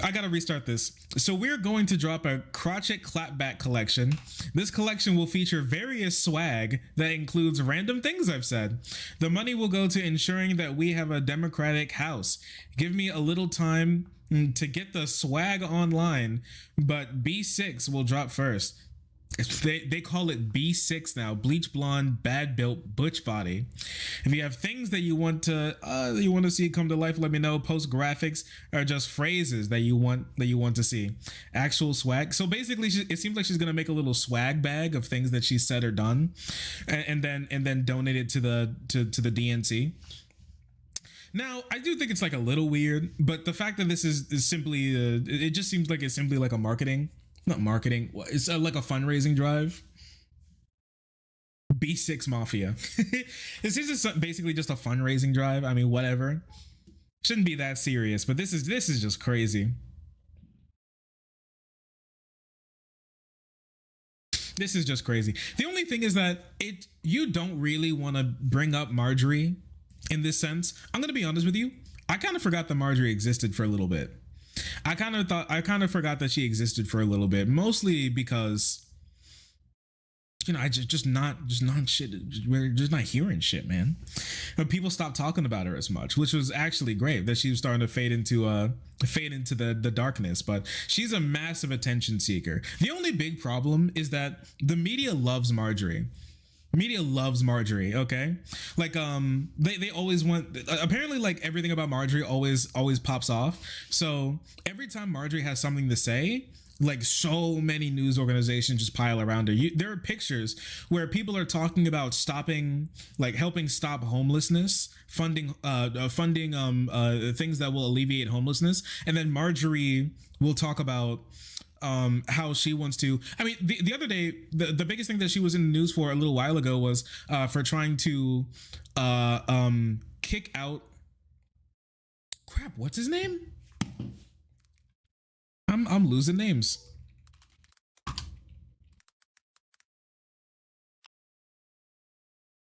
I gotta restart this. So we're going to drop a Crotchet Clapback collection. This collection will feature various swag that includes random things I've said. The money will go to ensuring that we have a democratic house. Give me a little time to get the swag online, but B6 will drop first. They call it B6 now. Bleach blonde, bad built, butch body. If you have things that you want to see come to life, let me know. Post graphics or just phrases that you want to see. Actual swag. So basically, it seems like she's gonna make a little swag bag of things that she said or done, and then donate it to the DNC. Now, I do think it's like a little weird, but the fact that this is simply, it just seems like it's simply like a marketing. Not marketing, it's like a fundraising drive. B6 Mafia. This is just basically just a fundraising drive. I mean, whatever. Shouldn't be that serious, but this is just crazy. This is just crazy. The only thing is that you don't really want to bring up Marjorie in this sense. I'm gonna be honest with you. I kind of forgot that Marjorie existed for a little bit. I kind of forgot that she existed for a little bit, mostly because, you know, I just not shit. We're just not hearing shit, man. But people stopped talking about her as much, which was actually great. That she was starting to fade into the darkness. But she's a massive attention seeker. The only big problem is that the media loves Marjorie. Media loves Marjorie. Okay, like they always want. Apparently, like everything about Marjorie always pops off. So every time Marjorie has something to say, like so many news organizations just pile around her. There are pictures where people are talking about helping stop homelessness, funding things that will alleviate homelessness, and then Marjorie will talk about how she wants to. I mean, the other day, the biggest thing that she was in the news for a little while ago was for trying to kick out. Crap, what's his name? I'm losing names.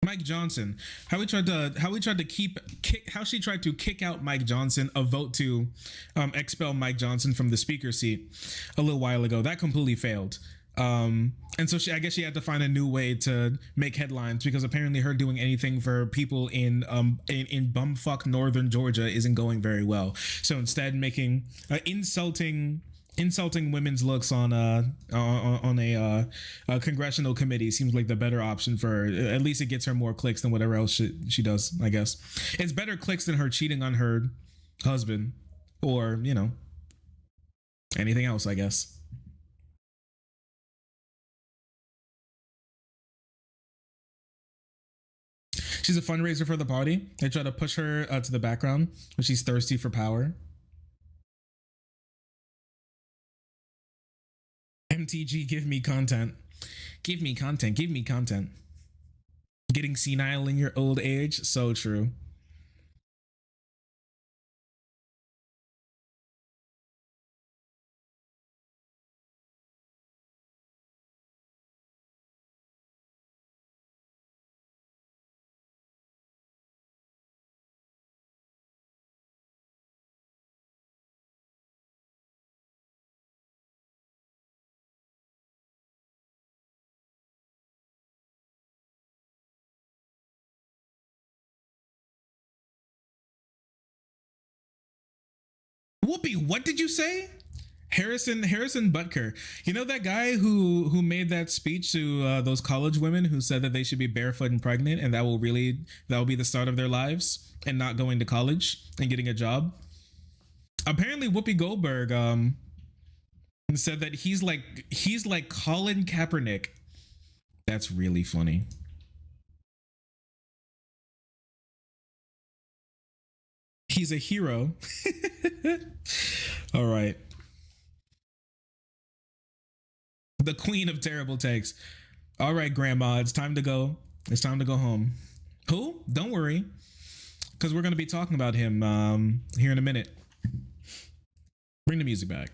Mike Johnson. How she tried to kick out Mike Johnson, a vote to expel Mike Johnson from the speaker seat a little while ago. That completely failed. And so I guess she had to find a new way to make headlines, because apparently her doing anything for people in bumfuck northern Georgia isn't going very well. So instead, making insulting women's looks on a congressional committee seems like the better option for her. At least it gets her more clicks than whatever else she does, I guess. It's better clicks than her cheating on her husband, or, you know, anything else, I guess. She's a fundraiser for the party. They try to push her to the background, but she's thirsty for power. MTG, give me content. Give me content. Give me content. Getting senile in your old age. So true. Whoopi, what did you say? Harrison Butker. You know that guy who made that speech to those college women who said that they should be barefoot and pregnant, and that will be the start of their lives, and not going to college and getting a job? Apparently Whoopi Goldberg said that he's like Colin Kaepernick. That's really funny. He's a hero. All right. The queen of terrible takes. All right, grandma, it's time to go. It's time to go home. Who? Don't worry, because we're going to be talking about him here in a minute. Bring the music back.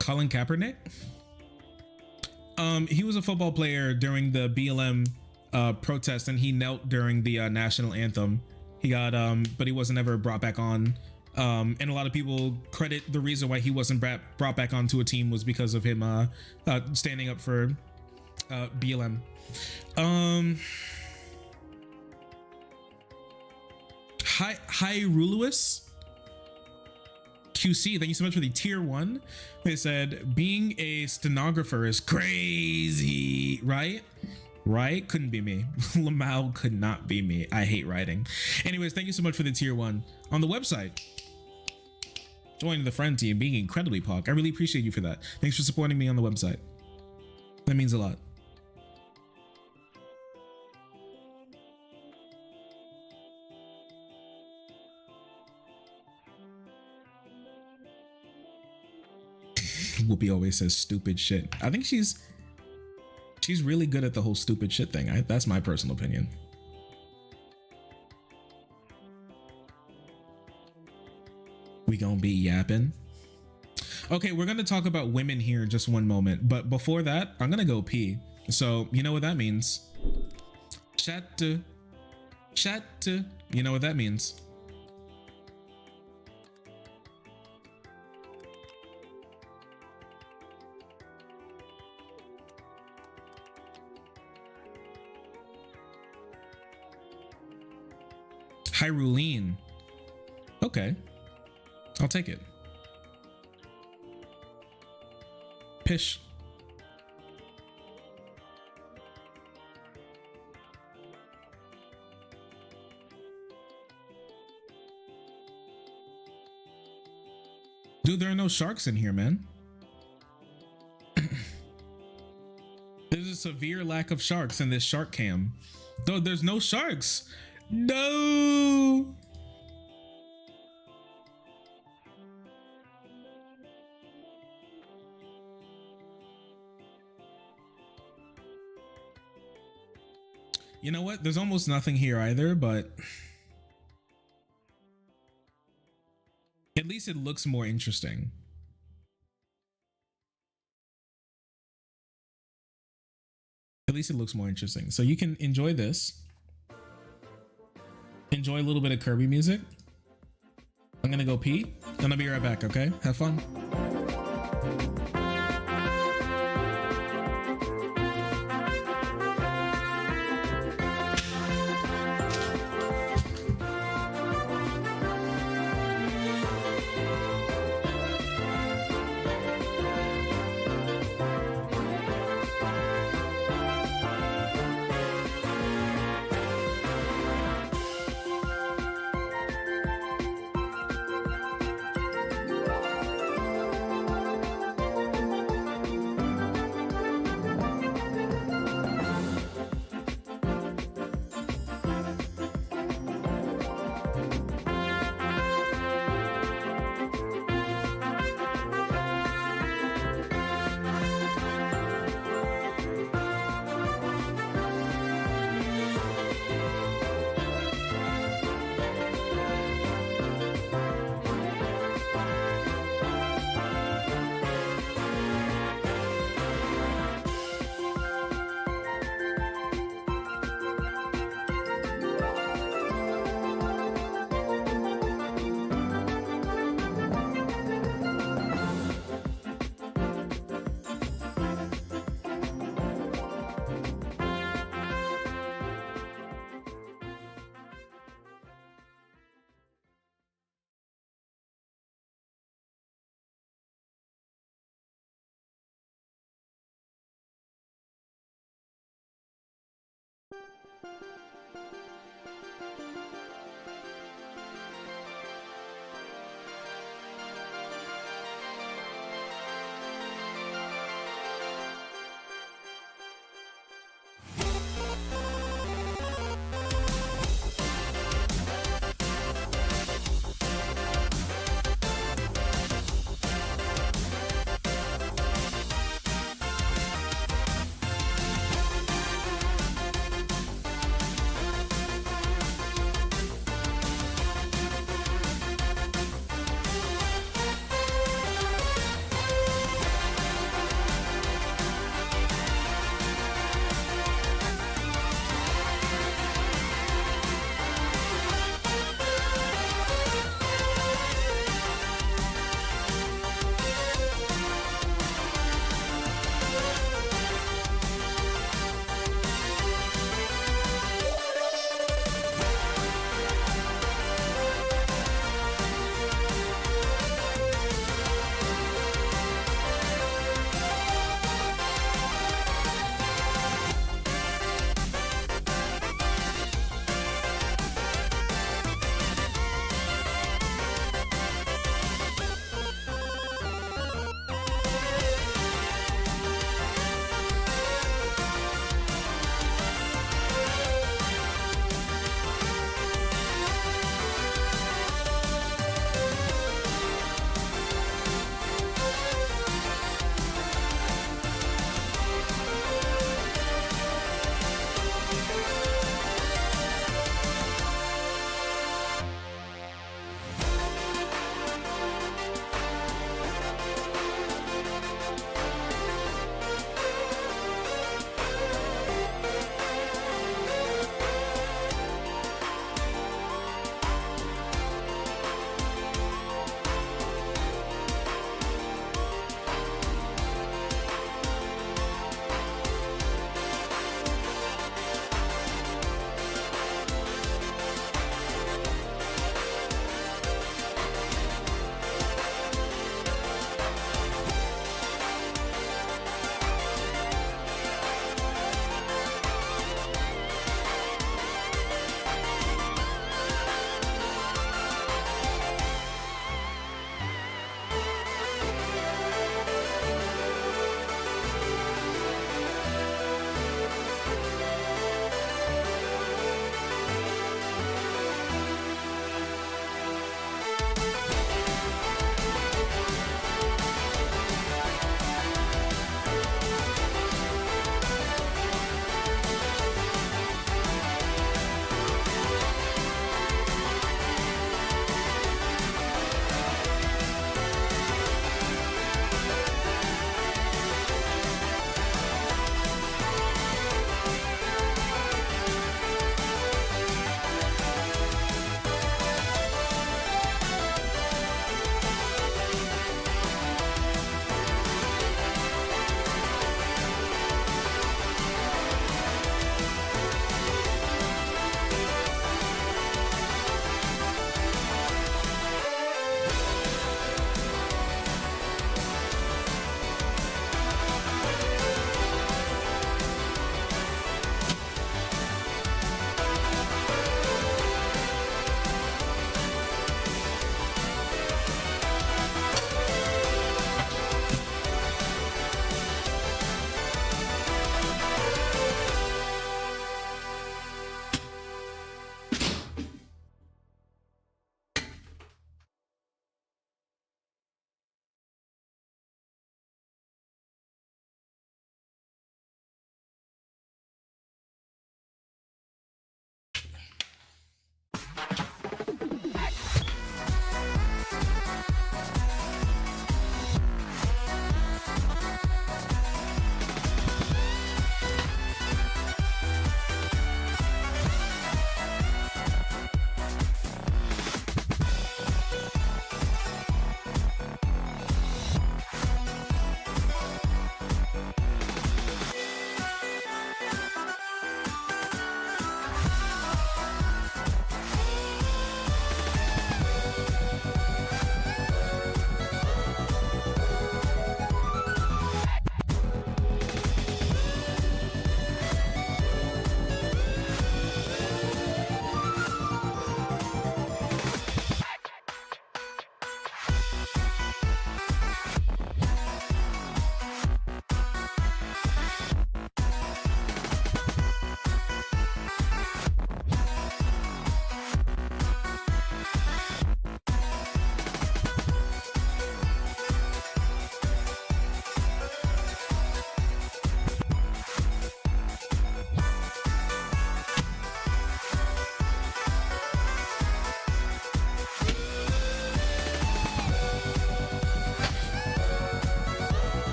Colin Kaepernick? He was a football player during the BLM protest, and he knelt during the national anthem. He got but he wasn't ever brought back on. And a lot of people credit the reason why he wasn't brought back onto a team was because of him standing up for BLM. Hi Ruluis QC, thank you so much for the tier 1. They said being a stenographer is crazy, right? Couldn't be me. Lamau could not be me. I hate writing. Anyways, thank you so much for the tier 1 on the website. joining the friend team, being incredibly pog. I really appreciate you for that. Thanks for supporting me on the website. That means a lot. Whoopi always says stupid shit. I think she's really good at the whole stupid shit thing. That's my personal opinion. We gonna be yapping. Okay, we're gonna talk about women here in just one moment, but before that, I'm gonna go pee. So you know what that means. Chat. You know what that means. Hyrule. Okay, I'll take it. Pish. Dude, there are no sharks in here, man. There's a severe lack of sharks in this shark cam. Though there's no sharks. No. You know what? There's almost nothing here either, but at least it looks more interesting. At least it looks more interesting. So you can enjoy this. Enjoy a little bit of Kirby music. I'm gonna go pee and I'll be right back, okay? Have fun.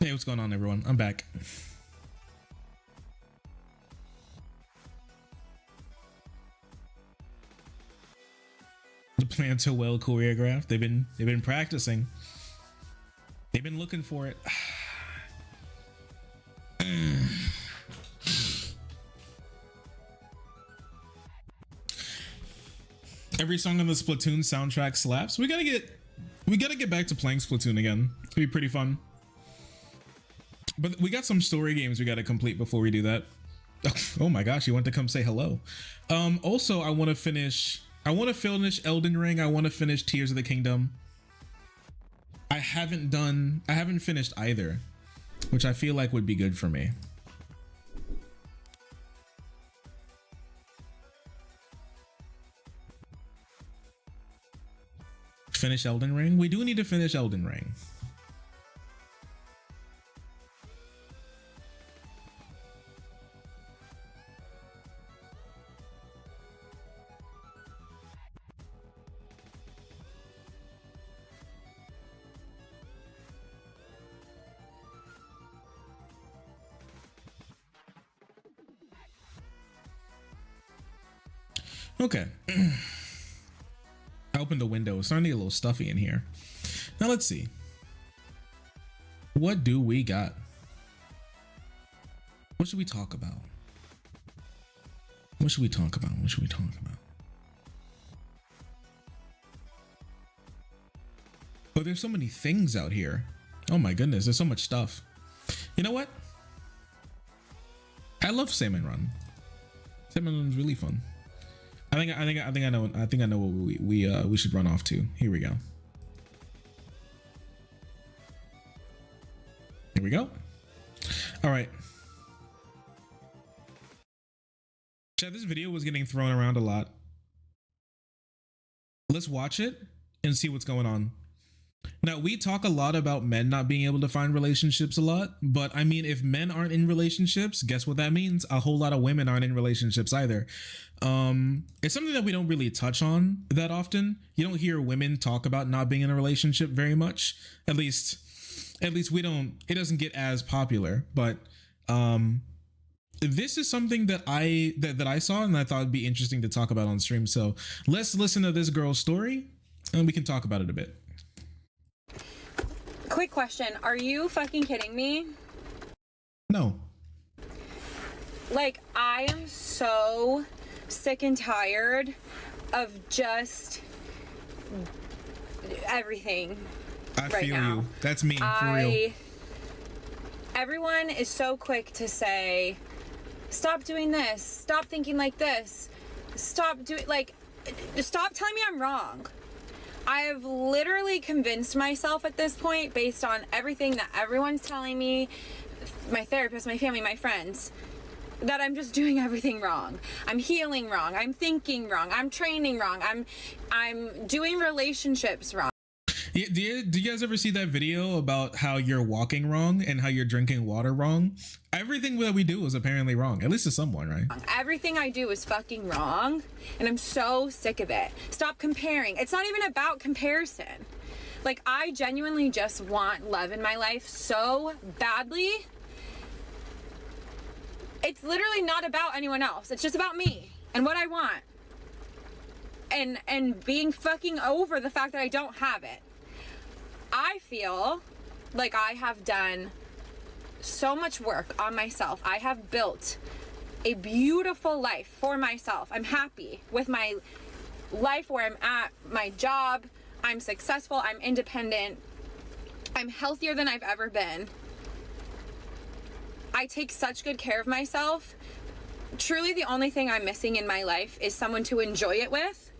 Hey, what's going on, everyone? I'm back. The plan so well choreographed. They've been practicing. They've been looking for it. Every song on the Splatoon soundtrack slaps. We gotta get back to playing Splatoon again. It'll be pretty fun. But we got some story games we gotta complete before we do that. Oh my gosh, you want to come say hello. Also, I want to finish Elden Ring. I want to finish Tears of the Kingdom. I haven't finished either, which I feel like would be good for me. Finish Elden Ring? We do need to finish Elden Ring. Okay. I opened the window. It's starting to get a little stuffy in here. Now let's see. What do we got? What should we talk about? What should we talk about? What should we talk about? Oh, there's so many things out here. Oh my goodness, there's so much stuff. You know what? I love Salmon Run. Salmon Run is really fun. I think I know what we should run off to. Here we go. Here we go. All right. Chat, this video was getting thrown around a lot. Let's watch it and see what's going on. Now, we talk a lot about men not being able to find relationships a lot, but I mean, if men aren't in relationships, guess what that means? A whole lot of women aren't in relationships either. It's something that we don't really touch on that often. You don't hear women talk about not being in a relationship very much. At least we don't, it doesn't get as popular, but this is something that I saw and I thought it'd be interesting to talk about on stream. So let's listen to this girl's story and we can talk about it a bit. Quick question. Are you fucking kidding me? No. Like, I am so sick and tired of just everything I feel you. That's me, for real. Everyone is so quick to say, stop doing this, stop thinking like this, stop telling me I'm wrong. I have literally convinced myself at this point, based on everything that everyone's telling me, my therapist, my family, my friends, that I'm just doing everything wrong. I'm healing wrong. I'm thinking wrong. I'm training wrong. I'm doing relationships wrong. Yeah, do you guys ever see that video about how you're walking wrong and how you're drinking water wrong? Everything that we do is apparently wrong, at least to someone, right? Everything I do is fucking wrong, and I'm so sick of it. Stop comparing. It's not even about comparison. Like, I genuinely just want love in my life so badly. It's literally not about anyone else. It's just about me and what I want. And being fucking over the fact that I don't have it. I feel like I have done so much work on myself. I have built a beautiful life for myself. I'm happy with my life where I'm at, my job. I'm successful. I'm independent. I'm healthier than I've ever been. I take such good care of myself. Truly, the only thing I'm missing in my life is someone to enjoy it with.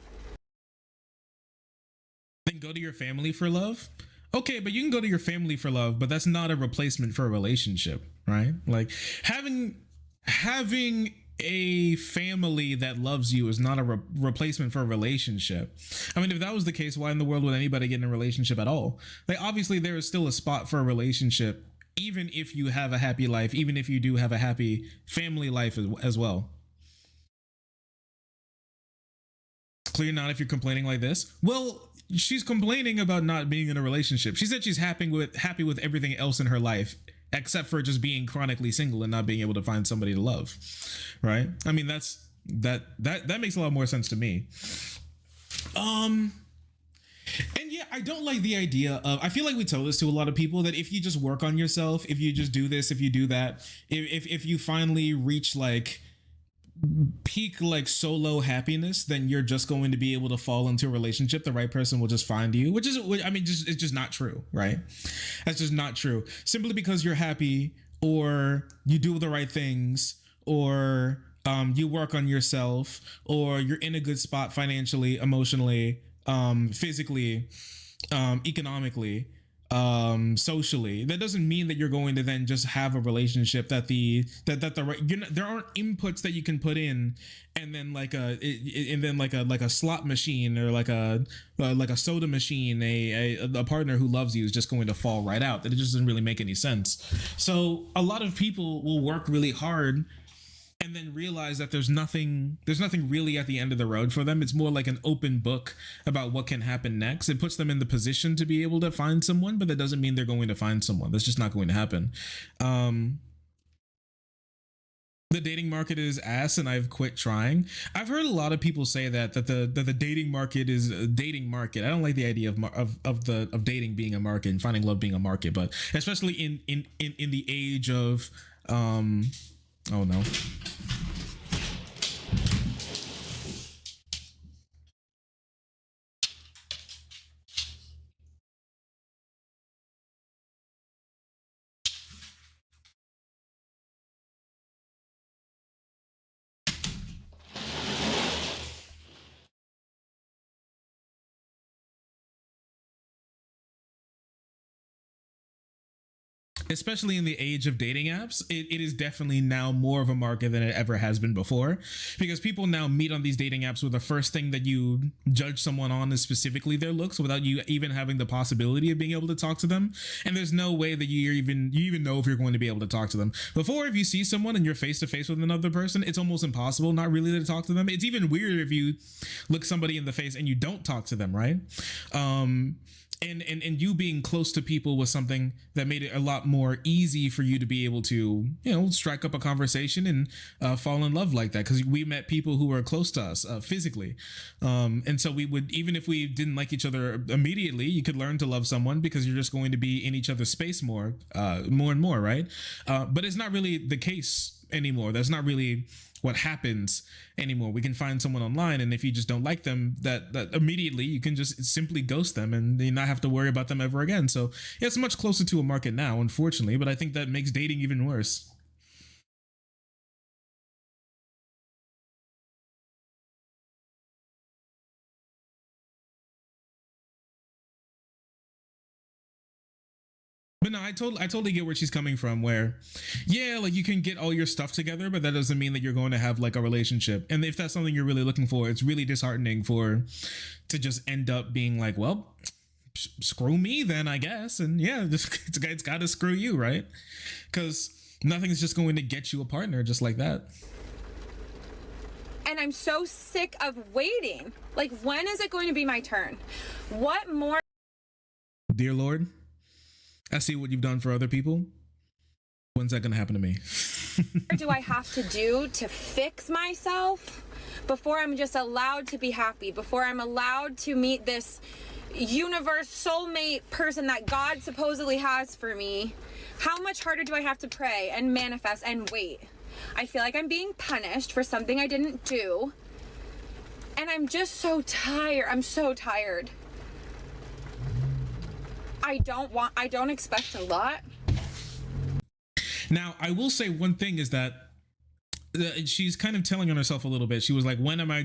Then go to your family for love? Okay, but you can go to your family for love, but that's not a replacement for a relationship, right? Like, having a family that loves you is not a replacement for a relationship. I mean, if that was the case, why in the world would anybody get in a relationship at all? Like, obviously there is still a spot for a relationship, even if you have a happy life, even if you do have a happy family life as well. Clear not if you're complaining like this. Well, she's complaining about not being in a relationship. She said she's happy with everything else in her life except for just being chronically single and not being able to find somebody to love, right? I mean, that makes a lot more sense to me. And yeah, I don't like the idea of, I feel like we tell this to a lot of people, that if you just work on yourself, if you just do this, if you do that, if you finally reach like peak like solo happiness, then you're just going to be able to fall into a relationship. The right person will just find you, which I mean, it's just not true, right? That's just not true. Simply because you're happy, or you do the right things, or you work on yourself, or you're in a good spot financially, emotionally, physically, economically, socially, that doesn't mean that you're going to then just have a relationship that there aren't inputs that you can put in and then like a slot machine or like a soda machine, a partner who loves you is just going to fall right out. That it just doesn't really make any sense. So a lot of people will work really hard and then realize that there's nothing really at the end of the road for them. It's more like an open book about what can happen next. It puts them in the position to be able to find someone, but that doesn't mean they're going to find someone. That's just not going to happen. The dating market is ass and I've quit trying. I've heard a lot of people say that the dating market is a dating market. I don't like the idea of dating being a market and finding love being a market, but especially in the age of oh no. Especially in the age of dating apps, it is definitely now more of a market than it ever has been before, because people now meet on these dating apps where the first thing that you judge someone on is specifically their looks, without you even having the possibility of being able to talk to them. And there's no way that you even know if you're going to be able to talk to them. Before, if you see someone and you're face to face with another person, it's almost impossible not really to talk to them. It's even weirder if you look somebody in the face and you don't talk to them, right? And you being close to people was something that made it a lot more easy for you to be able to, strike up a conversation and fall in love like that, because we met people who were close to us physically. And so we would, even if we didn't like each other immediately, you could learn to love someone because you're just going to be in each other's space more and more, right? But it's not really the case anymore. That's not really what happens anymore. We can find someone online, and if you just don't like them, that immediately you can just simply ghost them and you not have to worry about them ever again. So yeah, it's much closer to a market now, unfortunately, but I think that makes dating even worse. But no, I totally get where she's coming from, where, yeah, like you can get all your stuff together, but that doesn't mean that you're going to have like a relationship. And if that's something you're really looking for, it's really disheartening to just end up being like, well, screw me then, I guess. And yeah, it's got to screw you, right? Because nothing's just going to get you a partner just like that. And I'm so sick of waiting. Like, when is it going to be my turn? What more? Dear Lord, I see what you've done for other people. When's that gonna happen to me? What do I have to do to fix myself before I'm just allowed to be happy, before I'm allowed to meet this universe soulmate person that God supposedly has for me? How much harder do I have to pray and manifest and wait? I feel like I'm being punished for something I didn't do. And I'm just so tired. I'm so tired. I don't expect a lot. Now, I will say one thing is that she's kind of telling on herself a little bit. She was like, when am I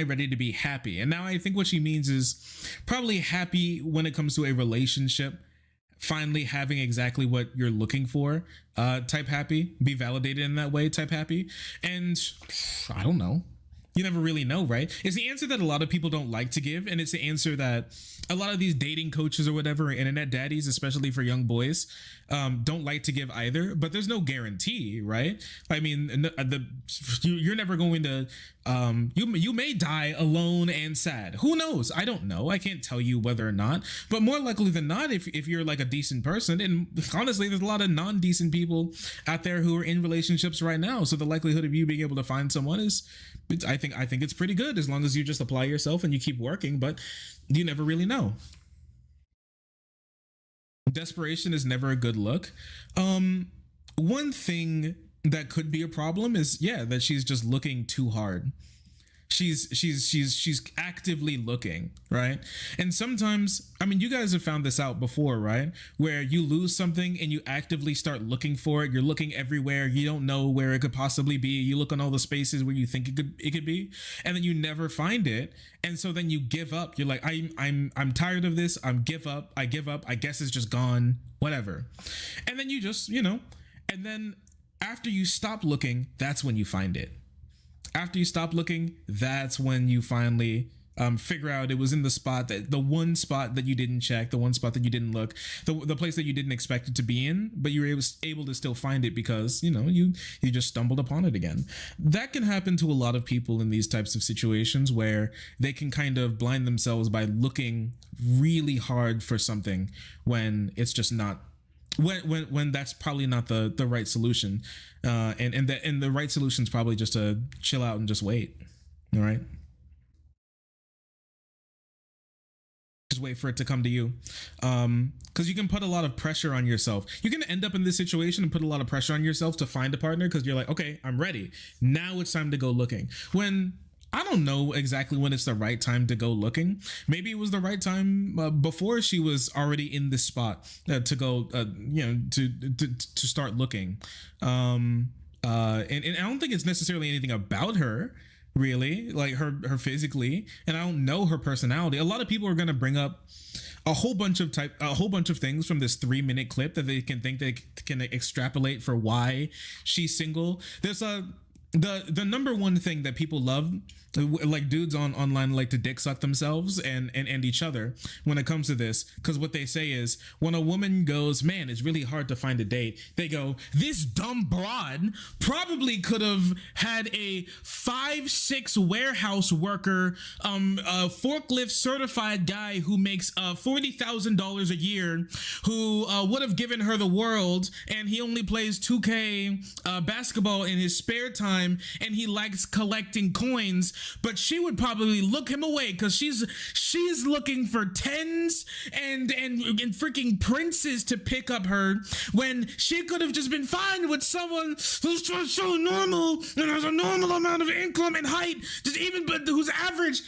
ready to be happy? And now I think what she means is probably happy when it comes to a relationship, finally having exactly what you're looking for, type happy, be validated in that way, type happy. And I don't know. You never really know, right? It's the answer that a lot of people don't like to give, and it's the answer that a lot of these dating coaches or whatever, internet daddies, especially for young boys, don't like to give either. But there's no guarantee, right? I mean, you're never going to. You may die alone and sad. Who knows? I don't know. I can't tell you whether or not. But more likely than not, if you're like a decent person, and honestly, there's a lot of non-decent people out there who are in relationships right now. So the likelihood of you being able to find someone is, I think it's pretty good as long as you just apply yourself and you keep working. But you never really know. Desperation is never a good look. One thing that could be a problem is, yeah, that she's just looking too hard. She's actively looking, right? And sometimes, I mean, you guys have found this out before, right? Where you lose something and you actively start looking for it. You're looking everywhere. You don't know where it could possibly be. You look on all the spaces where you think it could be, and then you never find it. And so then you give up. You're like, I'm tired of this. I give up. I guess it's just gone, whatever. And then you just, and then after you stop looking, that's when you find it. After you stop looking, that's when you finally figure out it was in the one spot that you didn't check, the one spot that you didn't look, the place that you didn't expect it to be in, but you were able to still find it because, you just stumbled upon it again. That can happen to a lot of people in these types of situations where they can kind of blind themselves by looking really hard for something when it's just not. When that's probably not the right solution, and the right solution is probably just to chill out and just wait. All right, just wait for it to come to you, because you can put a lot of pressure on yourself. You can end up in this situation and put a lot of pressure on yourself to find a partner because you're like, okay, I'm ready. Now it's time to go looking. When I don't know exactly when it's the right time to go looking. Maybe it was the right time before she was already in this spot to go, to start looking. And I don't think it's necessarily anything about her, really, like her physically, and I don't know her personality. A lot of people are going to bring up a whole bunch of things from this 3-minute clip that they can extrapolate for why she's single. There's the number one thing that people love, like dudes online like to dick suck themselves and each other when it comes to this, because what they say is when a woman goes, man, it's really hard to find a date, they go, this dumb broad probably could have had a 5-6 warehouse worker, forklift certified guy who makes $40,000 a year, who would have given her the world, and he only plays 2K basketball in his spare time, and he likes collecting coins, but she would probably look him away because she's looking for tens and freaking princes to pick up her, when she could have just been fine with someone who's just so normal and has a normal amount of income and height, but who's average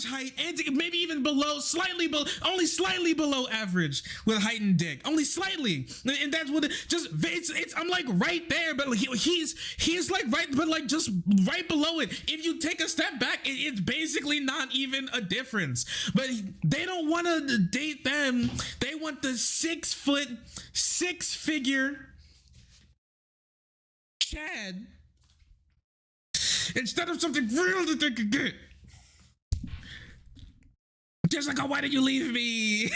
height, and maybe even only slightly below average with height and dick, only slightly, and that's what it's I'm like right there, but he's like right, but like just right below it. If you take a step back, it's basically not even a difference. But they don't want to date them. They want the 6 foot, 6-figure Chad instead of something real that they could get. Just like, why did you leave me?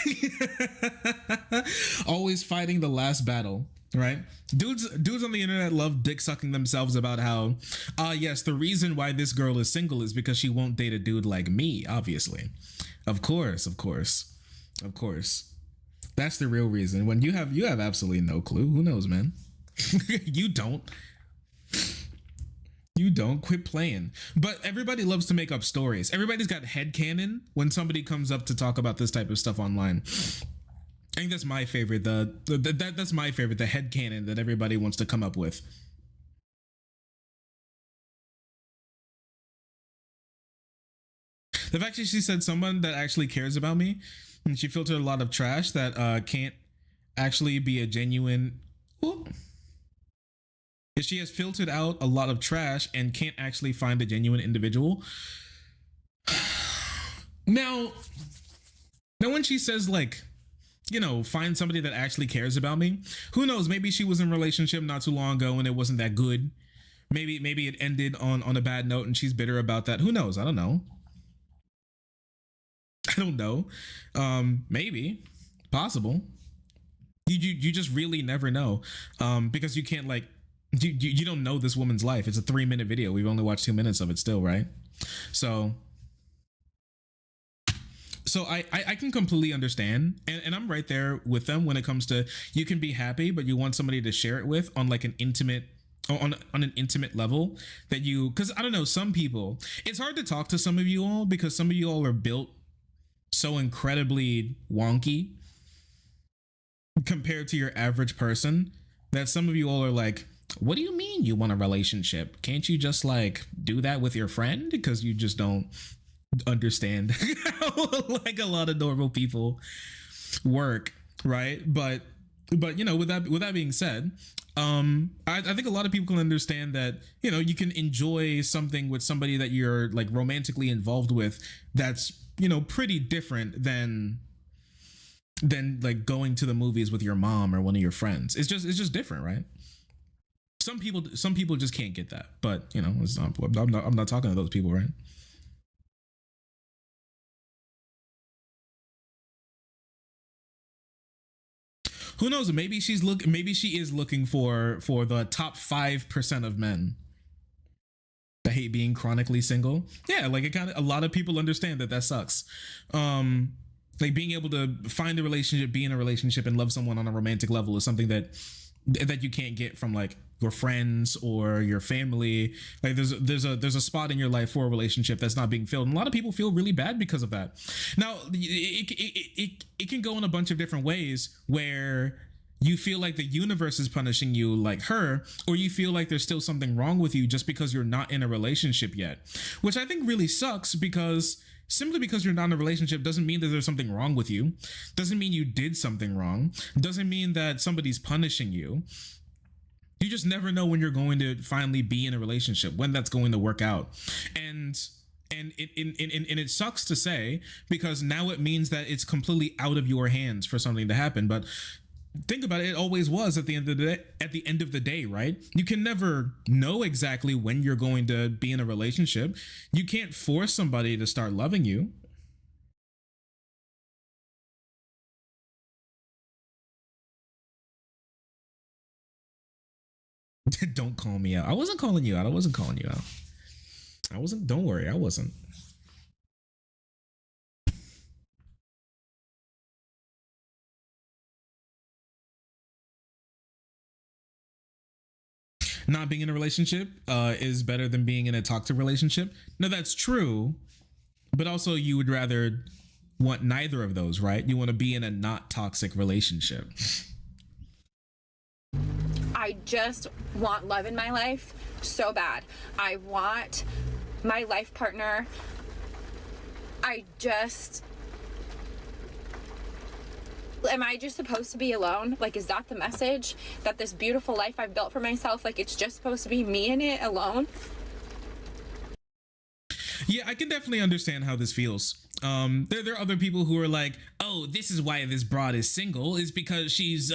Always fighting the last battle, right? Dudes on the internet love dick sucking themselves about how, yes, the reason why this girl is single is because she won't date a dude like me, obviously. Of course. That's the real reason. When you have absolutely no clue. Who knows, man? You don't. You don't. Quit playing. But everybody loves to make up stories. Everybody's got headcanon when somebody comes up to talk about this type of stuff online. I think that's my favorite. That's my favorite. The headcanon that everybody wants to come up with. The fact that she said someone that actually cares about me, and she filtered a lot of trash that can't actually be a genuine. Whoop. If she has filtered out a lot of trash and can't actually find a genuine individual. Now when she says, like, find somebody that actually cares about me, who knows, maybe she was in a relationship not too long ago and it wasn't that good. maybe it ended on a bad note and she's bitter about that. Who knows? I don't know. Maybe, possible. You just really never know, because you can't, like, you don't know this woman's life. It's a 3-minute video. We've only watched 2 minutes of it still, right? So I can completely understand, and I'm right there with them when it comes to, you can be happy, but you want somebody to share it with on like an intimate, on an intimate level, that you, because I don't know, some people, it's hard to talk to some of you all because some of you all are built so incredibly wonky compared to your average person that some of you all are like, what do you mean you want a relationship? Can't you just like do that with your friend? Because you just don't understand how like a lot of normal people work, right? But you know, with that being said, I think a lot of people can understand that, you know, you can enjoy something with somebody that you're like romantically involved with that's, you know, pretty different than like going to the movies with your mom or one of your friends. It's just different, right? Some people just can't get that, but you know, I'm not talking to those people, right? Who knows? Maybe she is looking for the top 5% of men that hate being chronically single. Yeah, like a lot of people understand that sucks. Like being able to find a relationship, be in a relationship, and love someone on a romantic level is something that you can't get from like your friends or your family. Like there's a spot in your life for a relationship that's not being filled, and a lot of people feel really bad because of that. Now it can go in a bunch of different ways, where you feel like the universe is punishing you like her, or you feel like there's still something wrong with you just because you're not in a relationship yet, which I think really sucks, because simply because you're not in a relationship doesn't mean that there's something wrong with you, doesn't mean you did something wrong, doesn't mean that somebody's punishing you. You just never know when you're going to finally be in a relationship, when that's going to work out. And it sucks to say, because now it means that it's completely out of your hands for something to happen. But think about it, it always was at the end of the day, right? You can never know exactly when you're going to be in a relationship. You can't force somebody to start loving you. Don't call me out. I wasn't calling you out. I wasn't. Don't worry, I wasn't. Not being in a relationship is better than being in a toxic relationship. No, that's true. But also you would rather want neither of those, right? You want to be in a not toxic relationship. I just want love in my life so bad. I want my life partner. Am I just supposed to be alone? Like, is that the message? That this beautiful life I've built for myself, like, it's just supposed to be me in it alone? Yeah, I can definitely understand how this feels. There are other people who are like, oh, this is why this broad is single, is because she's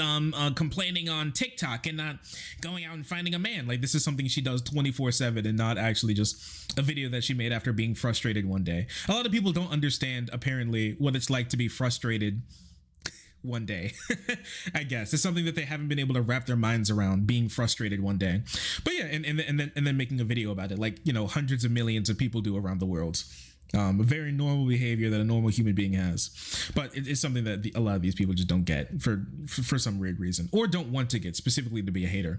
complaining on TikTok and not going out and finding a man. Like, this is something she does 24/7 and not actually just a video that she made after being frustrated one day. A lot of people don't understand, apparently, what it's like to be frustrated one day. I guess it's something that they haven't been able to wrap their minds around, being frustrated one day. But yeah, and then making a video about it, like, you know, hundreds of millions of people do around the world. A very normal behavior that a normal human being has, but it's something that a lot of these people just don't get for some weird reason, or don't want to get, specifically to be a hater.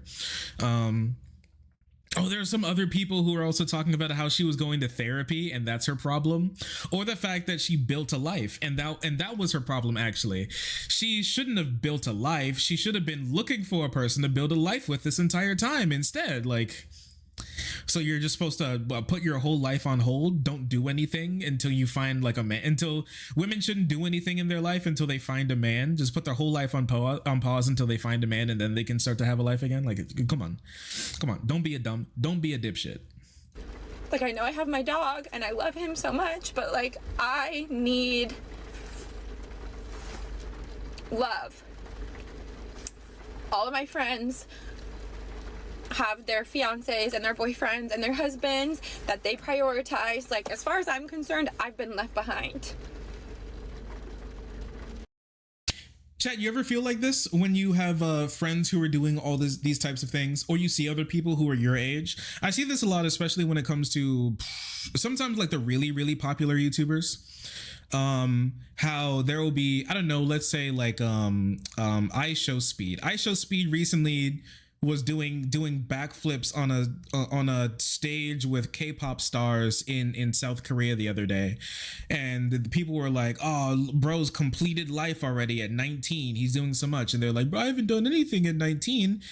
Oh, there are some other people who are also talking about how she was going to therapy and that's her problem, or the fact that she built a life and that was her problem. Actually, she shouldn't have built a life. She should have been looking for a person to build a life with this entire time instead. Like, so you're just supposed to put your whole life on hold, don't do anything until you find like a man. Until women shouldn't do anything in their life until they find a man. Just put their whole life on pause until they find a man, and then they can start to have a life again. Like, come on, don't be a dipshit. Like, I know I have my dog and I love him so much, but like, I need love. All of my friends have their fiancés and their boyfriends and their husbands that they prioritize. Like, as far as I'm concerned, I've been left behind. Chat, you ever feel like this when you have friends who are doing all these types of things, or you see other people who are your age? I see this a lot, especially when it comes to sometimes like the really, really popular YouTubers. How there will be, I don't know, let's say like I Show Speed recently was doing backflips on a stage with K-pop stars in South Korea the other day, and the people were like, oh, bro's completed life already at 19, he's doing so much, and they're like, bro, I haven't done anything at 19.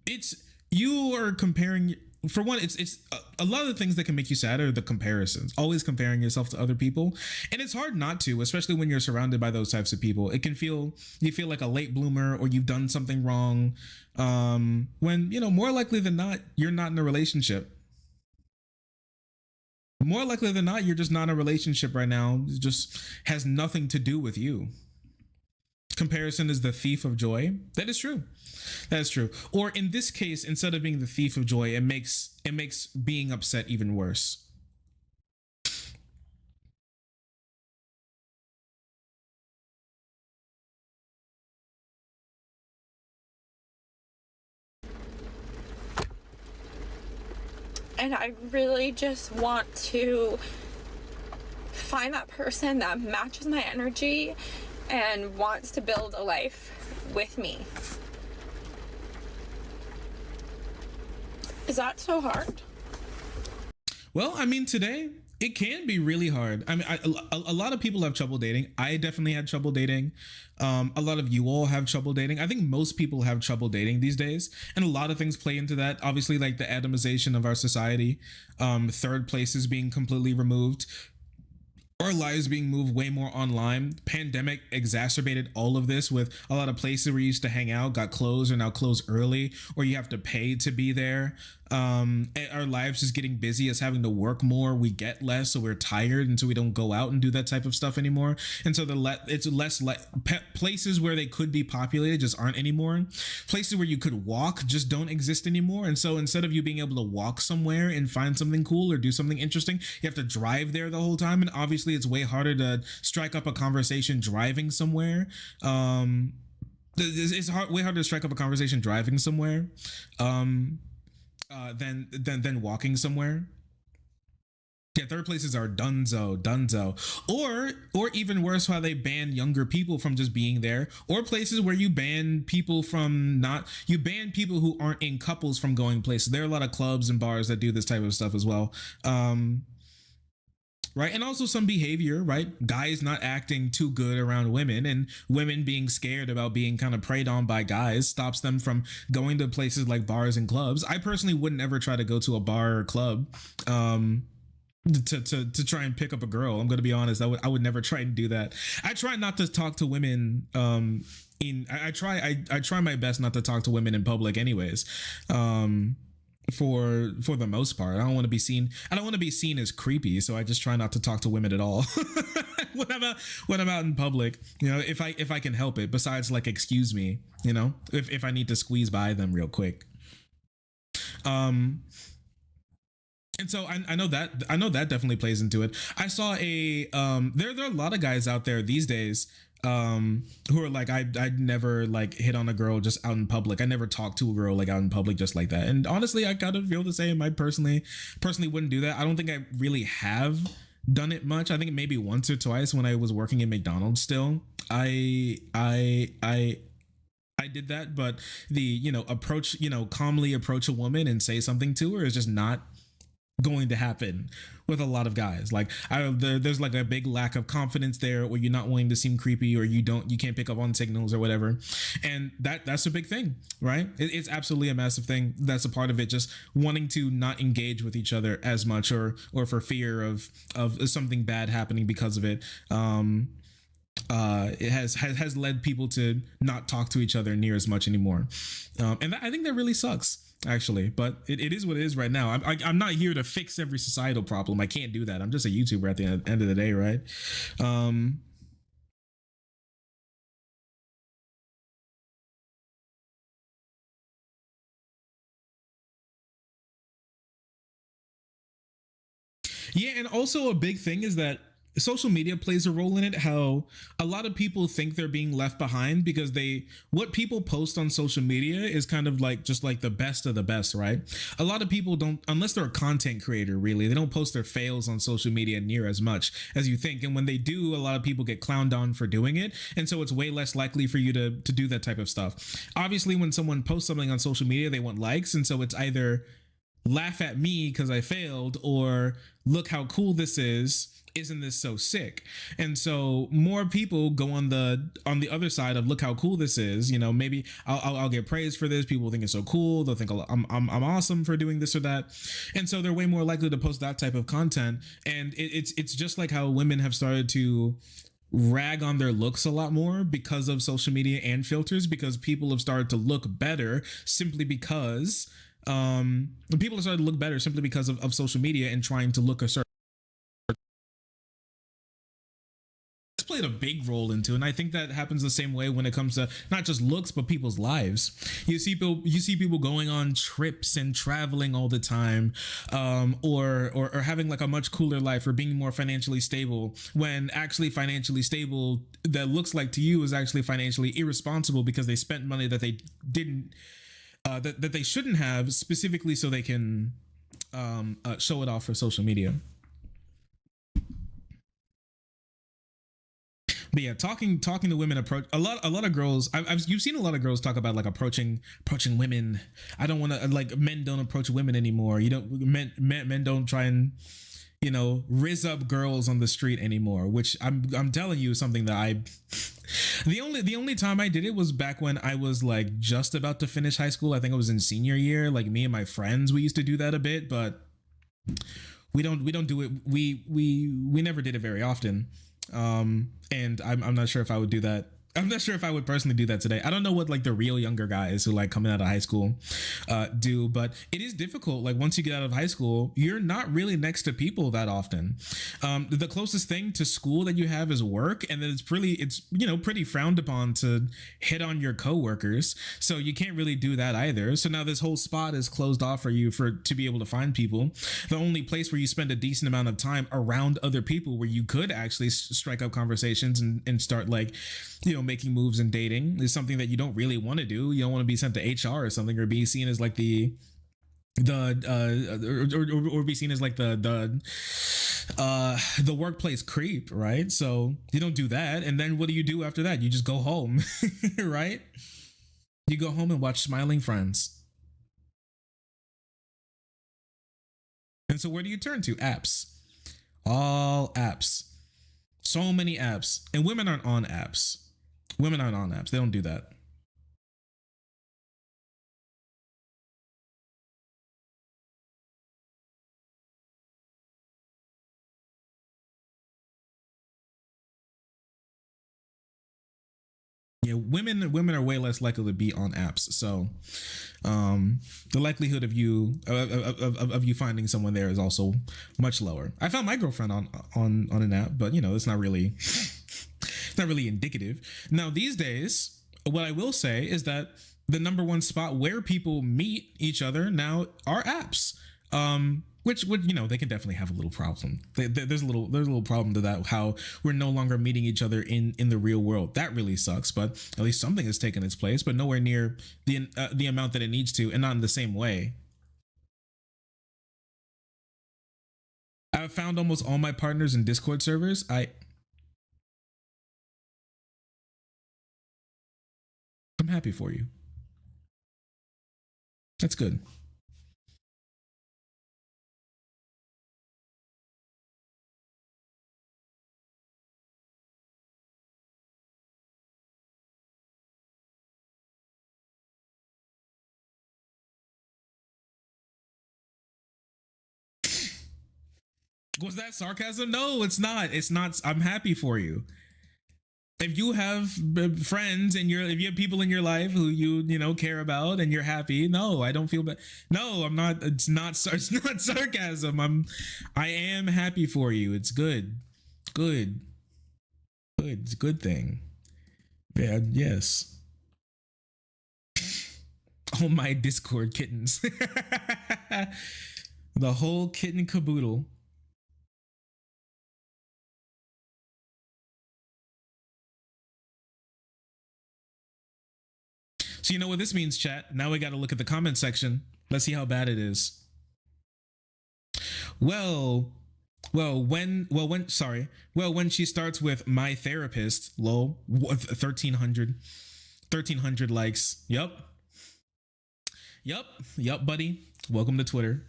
It's, you are comparing. For one, it's a lot of the things that can make you sad are the comparisons, always comparing yourself to other people. And it's hard not to, especially when you're surrounded by those types of people. It can feel, you feel like a late bloomer, or you've done something wrong, when, you know, more likely than not, you're not in a relationship. More likely than not, you're just not in a relationship right now. It just has nothing to do with you. Comparison is the thief of joy. That is true. That is true. Or in this case, instead of being the thief of joy, it makes being upset even worse. And I really just want to find that person that matches my energy and wants to build a life with me. Is that so hard? Well, I mean, today it can be really hard. I mean, a lot of people have trouble dating. I definitely had trouble dating. A lot of you all have trouble dating. I think most people have trouble dating these days, and a lot of things play into that. Obviously, like the atomization of our society, third places being completely removed, our lives being moved way more online. Pandemic exacerbated all of this, with a lot of places where you used to hang out got closed or now closed early, or you have to pay to be there. Our lives just getting busy, as having to work more, we get less, so we're tired, and so we don't go out and do that type of stuff anymore. And so it's less like places where they could be populated just aren't anymore. Places where you could walk just don't exist anymore. And so instead of you being able to walk somewhere and find something cool or do something interesting, you have to drive there the whole time. And obviously it's way harder to strike up a conversation driving somewhere. It's way harder to strike up a conversation driving somewhere than walking somewhere. Yeah, third places are dunzo. Or even worse, how they ban younger people from just being there, or places where you ban people you ban people who aren't in couples from going places. There are a lot of clubs and bars that do this type of stuff as well. Right. And also some behavior, right? Guys not acting too good around women, and women being scared about being kind of preyed on by guys stops them from going to places like bars and clubs. I personally wouldn't ever try to go to a bar or club to try and pick up a girl. I'm going to be honest. I would never try and do that. I try not to talk to women. I try my best not to talk to women in public anyways. For the most part, I don't want to be seen as creepy, so I just try not to talk to women at all when I'm out in public, you know, if I can help it, besides like, excuse me, you know, if I need to squeeze by them real quick. And so I know that definitely plays into it. I saw there are a lot of guys out there these days who are like, I'd never like hit on a girl just out in public. I never talked to a girl like out in public just like that. And honestly, I kind of feel the same. I personally wouldn't do that. I don't think I really have done it much. I think maybe once or twice when I was working at McDonald's still. I did that, but the, you know, calmly approach a woman and say something to her is just not going to happen with a lot of guys. Like there's like a big lack of confidence there, where you're not wanting to seem creepy, or you can't pick up on signals or whatever. And that's a big thing, right? It's absolutely a massive thing. That's a part of it, just wanting to not engage with each other as much, or for fear of something bad happening because of it. It has led people to not talk to each other near as much anymore. And I think that really sucks, actually, but it is what it is right now. I'm not here to fix every societal problem. I can't do that. I'm just a YouTuber at the end of the day, right? Yeah, and also a big thing is that social media plays a role in it. How a lot of people think they're being left behind because what people post on social media is kind of like just like the best of the best, right? A lot of people don't, unless they're a content creator, really, they don't post their fails on social media near as much as you think. And when they do, a lot of people get clowned on for doing it, and so it's way less likely for you to do that type of stuff. Obviously, when someone posts something on social media, they want likes, and so it's either laugh at me because I failed, or look how cool this is. Isn't this so sick? And so more people go on the other side of look how cool this is. You know, maybe I'll get praised for this. People think it's so cool. They'll think I'm awesome for doing this or that. And so they're way more likely to post that type of content. And it's just like how women have started to rag on their looks a lot more because of social media and filters, because people have started to look better simply because people have started to look better simply because of social media and trying to look a certain. Played a big role into, and I think that happens the same way when it comes to not just looks but people's lives. You see people going on trips and traveling all the time, or having like a much cooler life, or being more financially stable, when actually financially stable that looks like to you is actually financially irresponsible because they spent money that they didn't that they shouldn't have, specifically so they can show it off for social media. But yeah, talking to women, approach a lot of girls. You've seen a lot of girls talk about like approaching women. I don't want to, like, men don't approach women anymore. You don't men don't try and, you know, rizz up girls on the street anymore. Which I'm telling you something that the only time I did it was back when I was like just about to finish high school. I think I was in senior year. Like, me and my friends, we used to do that a bit, but we don't do it. We never did it very often. And I'm not sure if I would do that. I'm not sure if I would personally do that today. I don't know what like the real younger guys who like coming out of high school do, but it is difficult. Like, once you get out of high school, you're not really next to people that often. The closest thing to school that you have is work, and then it's you know, pretty frowned upon to hit on your coworkers. So you can't really do that either. So now this whole spot is closed off for you to be able to find people. The only place where you spend a decent amount of time around other people where you could actually strike up conversations and start, like, you know, making moves and dating is something that you don't really want to do. You don't want to be sent to HR or something, or be seen as like or be seen as like the workplace creep, right? So you don't do that. And then what do you do after that? You just go home, right? You go home and watch Smiling Friends. And so where do you turn to? Apps. All apps. So many apps. And women aren't on apps. Women aren't on apps. They don't do that. Yeah, women are way less likely to be on apps. So the likelihood of you finding someone there is also much lower. I found my girlfriend on an app, but you know, it's not really indicative. Now, these days, what I will say is that the number one spot where people meet each other now are apps. Which would, you know, they can definitely have a little problem. There's a little problem to that, how we're no longer meeting each other in the real world. That really sucks, but at least something has taken its place, but nowhere near the amount that it needs to, and not in the same way. I've found almost all my partners in Discord servers. I'm happy for you. That's good. Was that sarcasm? No, it's not. It's not. I'm happy for you. If you have friends and if you have people in your life who you know care about and you're happy, no, I don't feel bad. No, I'm not. It's not sarcasm. I am happy for you. It's good. Good. It's a good thing. Yeah. Yes. Oh, my Discord kittens. The whole kitten caboodle. So you know what this means, chat? Now we got to look at the comment section. Let's see how bad it is. Well, when she starts with my therapist, lol, 1300 likes. Yup, buddy. Welcome to Twitter.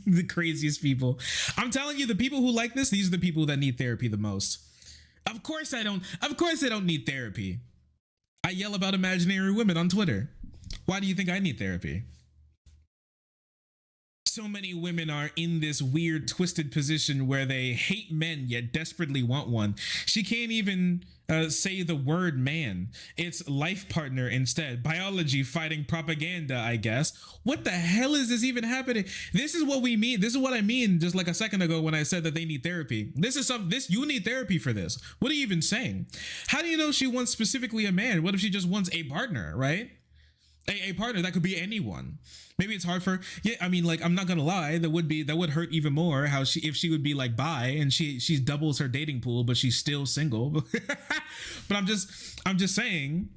The craziest people. I'm telling you, the people who like this, these are the people that need therapy the most. Of course I don't need therapy. I yell about imaginary women on Twitter. Why do you think I need therapy? So many women are in this weird twisted position where they hate men yet desperately want one. She can't even say the word man. It's life partner instead. Biology fighting propaganda, I guess. What the hell is this even happening? This is what we mean. This is what I mean just like a second ago when I said that they need therapy. You need therapy for this. What are you even saying? How do you know she wants specifically a man? What if she just wants a partner, right? A partner, that could be anyone. Maybe it's hard for, yeah, I mean, like, I'm not gonna lie, that would hurt even more if she would be like bi and she doubles her dating pool, but she's still single. But I'm just saying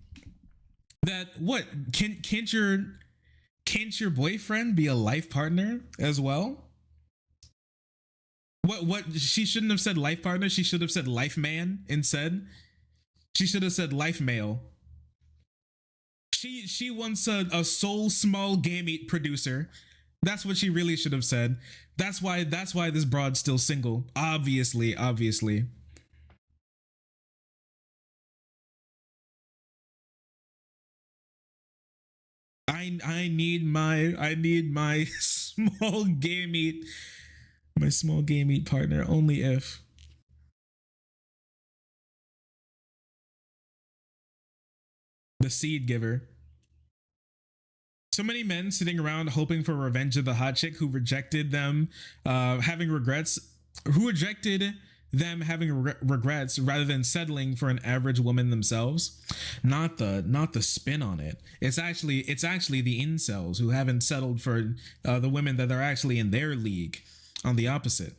that can't your boyfriend be a life partner as well? What she shouldn't have said life partner, she should have said life man instead. She should have said life male. She wants a soul small gamete producer. That's what she really should have said. That's why this broad's still single. Obviously. I need my small gamete partner only if. The seed giver. So many men sitting around hoping for revenge of the hot chick who rejected them, having regrets rather than settling for an average woman themselves. Not the spin on it. It's actually the incels who haven't settled for the women that are actually in their league. On the opposite.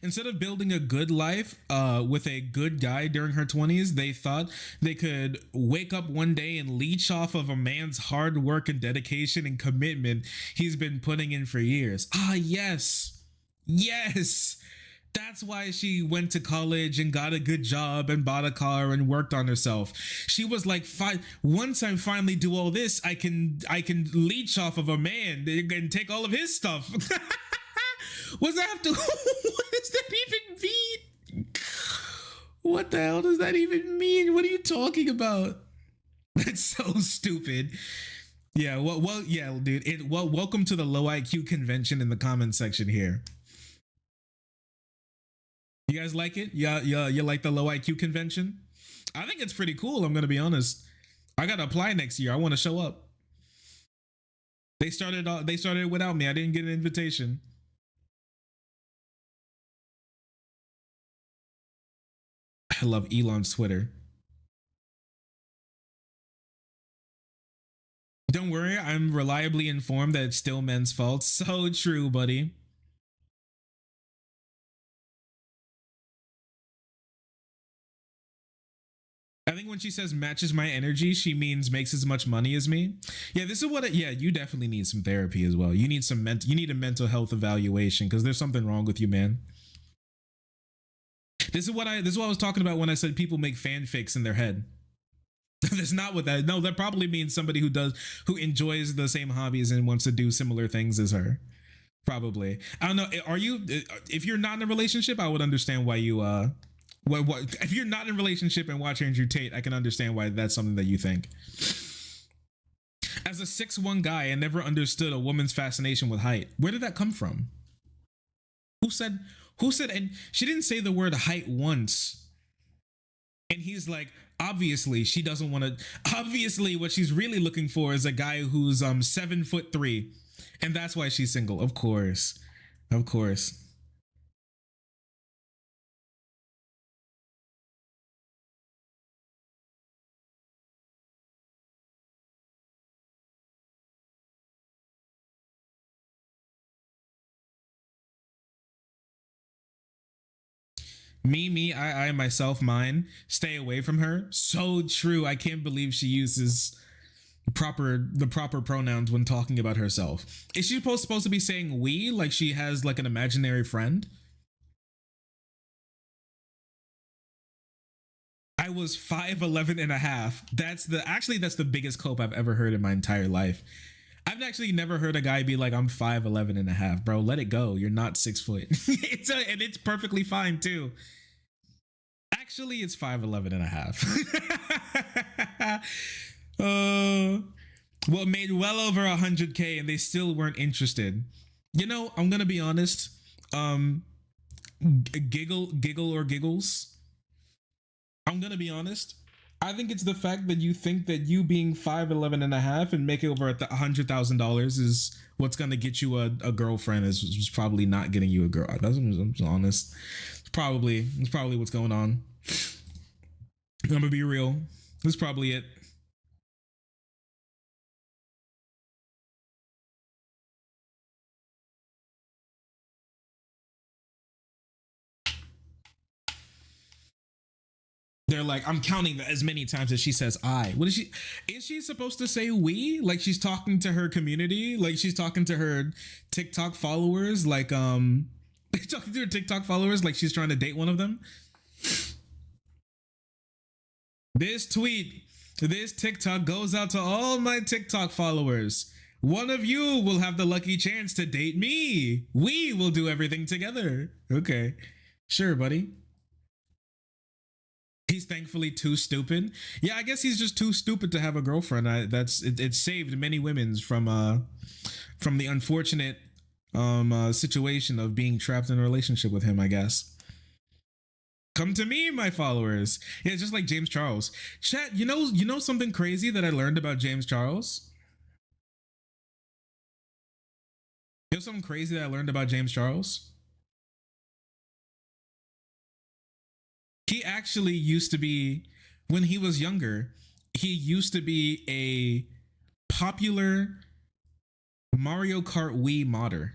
Instead of building a good life with a good guy during her 20s, they thought they could wake up one day and leech off of a man's hard work and dedication and commitment he's been putting in for years. Ah, yes. That's why she went to college and got a good job and bought a car and worked on herself. She was like, once I finally do all this, I can leech off of a man and take all of his stuff. What does that even mean? What the hell does that even mean? What are you talking about? That's so stupid. Yeah, well, yeah, dude. Welcome to the low IQ convention in the comment section here. You guys like it? Yeah, you like the low IQ convention? I think it's pretty cool. I'm gonna be honest. I gotta apply next year. I want to show up. They started without me. I didn't get an invitation. I love Elon's Twitter. Don't worry, I'm reliably informed that it's still men's fault. So true, buddy. I think when she says matches my energy, she means makes as much money as me. Yeah, this is what you definitely need some therapy as well. You need you need a mental health evaluation because there's something wrong with you, man. This is what I was talking about when I said people make fanfics in their head. That's not what that. No, that probably means somebody who enjoys the same hobbies and wants to do similar things as her. Probably. I don't know. If you're not in a relationship, I would understand why you if you're not in a relationship and watch Andrew Tate, I can understand why that's something that you think. As a 6'1" guy, I never understood a woman's fascination with height. Where did that come from? Who said, and she didn't say the word height once. And he's like, obviously she doesn't want to, obviously what she's really looking for is a guy who's 7'3", and that's why she's single. Of course. I, myself, mine. Stay away from her. So true. I can't believe she uses the proper pronouns when talking about herself. Is she supposed to be saying we, like she has like an imaginary friend? I was 5'11 and a half. That's the biggest cope I've ever heard in my entire life. I've actually never heard a guy be like, I'm 5'11 and a half. Bro, let it go. You're not 6 foot. And it's perfectly fine too. Actually, it's 5'11 and a half. Well, made well over 100K and they still weren't interested. You know, I'm gonna be honest. Giggle or giggles. I'm gonna be honest. I think it's the fact that you think that you being 5'11 and a half and making over $100,000 is what's gonna get you a girlfriend is probably not getting you a girl. I'm just honest. It's probably what's going on. I'm gonna be real. That's probably it. They're like, I'm counting as many times as she says I. What is she supposed to say we? Like she's talking to her community? Like she's talking to her TikTok followers? Like talking to her TikTok followers like she's trying to date one of them? This TikTok goes out to all my TikTok followers. One of you will have the lucky chance to date me. We will do everything together. Okay. Sure, buddy. He's thankfully too stupid. Yeah, I guess he's just too stupid to have a girlfriend. It saved many women's from the unfortunate situation of being trapped in a relationship with him, I guess. Come to me, my followers. Yeah, just like James Charles. Chat, you know something crazy that I learned about James Charles? You know something crazy that I learned about James Charles? He actually used to be, when he was younger, he used to be a popular Mario Kart Wii modder.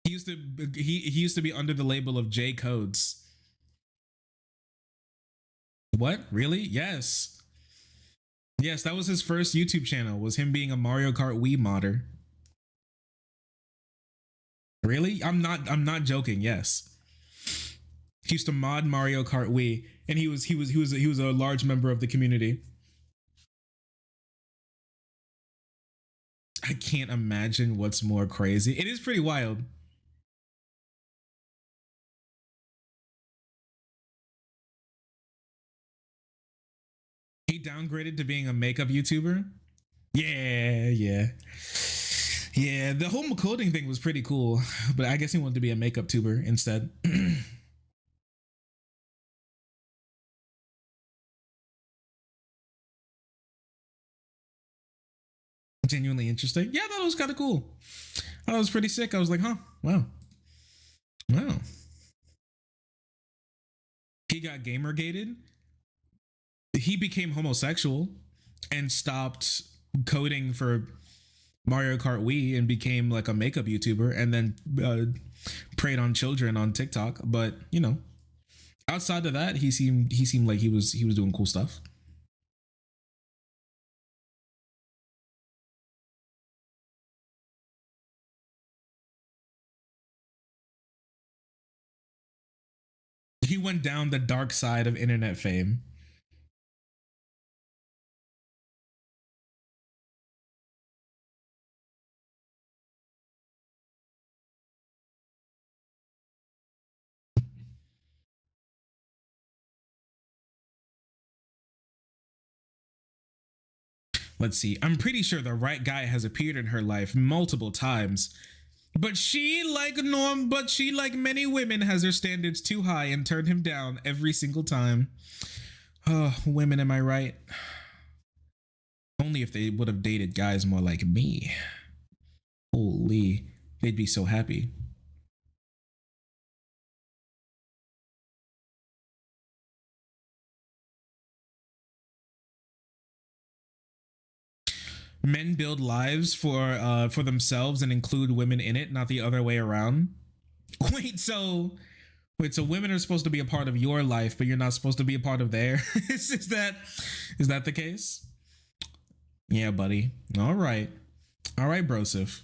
He used to be under the label of J Codes. What? Really? Yes. Yes, that was his first YouTube channel, was him being a Mario Kart Wii modder. Really? I'm not joking. Yes. He used to mod Mario Kart Wii, and he was a large member of the community. I can't imagine what's more crazy. It is pretty wild. He downgraded to being a makeup YouTuber. Yeah. The whole coding thing was pretty cool, but I guess he wanted to be a makeup tuber instead. Genuinely interesting. Yeah, that was kind of cool. I thought it was pretty sick. I was like, huh, wow. He got gamergated. He became homosexual and stopped coding for Mario Kart Wii and became like a makeup YouTuber, and then preyed on children on TikTok. But you know, outside of that, he seemed like he was doing cool stuff. He went down the dark side of internet fame. Let's see. I'm pretty sure the right guy has appeared in her life multiple times. But she, like many women, has her standards too high and turned him down every single time. Oh, women, am I right? Only if they would have dated guys more like me. Holy, they'd be so happy. men build lives for themselves and include women in it, not the other way around. So women are supposed to be a part of your life, but you're not supposed to be a part of theirs. Is that the case? Yeah, buddy. All right, Broseph.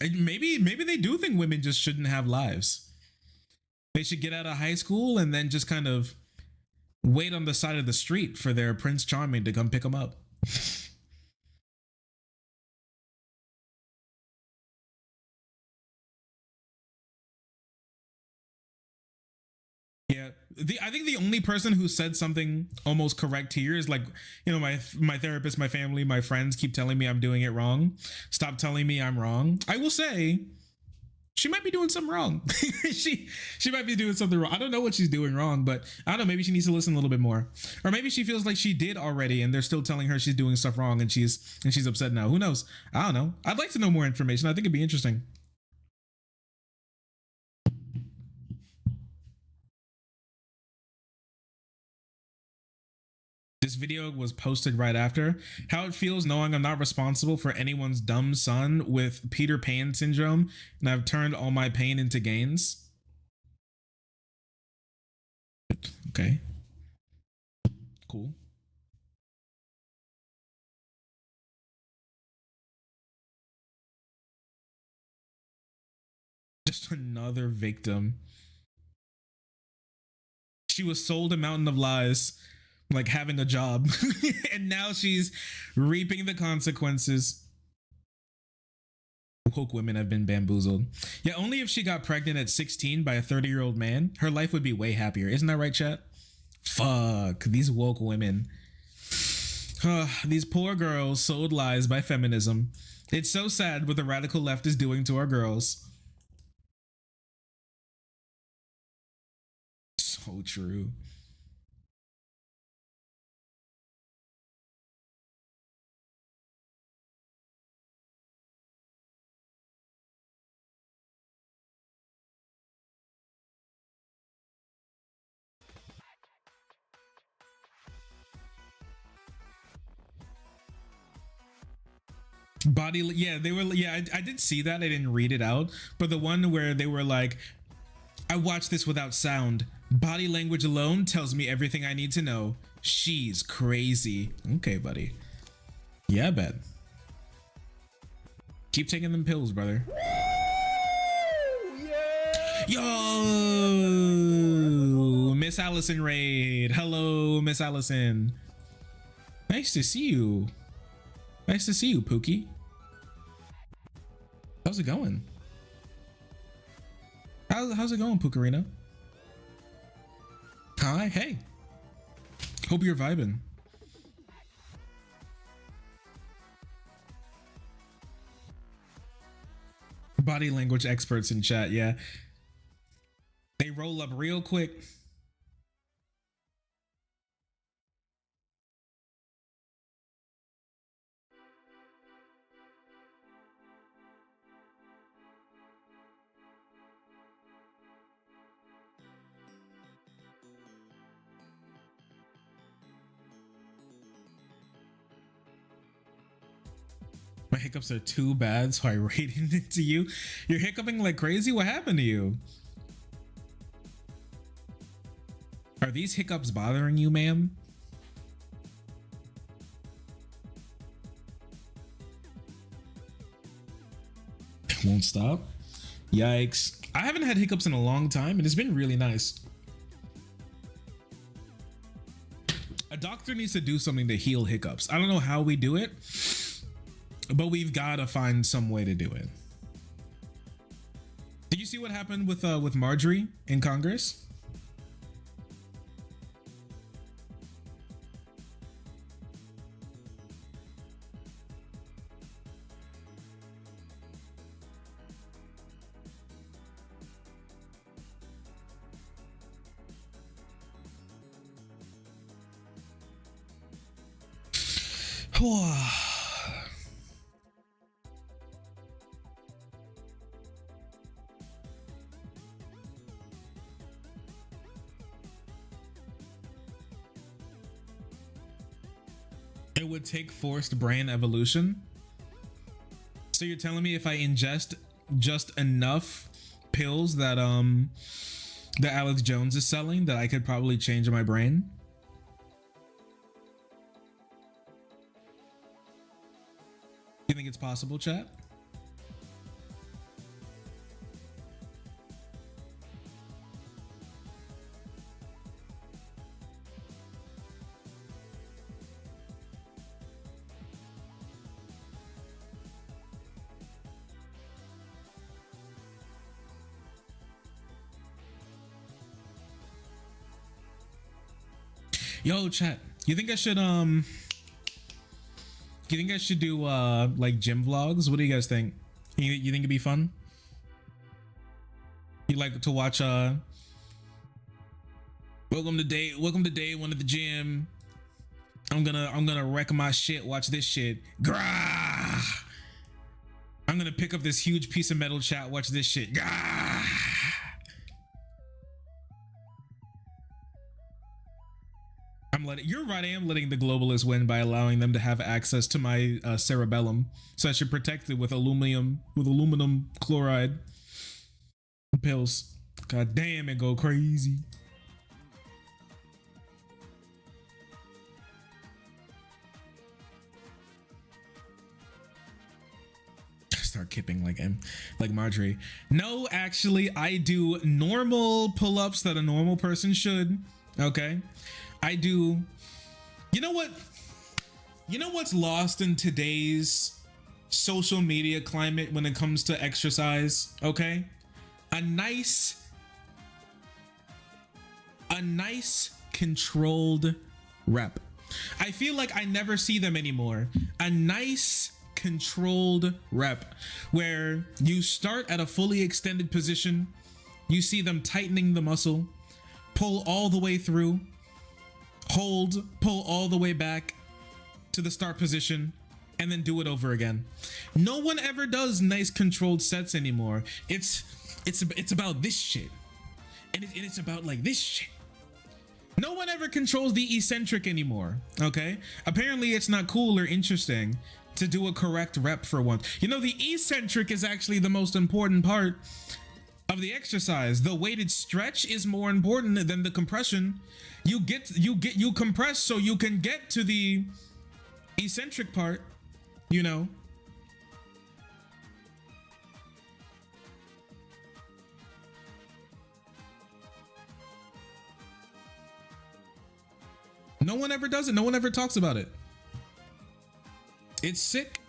Maybe they do think women just shouldn't have lives. They should get out of high school and then just kind of wait on the side of the street for their Prince Charming to come pick them up. Yeah, I think the only person who said something almost correct here is like, you know, my therapist, my family, my friends keep telling me I'm doing it wrong. Stop telling me I'm wrong. I will say she might be doing something wrong. she might be doing something wrong. I don't know what she's doing wrong, but I don't know, maybe she needs to listen a little bit more. Or maybe she feels like she did already and they're still telling her she's doing stuff wrong and she's upset now. Who knows? I don't know. I'd like to know more information. I think it'd be interesting. This video was posted right after. How it feels knowing I'm not responsible for anyone's dumb son with Peter Pan syndrome, and I've turned all my pain into gains. Okay. Cool. Just another victim. She was sold a mountain of lies, like having a job, and now she's reaping the consequences. Woke women have been bamboozled. Yeah, only if she got pregnant at 16 by a 30-year-old man, her life would be way happier. Isn't that right, chat? Fuck, these woke women. These poor girls sold lies by feminism. It's so sad what the radical left is doing to our girls. So true. Body, yeah, they were, yeah, I did see that. I didn't read it out, but the one where they were like, I watched this without sound. Body language alone tells me everything I need to know. She's crazy. Okay, buddy. Yeah, I bet. Keep taking them pills, brother. Yo, Miss Allison Raid. Hello, Miss Allison. Nice to see you. Nice to see you, Pookie. How's it going? How's it going, Pookarina? Hi, hey. Hope you're vibing. Body language experts in chat, yeah. They roll up real quick. My hiccups are too bad, so I rated it to you. You're hiccuping like crazy? What happened to you? Are these hiccups bothering you, ma'am? Won't stop? Yikes. I haven't had hiccups in a long time, and it's been really nice. A doctor needs to do something to heal hiccups. I don't know how we do it, but we've got to find some way to do it. Did you see what happened with Marjorie in Congress? It would take forced brain evolution. So you're telling me if I ingest just enough pills that that Alex Jones is selling, that I could probably change my brain? You think it's possible, chat? Yo, chat, you think I should do like gym vlogs? What do you guys think? You think it'd be fun? You like to watch welcome to day one at the gym. I'm gonna wreck my shit, watch this shit. Grah! I'm gonna pick up this huge piece of metal, chat, watch this shit. Grah! You're right, I am letting the globalists win by allowing them to have access to my cerebellum, so I should protect it with aluminum chloride pills. God damn, it go crazy. Start kipping like Marjorie. No, actually, I do normal pull-ups that a normal person should. Okay, I do. You know what? You know what's lost in today's social media climate when it comes to exercise? Okay, a nice controlled rep. I feel like I never see them anymore. A nice controlled rep where you start at a fully extended position, you see them tightening the muscle, pull all the way through, hold, pull all the way back to the start position, and then do it over again. No one ever does nice controlled sets anymore. It's about this shit, and it's about like this shit. No one ever controls the eccentric anymore. Okay, apparently it's not cool or interesting to do a correct rep for once. You know, the eccentric is actually the most important part of the exercise. The weighted stretch is more important than the compression. You compress so you can get to the eccentric part, you know. No one ever does it. No one ever talks about it. It's sick.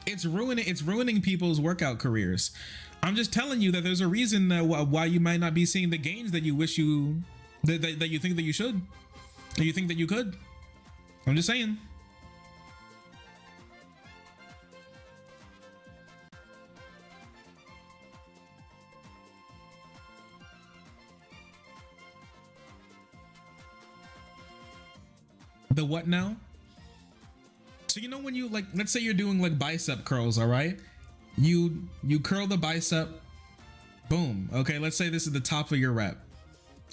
It's ruining people's workout careers. I'm just telling you that there's a reason why you might not be seeing the gains that you wish you that you think that you should, or you think that you could. I'm just saying. The what now? So you know when you, like, let's say you're doing like bicep curls, all right? You curl the bicep, boom. Okay, let's say this is the top of your rep.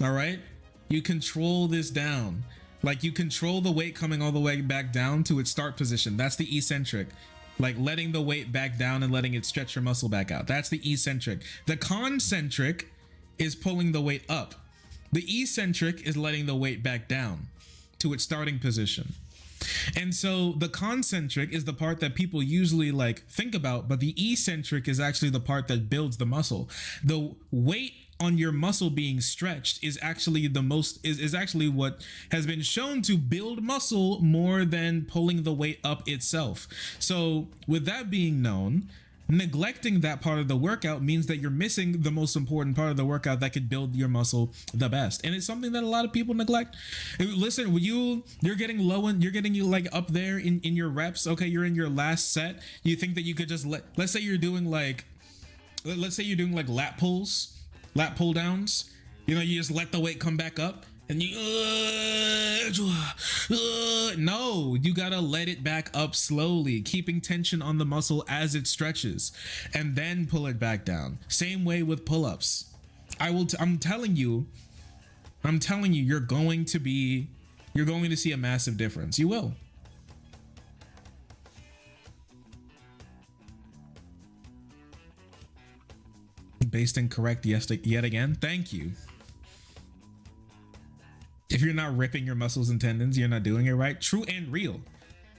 All right? You control this down. Like, you control the weight coming all the way back down to its start position. That's the eccentric. Like letting the weight back down and letting it stretch your muscle back out. That's the eccentric. The concentric is pulling the weight up. The eccentric is letting the weight back down to its starting position. And so the concentric is the part that people usually like think about, but the eccentric is actually the part that builds the muscle. The weight on your muscle being stretched is actually is actually what has been shown to build muscle more than pulling the weight up itself. So with that being known, neglecting that part of the workout means that you're missing the most important part of the workout that could build your muscle the best. And it's something that a lot of people neglect. Listen, when you're getting low and you're getting like up there in your reps, okay, you're in your last set, you think that you could just let's say you're doing like lat pull downs, you know, you just let the weight come back up and you no, you gotta let it back up slowly, keeping tension on the muscle as it stretches, and then pull it back down. Same way with pull-ups. I'm telling you, you're going to see a massive difference. You will. based incorrect yet again. Thank you. If you're not ripping your muscles and tendons, you're not doing it right. True and real.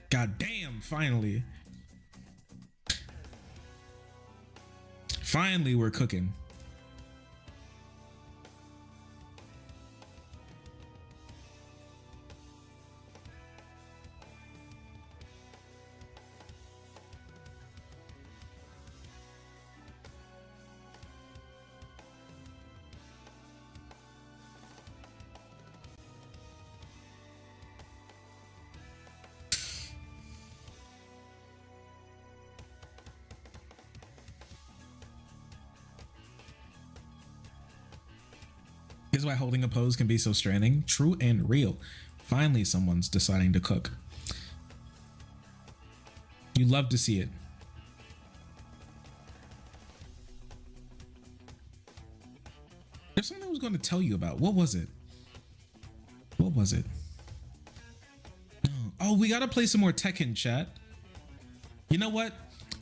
God damn, finally. Finally, we're cooking. Here's why holding a pose can be so straining. True and real. Finally, someone's deciding to cook. You love to see it. There's something I was going to tell you about. What was it? What was it? Oh, we got to play some more Tekken, chat. You know what?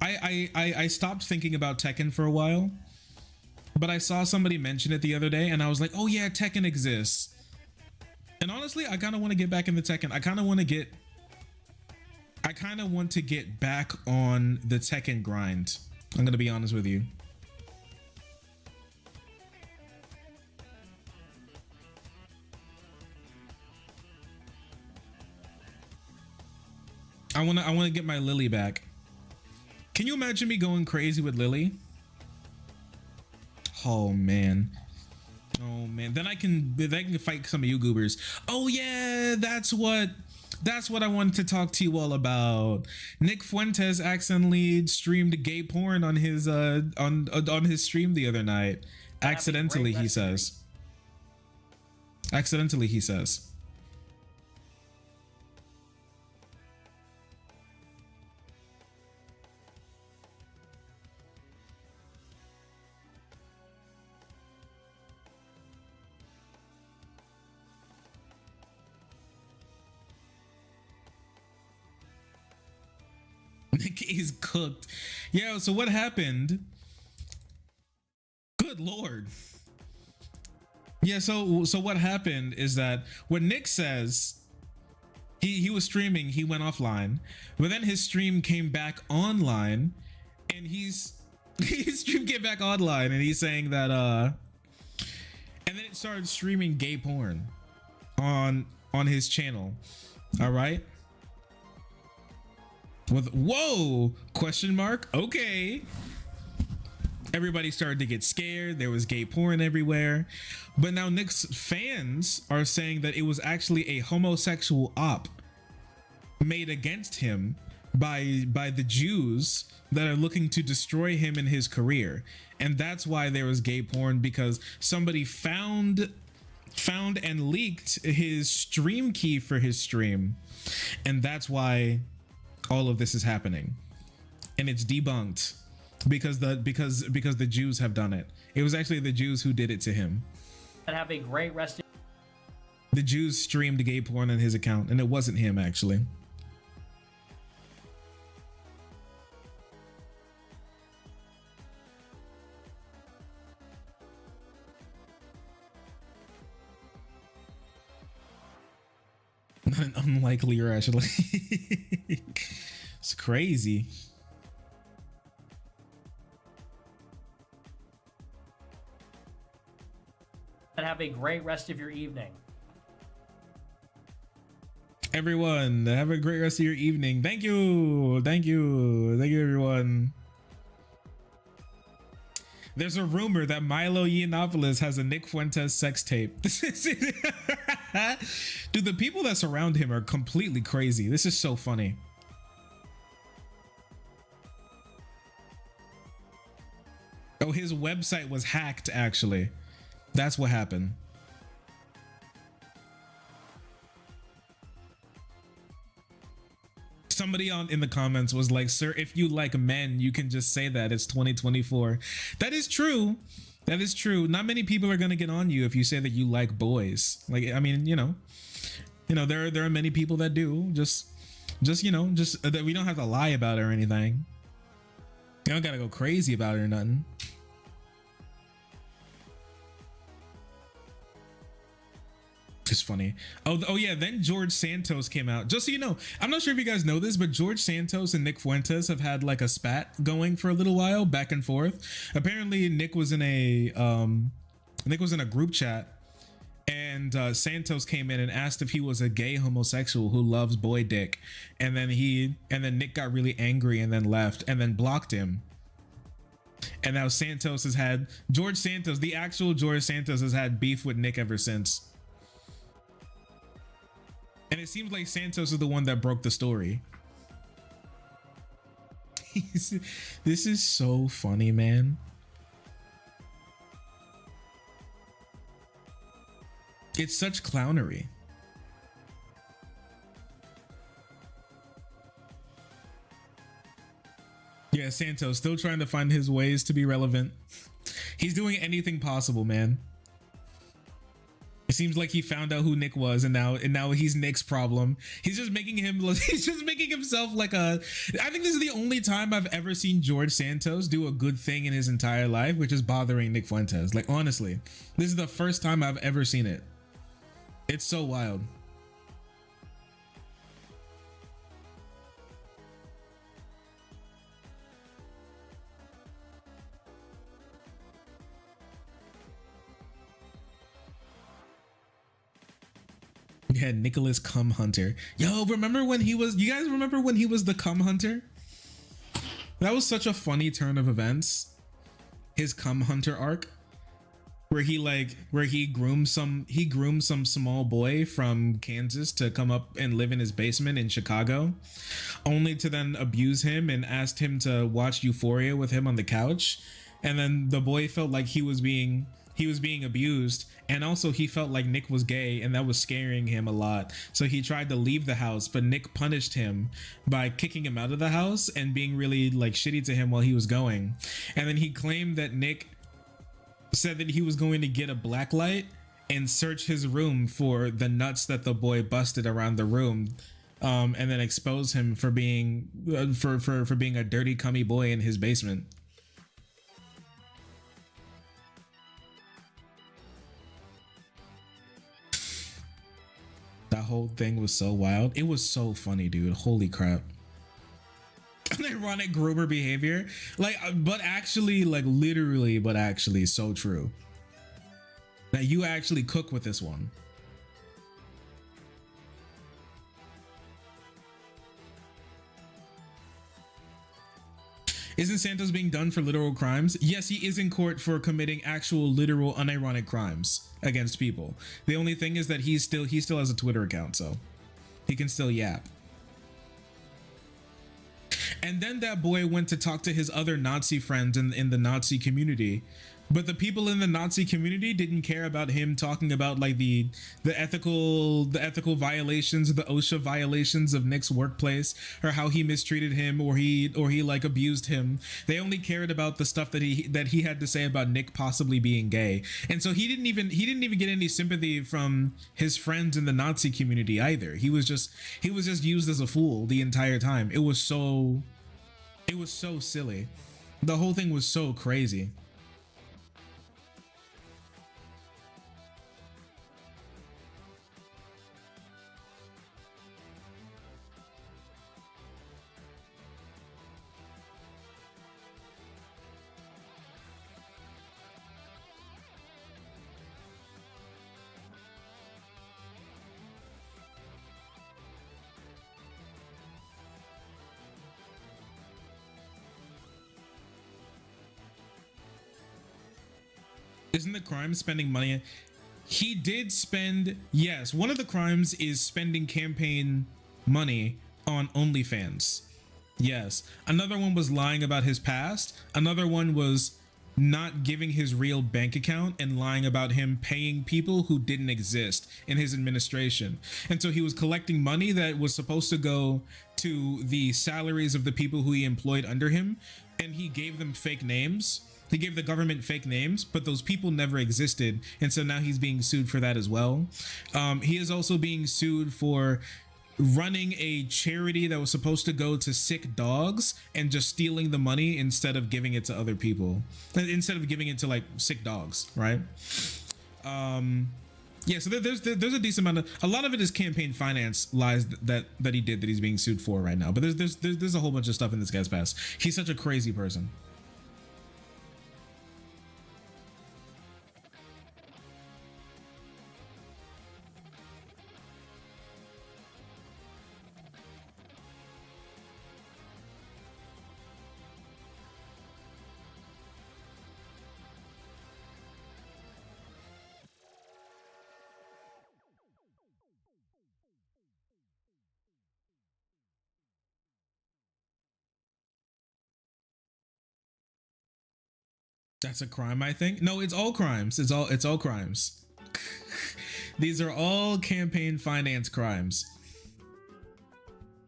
I stopped thinking about Tekken for a while. But I saw somebody mention it the other day and I was like, oh yeah, Tekken exists. And honestly, I kind of want to get back into Tekken. I kind of want to get back on the Tekken grind. I'm going to be honest with you. I want to get my Lily back. Can you imagine me going crazy with Lily? Oh man. Oh man. Then I can fight some of you goobers. Oh yeah, that's what I wanted to talk to you all about. Nick Fuentes accidentally streamed gay porn on his on his stream the other night. Accidentally, he says. Accidentally, he says. Nick is cooked. Yeah, so what happened? Good Lord. Yeah, so what happened is that when Nick says he was streaming, he went offline, but then his stream came back online and his stream came back online and he's saying that and then it started streaming gay porn on his channel. All right. With whoa question mark. Okay. Everybody started to get scared. There was gay porn everywhere. But now Nick's fans are saying that it was actually a homosexual op made against him by the Jews that are looking to destroy him in his career. And that's why there was gay porn, because somebody found and leaked his stream key for his stream. And that's why all of this is happening. And it's debunked because the Jews have done it. It was actually the Jews who did it to him. And have a great rest of the Jews streamed gay porn on his account, and it wasn't him actually. Not an unlikelier actually. It's crazy. and have a great rest of your evening. Everyone, have a great rest of your evening. Thank you. Thank you. Thank you, everyone. There's a rumor that Milo Yiannopoulos has a Nick Fuentes sex tape. Dude, the people that surround him are completely crazy. This is so funny. Oh, his website was hacked, actually. That's what happened. Somebody in the comments was like, sir, if you like men, you can just say that. It's 2024. That is true. That is true. Not many people are going to get on you if you say that you like boys. Like, I mean, you know, there are many people that do. Just that we don't have to lie about it or anything. You don't got to go crazy about it or nothing. Just funny. Oh yeah. Then George Santos came out. Just so you know, I'm not sure if you guys know this, but George Santos and Nick Fuentes have had like a spat going for a little while, back and forth. Apparently, Nick was in a group chat, and Santos came in and asked if he was a gay homosexual who loves boy dick, and then Nick got really angry and then left and then blocked him. And now George Santos, the actual George Santos, has had beef with Nick ever since. And it seems like Santos is the one that broke the story. This is so funny, man. It's such clownery. Yeah, Santos still trying to find his ways to be relevant. He's doing anything possible, man. It seems like he found out who Nick was, and now he's Nick's problem. He's just making himself like a. I think this is the only time I've ever seen George Santos do a good thing in his entire life, which is bothering Nick Fuentes. Like, honestly, this is the first time I've ever seen it. It's so wild. Yeah, Nicholas Cum Hunter. Yo, remember when he was? You guys remember when he was the Cum Hunter? That was such a funny turn of events. His Cum Hunter arc, where he groomed some small boy from Kansas to come up and live in his basement in Chicago, only to then abuse him and asked him to watch Euphoria with him on the couch, and then the boy felt like he was being abused, and also he felt like Nick was gay, and that was scaring him a lot, so he tried to leave the house, but Nick punished him by kicking him out of the house and being really like shitty to him while he was going. And then he claimed that Nick said that he was going to get a black light and search his room for the nuts that the boy busted around the room, and then expose him for being for being a dirty cummy boy in his basement. That whole thing was so wild. It was so funny, dude. Holy crap. Ironic groomer behavior. Like, but actually, like literally, but actually so true. That you actually cook with this one. Isn't Santos being done for literal crimes? Yes, he is in court for committing actual literal unironic crimes against people. The only thing is that he still has a Twitter account, so he can still yap. And then that boy went to talk to his other Nazi friends in the Nazi community, but the people in the Nazi community didn't care about him talking about like the ethical violations, the OSHA violations of Nick's workplace, or how he mistreated him, or he like abused him. They only cared about the stuff that he had to say about Nick possibly being gay. And so he didn't even get any sympathy from his friends in the Nazi community either. He was just used as a fool the entire time. It was so silly. The whole thing was so crazy. Isn't the crime spending money? He did spend, yes. One of the crimes is spending campaign money on OnlyFans. Yes. Another one was lying about his past. Another one was not giving his real bank account and lying about him paying people who didn't exist in his administration. And so he was collecting money that was supposed to go to the salaries of the people who he employed under him, and he gave them fake names. He gave the government fake names, but those people never existed. And so now he's being sued for that as well. He is also being sued for running a charity that was supposed to go to sick dogs and just stealing the money instead of giving it to other people, instead of giving it to like sick dogs, right? Yeah, so there's a decent amount of, a lot of it is campaign finance lies that he did that he's being sued for right now. But there's a whole bunch of stuff in this guy's past. He's such a crazy person. That's a crime, I think. No, it's all crimes. It's all crimes. These are all campaign finance crimes.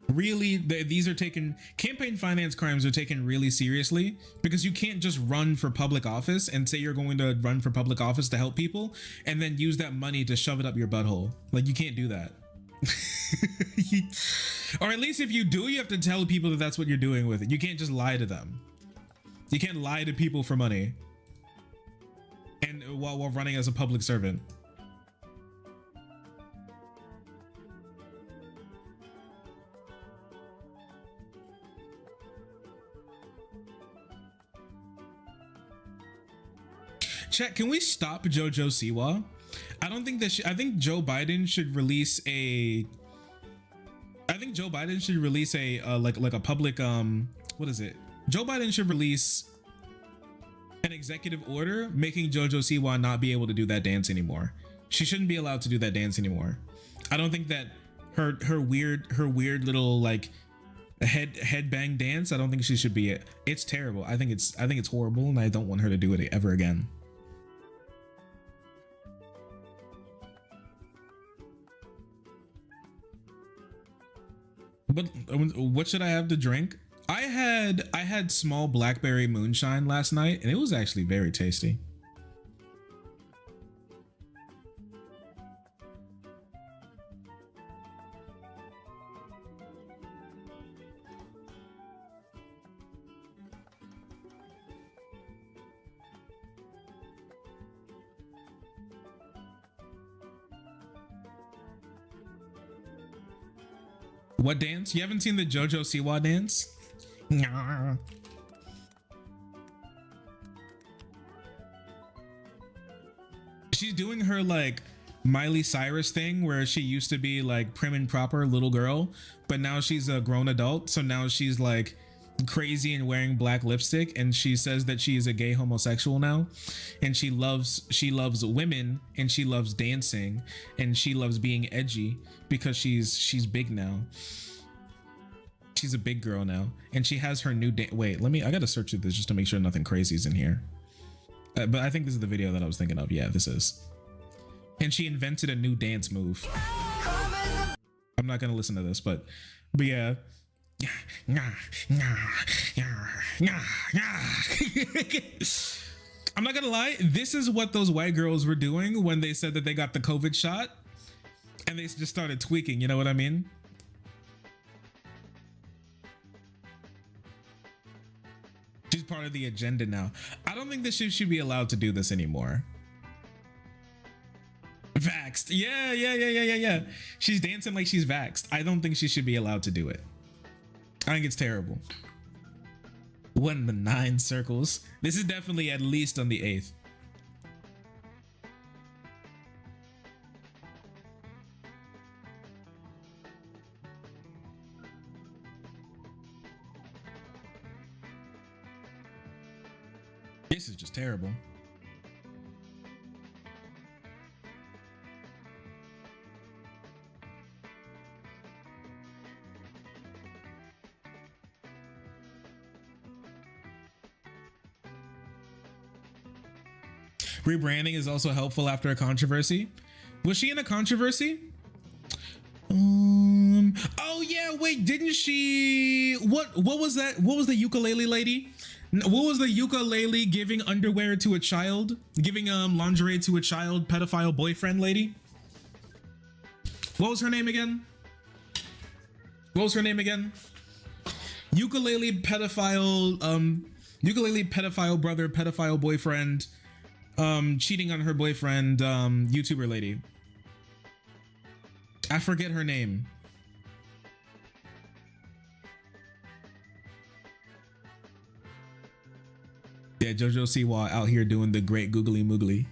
Really, these are taken, campaign finance crimes are taken really seriously, because you can't just run for public office and say you're going to run for public office to help people and then use that money to shove it up your butthole. Like, you can't do that. Or at least if you do, you have to tell people that that's what you're doing with it. You can't just lie to them. You can't lie to people for money and while running as a public servant. Chat, can we stop Jojo Siwa? I don't think that I think Joe Biden should release a like a public what is it? Joe Biden should release an executive order making Jojo Siwa not be able to do that dance anymore. She shouldn't be allowed to do that dance anymore. I don't think that her weird little like headbang dance, I don't think she should be it. It's terrible. I think it's horrible, and I don't want her to do it ever again. But what should I have to drink? I had small blackberry moonshine last night, and it was actually very tasty. What dance? You haven't seen the Jojo Siwa dance? Nah. She's doing her like Miley Cyrus thing where she used to be like prim and proper little girl, but now she's a grown adult. So now she's like crazy and wearing black lipstick, and she says that she is a gay homosexual now, and she loves women, and she loves dancing, and she loves being edgy because she's big now. She's a big girl now, and she has her new wait, I gotta search through this just to make sure nothing crazy is in here. But I think this is the video that I was thinking of. Yeah, this is. And she invented a new dance move. I'm not gonna listen to this, but yeah. I'm not gonna lie, this is what those white girls were doing when they said that they got the COVID shot, and they just started tweaking, you know what I mean? She's part of the agenda now. I don't think that she should be allowed to do this anymore. Vaxxed. Yeah. She's dancing like she's vaxxed. I don't think she should be allowed to do it. I think it's terrible. 1 in the 9 circles. This is definitely at least on the 8th. This is just terrible. Rebranding is also helpful after a controversy. Was she in a controversy? Oh yeah, wait, didn't she? What was that? What was the ukulele lady? What was the ukulele giving underwear to a child? Giving lingerie to a child pedophile boyfriend lady? What was her name again? Ukulele pedophile brother, pedophile boyfriend, cheating on her boyfriend, YouTuber lady. I forget her name. Yeah, Jojo Siwa out here doing the great googly moogly.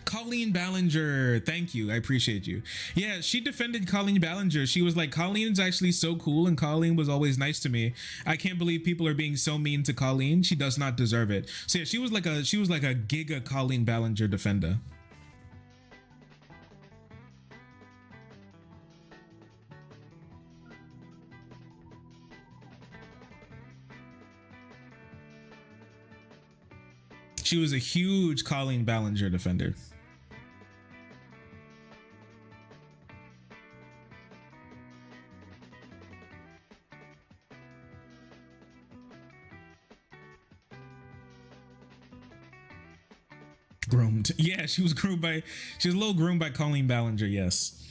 Colleen Ballinger, thank you, I appreciate you. Yeah, she defended Colleen Ballinger. She was like, Colleen's actually so cool and Colleen was always nice to me. I can't believe people are being so mean to Colleen. She does not deserve it. So yeah, she was like a giga Colleen Ballinger defender. She was a huge Colleen Ballinger defender. Groomed. Yeah, she was a little groomed by Colleen Ballinger, yes.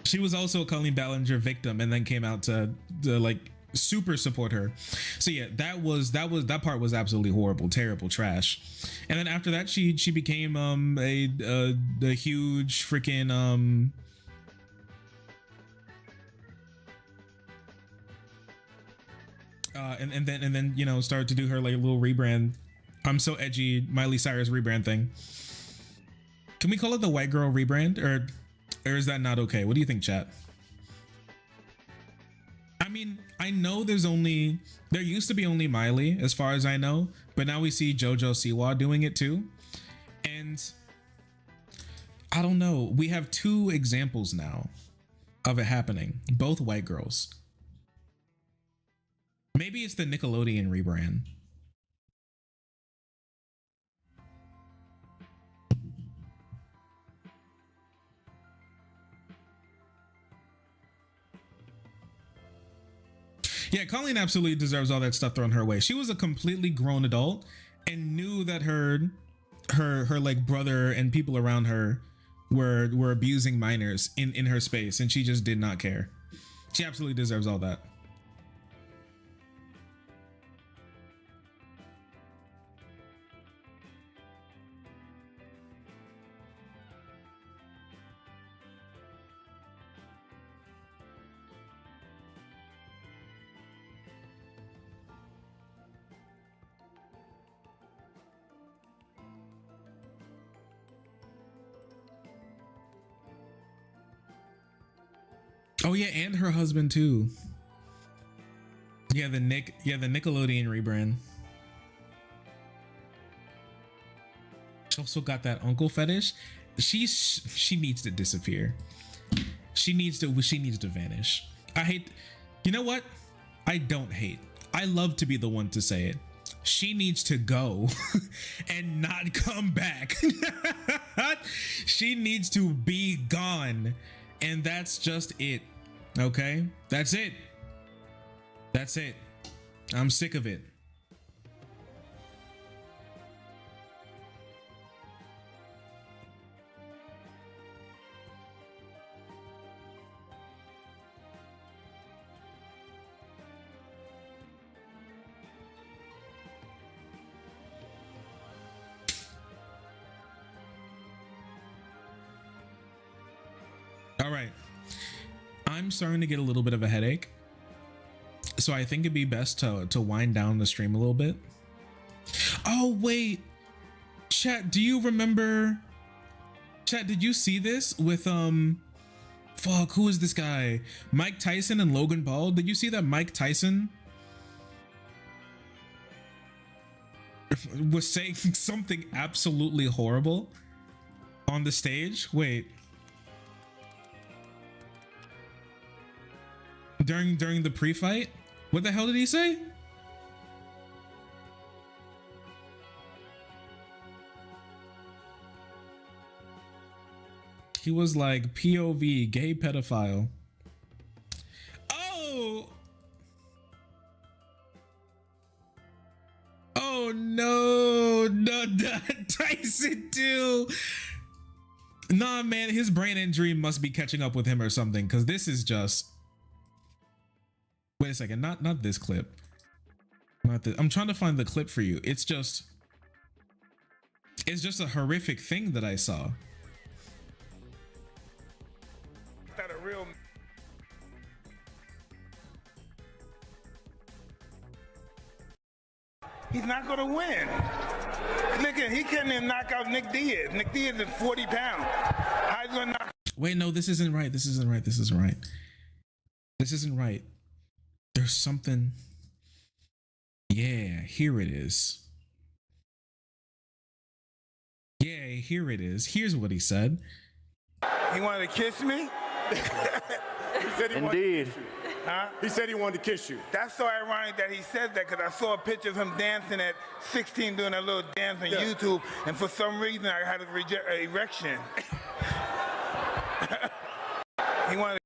She was also a Colleen Ballinger victim and then came out to like super support her. So yeah, that part was absolutely horrible, terrible, trash. And then after that she became a huge freaking and then you know, started to do her like little rebrand. I'm so edgy Miley Cyrus rebrand thing. Can we call it the white girl rebrand, or is that not okay? What do you think, chat? I mean, I know there used to be only Miley as far as I know, but now we see Jojo Siwa doing it too. And I don't know, we have two examples now of it happening, both white girls. Maybe it's the Nickelodeon rebrand. Yeah, Colleen absolutely deserves all that stuff thrown her way. She was a completely grown adult and knew that her like brother and people around her were abusing minors in her space, and she just did not care. She absolutely deserves all that. Oh yeah, and her husband too. Yeah, the Nickelodeon rebrand. She also got that uncle fetish. She needs to disappear. She needs to vanish. I hate, you know what? I don't hate. I love to be the one to say it. She needs to go and not come back. She needs to be gone. And that's just it. Okay? That's it. That's it. I'm sick of it. All right. I'm starting to get a little bit of a headache, so I think it'd be best to wind down the stream a little bit. Oh wait, chat, do you remember? Chat, did you see this with fuck, who is this guy? Mike Tyson and Logan Paul. Did you see that Mike Tyson was saying something absolutely horrible on the stage? Wait. During the pre-fight? What the hell did he say? He was like, POV, gay pedophile. Oh! Oh no, not Tyson too. Nah, man, his brain injury must be catching up with him or something, because this is just... Wait a second, not this clip. Not this. I'm trying to find the clip for you. It's just a horrific thing that I saw. That a real. He's not going to win. Look at, he couldn't even knock out Nick Diaz. Nick Diaz is 40 pounds. How you going to knock? Wait, no, this isn't right. This isn't right. This isn't right. This isn't right. There's something. Yeah, here it is. Yeah, here it is. Here's what he said. He wanted to kiss me? He said he Indeed. Huh? He said he wanted to kiss you. That's so ironic that he said that, because I saw a picture of him dancing at 16 doing a little dance on YouTube, and for some reason I had an erection. He wanted.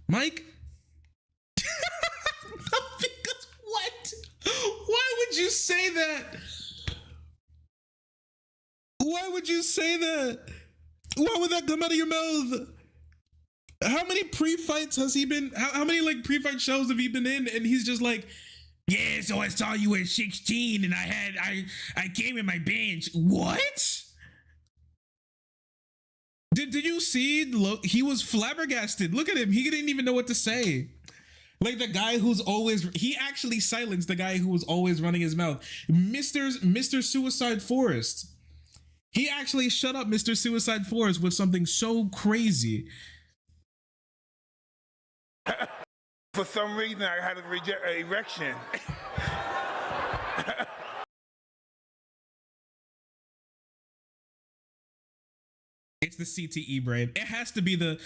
Mike? Because what? Why would you say that? Why would you say that? Why would that come out of your mouth? How many pre-fights has he been? How many like pre-fight shows have he been in? And he's just like, yeah, so I saw you at 16 and I came in my bench. What? Did you see? He was flabbergasted. Look at him. He didn't even know what to say. Like the guy who's always, he actually silenced the guy who was always running his mouth. Mr. Suicide Forest. He actually shut up Mr. Suicide Forest with something so crazy. For some reason I had an erection. It's the CTE brain. It has to be the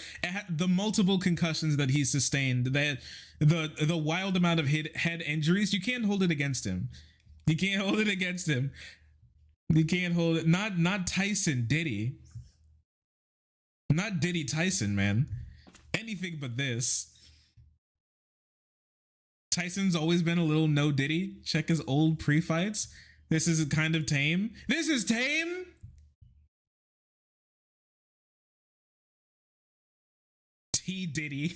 multiple concussions that he sustained, that the wild amount of head injuries. You can't hold it against him. You can't hold it against him. You can't hold it. Not Tyson Diddy. Not Diddy Tyson, man. Anything but this. Tyson's always been a little no Diddy. Check his old pre-fights. This is kind of tame. This is tame. T Diddy.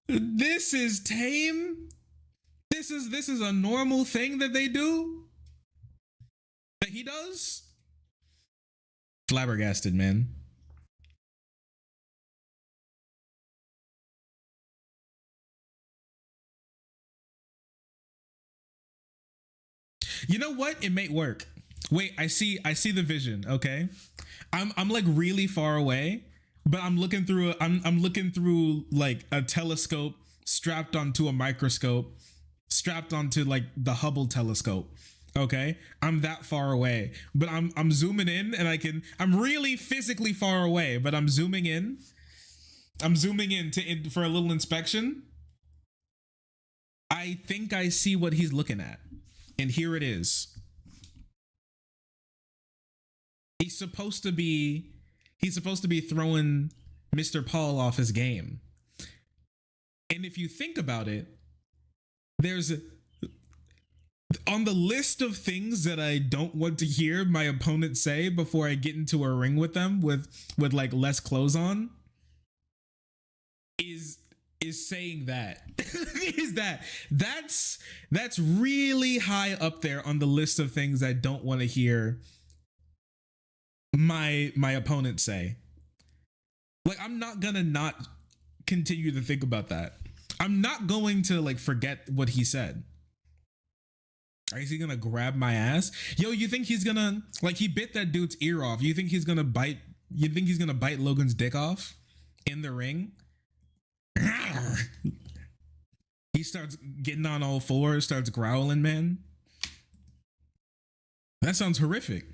This is tame. This is a normal thing that they do. That he does. Flabbergasted, man. You know what? It may work. Wait, I see the vision, okay? I'm like really far away, but I'm looking through like a telescope strapped onto a microscope, strapped onto like the Hubble telescope. Okay? I'm that far away, but I'm zooming in and I'm really physically far away, but I'm zooming in. I'm zooming in for a little inspection. I think I see what he's looking at. And here it is. He's supposed to be throwing Mr. Paul off his game. And if you think about it, there's on the list of things that I don't want to hear my opponent say before I get into a ring with them with like less clothes on is saying that. That's really high up there on the list of things I don't want to hear my opponent say. Like, I'm not gonna not continue to think about that. I'm not going to like forget what he said. Is he gonna grab my ass? Yo, you think he's gonna, like, he bit that dude's ear off. You think he's gonna bite Logan's dick off in the ring? He starts getting on all fours, starts growling, man. That sounds horrific.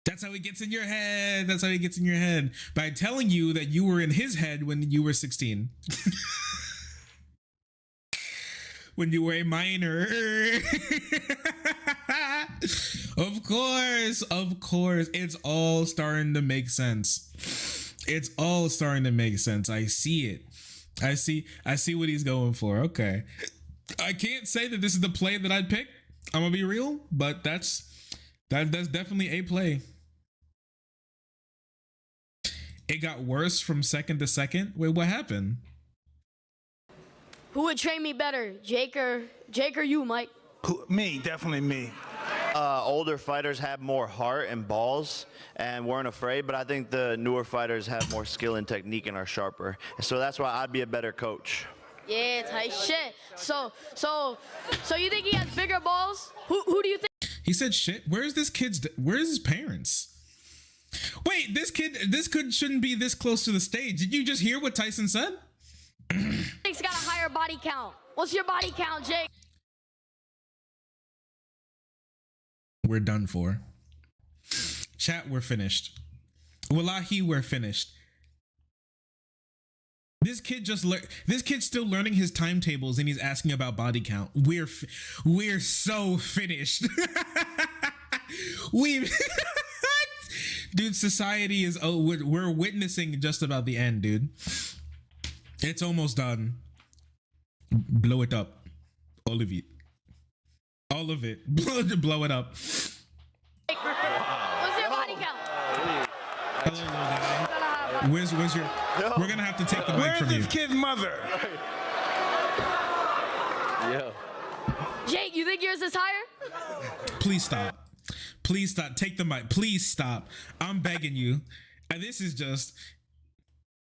That's how he gets in your head. That's how he gets in your head. By telling you that you were in his head when you were 16. When you were a minor. Of course. It's all starting to make sense. It's all starting to make sense. I see it. I see what he's going for. Okay. I can't say that this is the play that I'd pick. I'm gonna be real, but that's definitely a play. It got worse from second to second. Wait, what happened? Who would train me better, Jake or you, Mike? Me, definitely me. Older fighters have more heart and balls and weren't afraid, but I think the newer fighters have more skill and technique and are sharper. So that's why I'd be a better coach. Yeah, tight shit. So you think he has bigger balls? Who do you think? He said shit. Where's his parents? Wait, this kid shouldn't be this close to the stage. Did you just hear what Tyson said? Jake's got a higher body count. What's your body count, Jake? We're done for. Chat, we're finished. Wallahi, we're finished. This kid's still learning his timetables and he's asking about body count. We're so finished. Dude, society is, we're witnessing just about the end, dude. It's almost done. Blow it up. All of it. All of it. Blow it up. What's your body count? Hello, little guy. Where's your... We're gonna have to take the mic from you. Where's this kid's mother? Yeah. Jake, you think yours is higher? Please stop. Please stop. Take the mic. Please stop. I'm begging you. And this is just...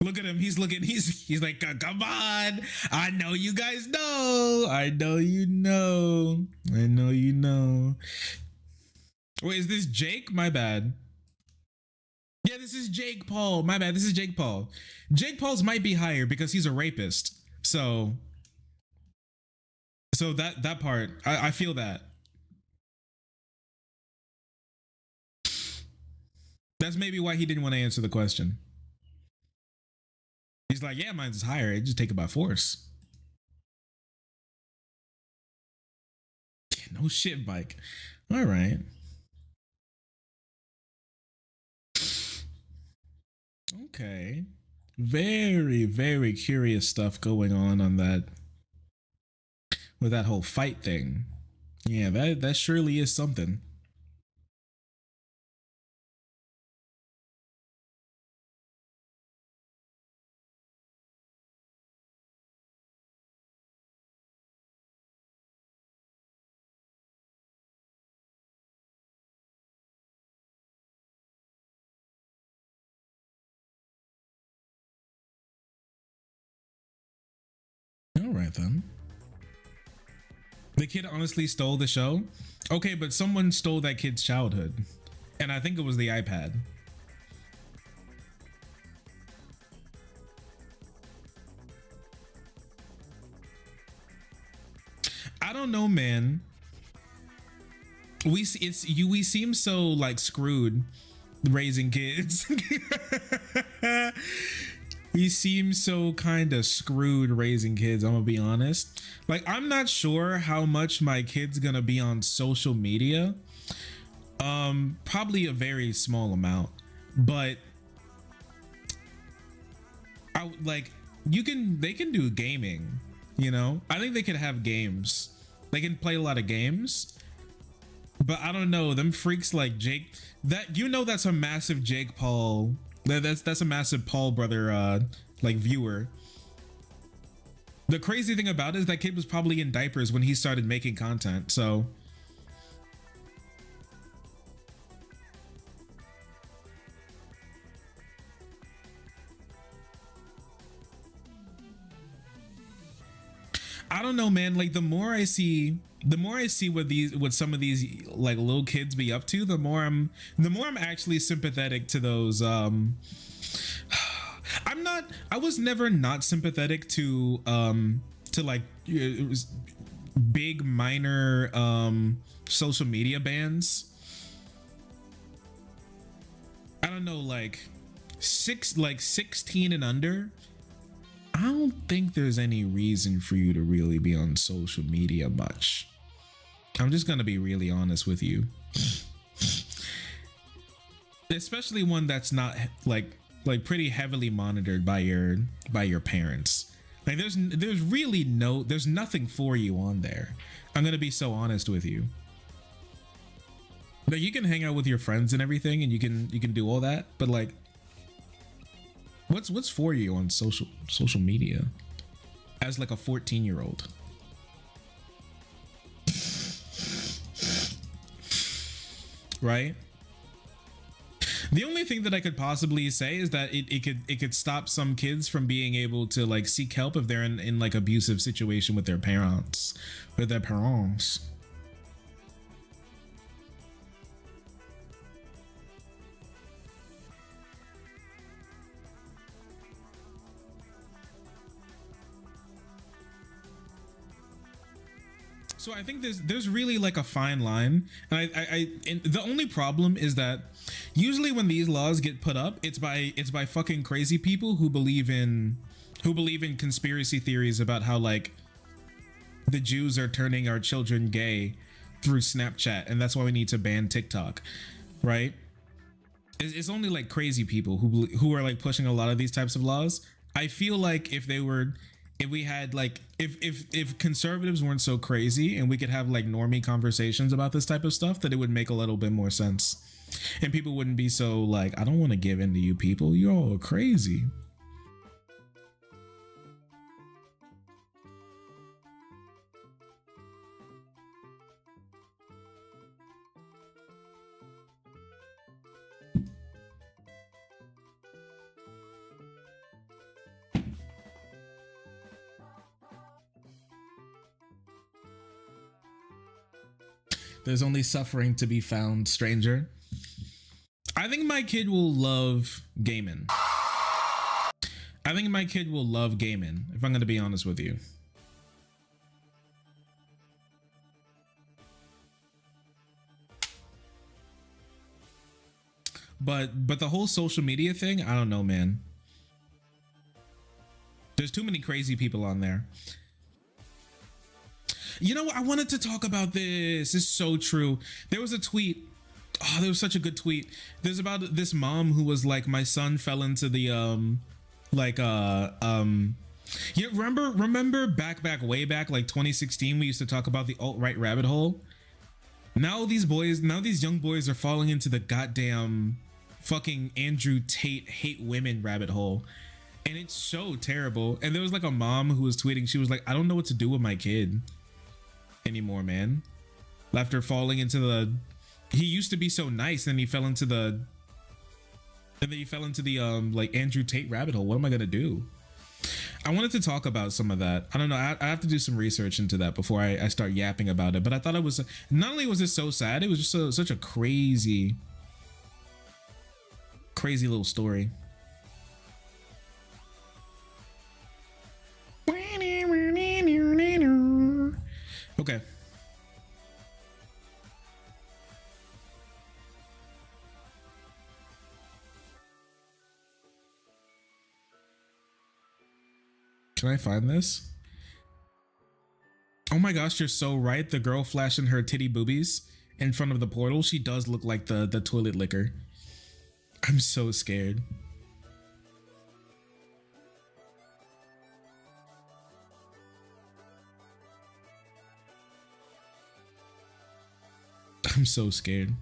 Look at him. He's looking. He's like, come on. I know you guys know. I know you know. I know you know. Wait, is this Jake? My bad. Yeah, this is Jake Paul. My bad. This is Jake Paul. Jake Paul's might be higher because he's a rapist. So that part, I feel that. That's maybe why he didn't want to answer the question. He's like, yeah, mine's higher. I just take it by force. No shit, Mike. All right. Okay. Very, very curious stuff going on that, with that whole fight thing. Yeah, that surely is something. All right then. The kid honestly stole the show. Okay, but someone stole that kid's childhood, and I think it was the iPad. I don't know, man. We seem so like screwed raising kids. We seem so kind of screwed raising kids, I'm gonna be honest. Like, I'm not sure how much my kid's gonna be on social media. Probably a very small amount, but they can do gaming, you know? I think they could have games. They can play a lot of games, but I don't know, them freaks like Jake, that's a massive Jake Paul. That's a massive Paul brother like viewer. The crazy thing about it is that kid was probably in diapers when he started making content, so I don't know, man. Like, the more I see what some of these like little kids be up to, the more I'm actually sympathetic to those. I was never not sympathetic to like it was big minor social media bans. I don't know, like 16 and under. I don't think there's any reason for you to really be on social media much. I'm just gonna be really honest with you. Especially one that's not like pretty heavily monitored by your parents. Like there's nothing for you on there. I'm gonna be so honest with you. Like, you can hang out with your friends and everything, and you can do all that, but like What's for you on social media as like a 14-year-old? Right? The only thing that I could possibly say is that it could stop some kids from being able to like seek help if they're in like abusive situation with their parents. So I think there's really like a fine line, and and the only problem is that usually when these laws get put up, it's by fucking crazy people who believe in conspiracy theories about how like the Jews are turning our children gay through Snapchat, and that's why we need to ban TikTok, right? It's only like crazy people who are like pushing a lot of these types of laws. I feel like if we had like if conservatives weren't so crazy and we could have like normie conversations about this type of stuff, that it would make a little bit more sense, and people wouldn't be so like, I don't want to give in to you people, you're all crazy. There's only suffering to be found, stranger. I think my kid will love gaming. I think my kid will love gaming, if I'm going to be honest with you. But the whole social media thing, I don't know, man. There's too many crazy people on there. You know what? I wanted to talk about this. It's so true. There was a tweet. Oh, there was such a good tweet. There's about this mom who was like, my son fell into the you remember way back like 2016, we used to talk about the alt-right rabbit hole. Now these young boys are falling into the goddamn fucking Andrew Tate hate women rabbit hole. And it's so terrible. And there was like a mom who was tweeting, she was like, I don't know what to do with my kid anymore, man. After falling into he used to be so nice, and he fell into the like Andrew Tate rabbit hole. What am I gonna do? I wanted to talk about some of that. I don't know, I have to do some research into that before I start yapping about it. But I thought it was, not only was it so sad, it was just such a crazy little story. Okay. Can I find this? Oh my gosh, you're so right. The girl flashing her titty boobies in front of the portal, she does look like the toilet licker. I'm so scared. I'm so scared.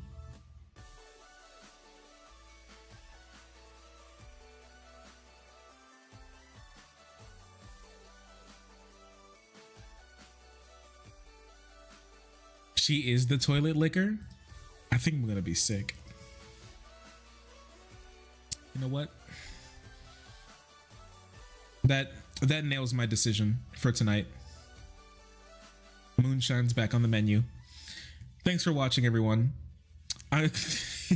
She is the toilet licker? I think I'm gonna be sick. You know what? That nails my decision for tonight. Moonshine's back on the menu. Thanks for watching, everyone. That's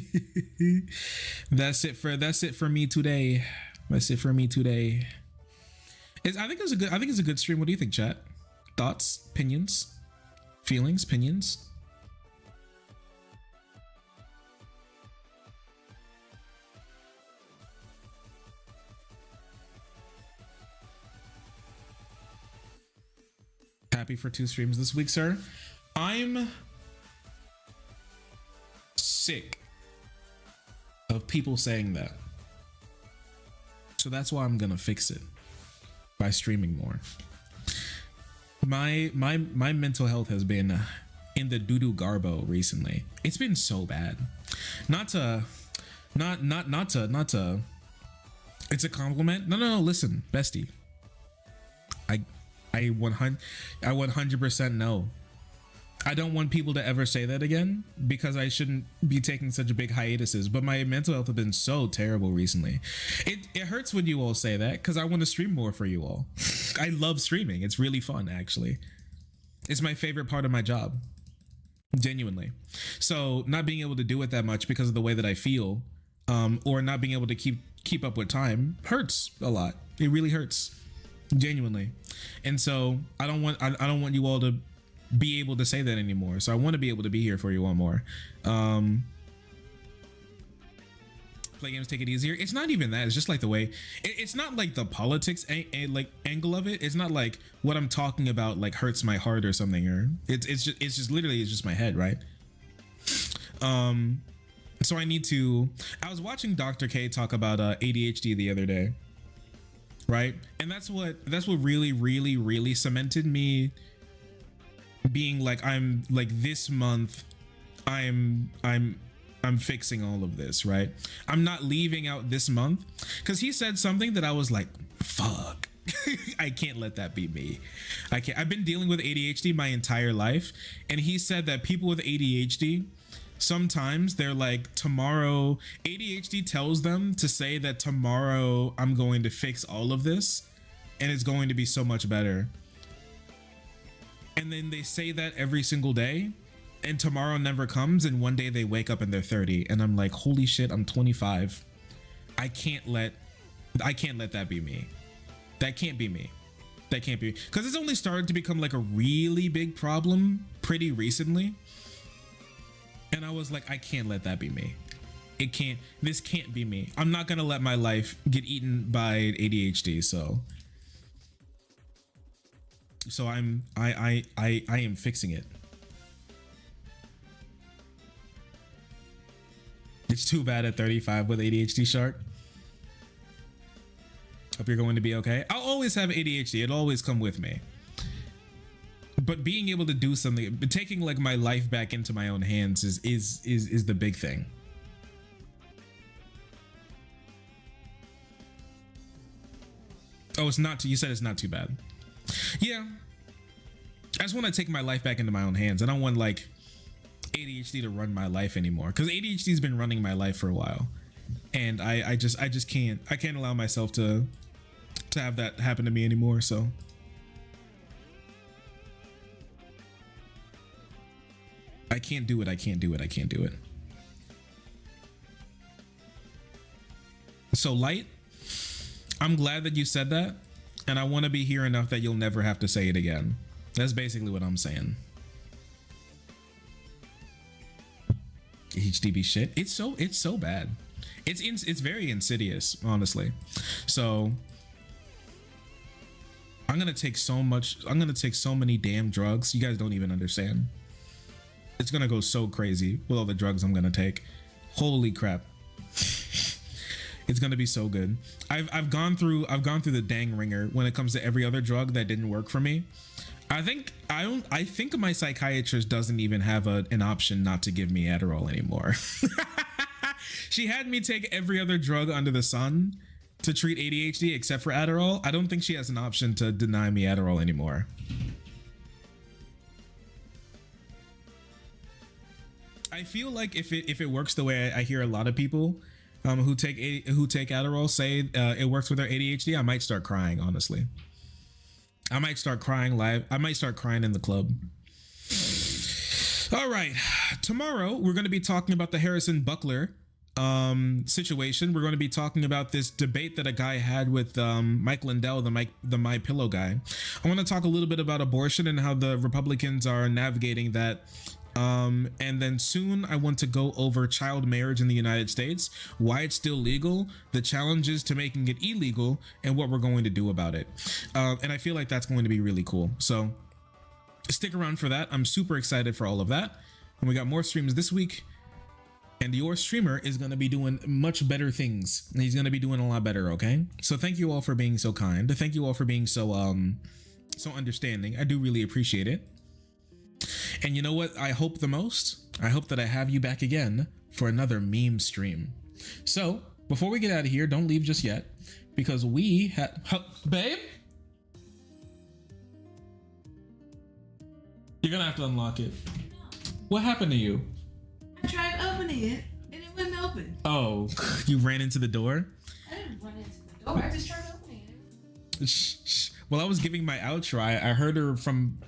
it for me today. That's it for me today. I think it's a good stream. What do you think, chat? Thoughts, opinions, feelings, opinions? Happy for 2 streams this week, sir. I'm sick of people saying that. So that's why I'm gonna fix it by streaming more. My mental health has been in the doo-doo garbo recently. It's been so bad. Not to It's a compliment. No. Listen, bestie. I 100% know. I don't want people to ever say that again because I shouldn't be taking such a big hiatuses, but my mental health has been so terrible recently. It hurts when you all say that because I want to stream more for you all. I love streaming. It's really fun, actually. It's my favorite part of my job. Genuinely. So not being able to do it that much because of the way that I feel, or not being able to keep up with time hurts a lot. It really hurts. Genuinely. And so I don't want you all to be able to say that anymore. So I want to be able to be here for you all more. Play games, take it easier. It's not even that. It's just like the way it's not like the politics like angle of it. It's not like what I'm talking about like hurts my heart or something, or it's just literally it's just my head, right? So I was watching Dr. K talk about ADHD the other day, right? And that's what really cemented me being like, I'm like, this month I'm fixing all of this, right? I'm not leaving out this month, because he said something that I was like, fuck. I can't let that be me. I've been dealing with ADHD my entire life, and he said that people with ADHD, sometimes they're like, tomorrow, ADHD tells them to say that tomorrow I'm going to fix all of this and it's going to be so much better. And then they say that every single day, and tomorrow never comes, and one day they wake up and they're 30, and I'm like, holy shit, I'm 25. I can't let that be me. That can't be me. That can't be, because it's only started to become like a really big problem pretty recently. And I was like, I can't let that be me. This can't be me. I'm not gonna let my life get eaten by ADHD. So I am fixing it. It's too bad at 35 with ADHD, Shark. Hope you're going to be okay. I'll always have ADHD. It'll always come with me. But being able to do something, taking like my life back into my own hands is the big thing. Oh, it's not. You said it's not too bad. Yeah. I just want to take my life back into my own hands. I don't want like ADHD to run my life anymore, because ADHD has been running my life for a while, and I just can't allow myself to have that happen to me anymore. So I can't do it. I can't do it. So Light, I'm glad that you said that, and I want to be here enough that you'll never have to say it again. That's basically what I'm saying. HDB shit. It's so bad. It's very insidious, honestly. So I'm gonna take so many damn drugs. You guys don't even understand. It's gonna go so crazy with all the drugs I'm gonna take. Holy crap. It's gonna be so good. I've gone through the dang ringer when it comes to every other drug that didn't work for me. I think my psychiatrist doesn't even have an option not to give me Adderall anymore. She had me take every other drug under the sun to treat ADHD except for Adderall. I don't think she has an option to deny me Adderall anymore. I feel like if it works the way I hear a lot of people who take Adderall say it works with their ADHD, I might start crying, honestly. I might start crying live. I might start crying in the club. All right. Tomorrow, we're going to be talking about the Harrison Buckler situation. We're going to be talking about this debate that a guy had with Mike Lindell, the My Pillow guy. I want to talk a little bit about abortion and how the Republicans are navigating that. And then soon I want to go over child marriage in the United States, why it's still legal, the challenges to making it illegal, and what we're going to do about it. And I feel like that's going to be really cool. So stick around for that. I'm super excited for all of that. And we got more streams this week. And your streamer is going to be doing much better things. He's going to be doing a lot better, okay? So thank you all for being so kind. Thank you all for being so so understanding. I do really appreciate it. And you know what I hope the most? I hope that I have you back again for another meme stream. So before we get out of here, don't leave just yet, because we had, babe, you're gonna have to unlock it. What happened to you? I tried opening it and it wouldn't open. Oh, you ran into the door? I didn't run into the door. I just tried opening it. Shh. Well, I was giving my outro. I heard her from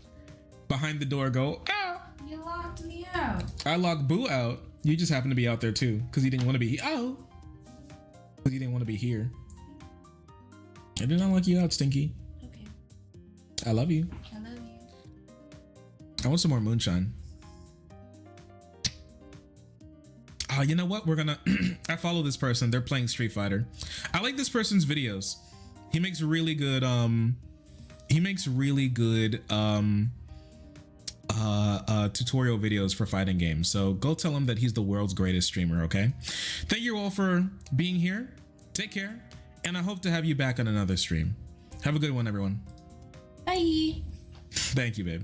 behind the door go, ah! You locked me out. I locked Boo out. You just happened to be out there too, because you didn't want to be, because you didn't want to be here. I did not lock you out, Stinky. Okay. I love you. I love you. I want some more moonshine. You know what? We're gonna, I follow this person. They're playing Street Fighter. I like this person's videos. He makes really good, tutorial videos for fighting games. So go tell him that he's the world's greatest streamer, okay? Thank you all for being here. Take care. And I hope to have you back on another stream. Have a good one, everyone. Bye. Thank you, babe.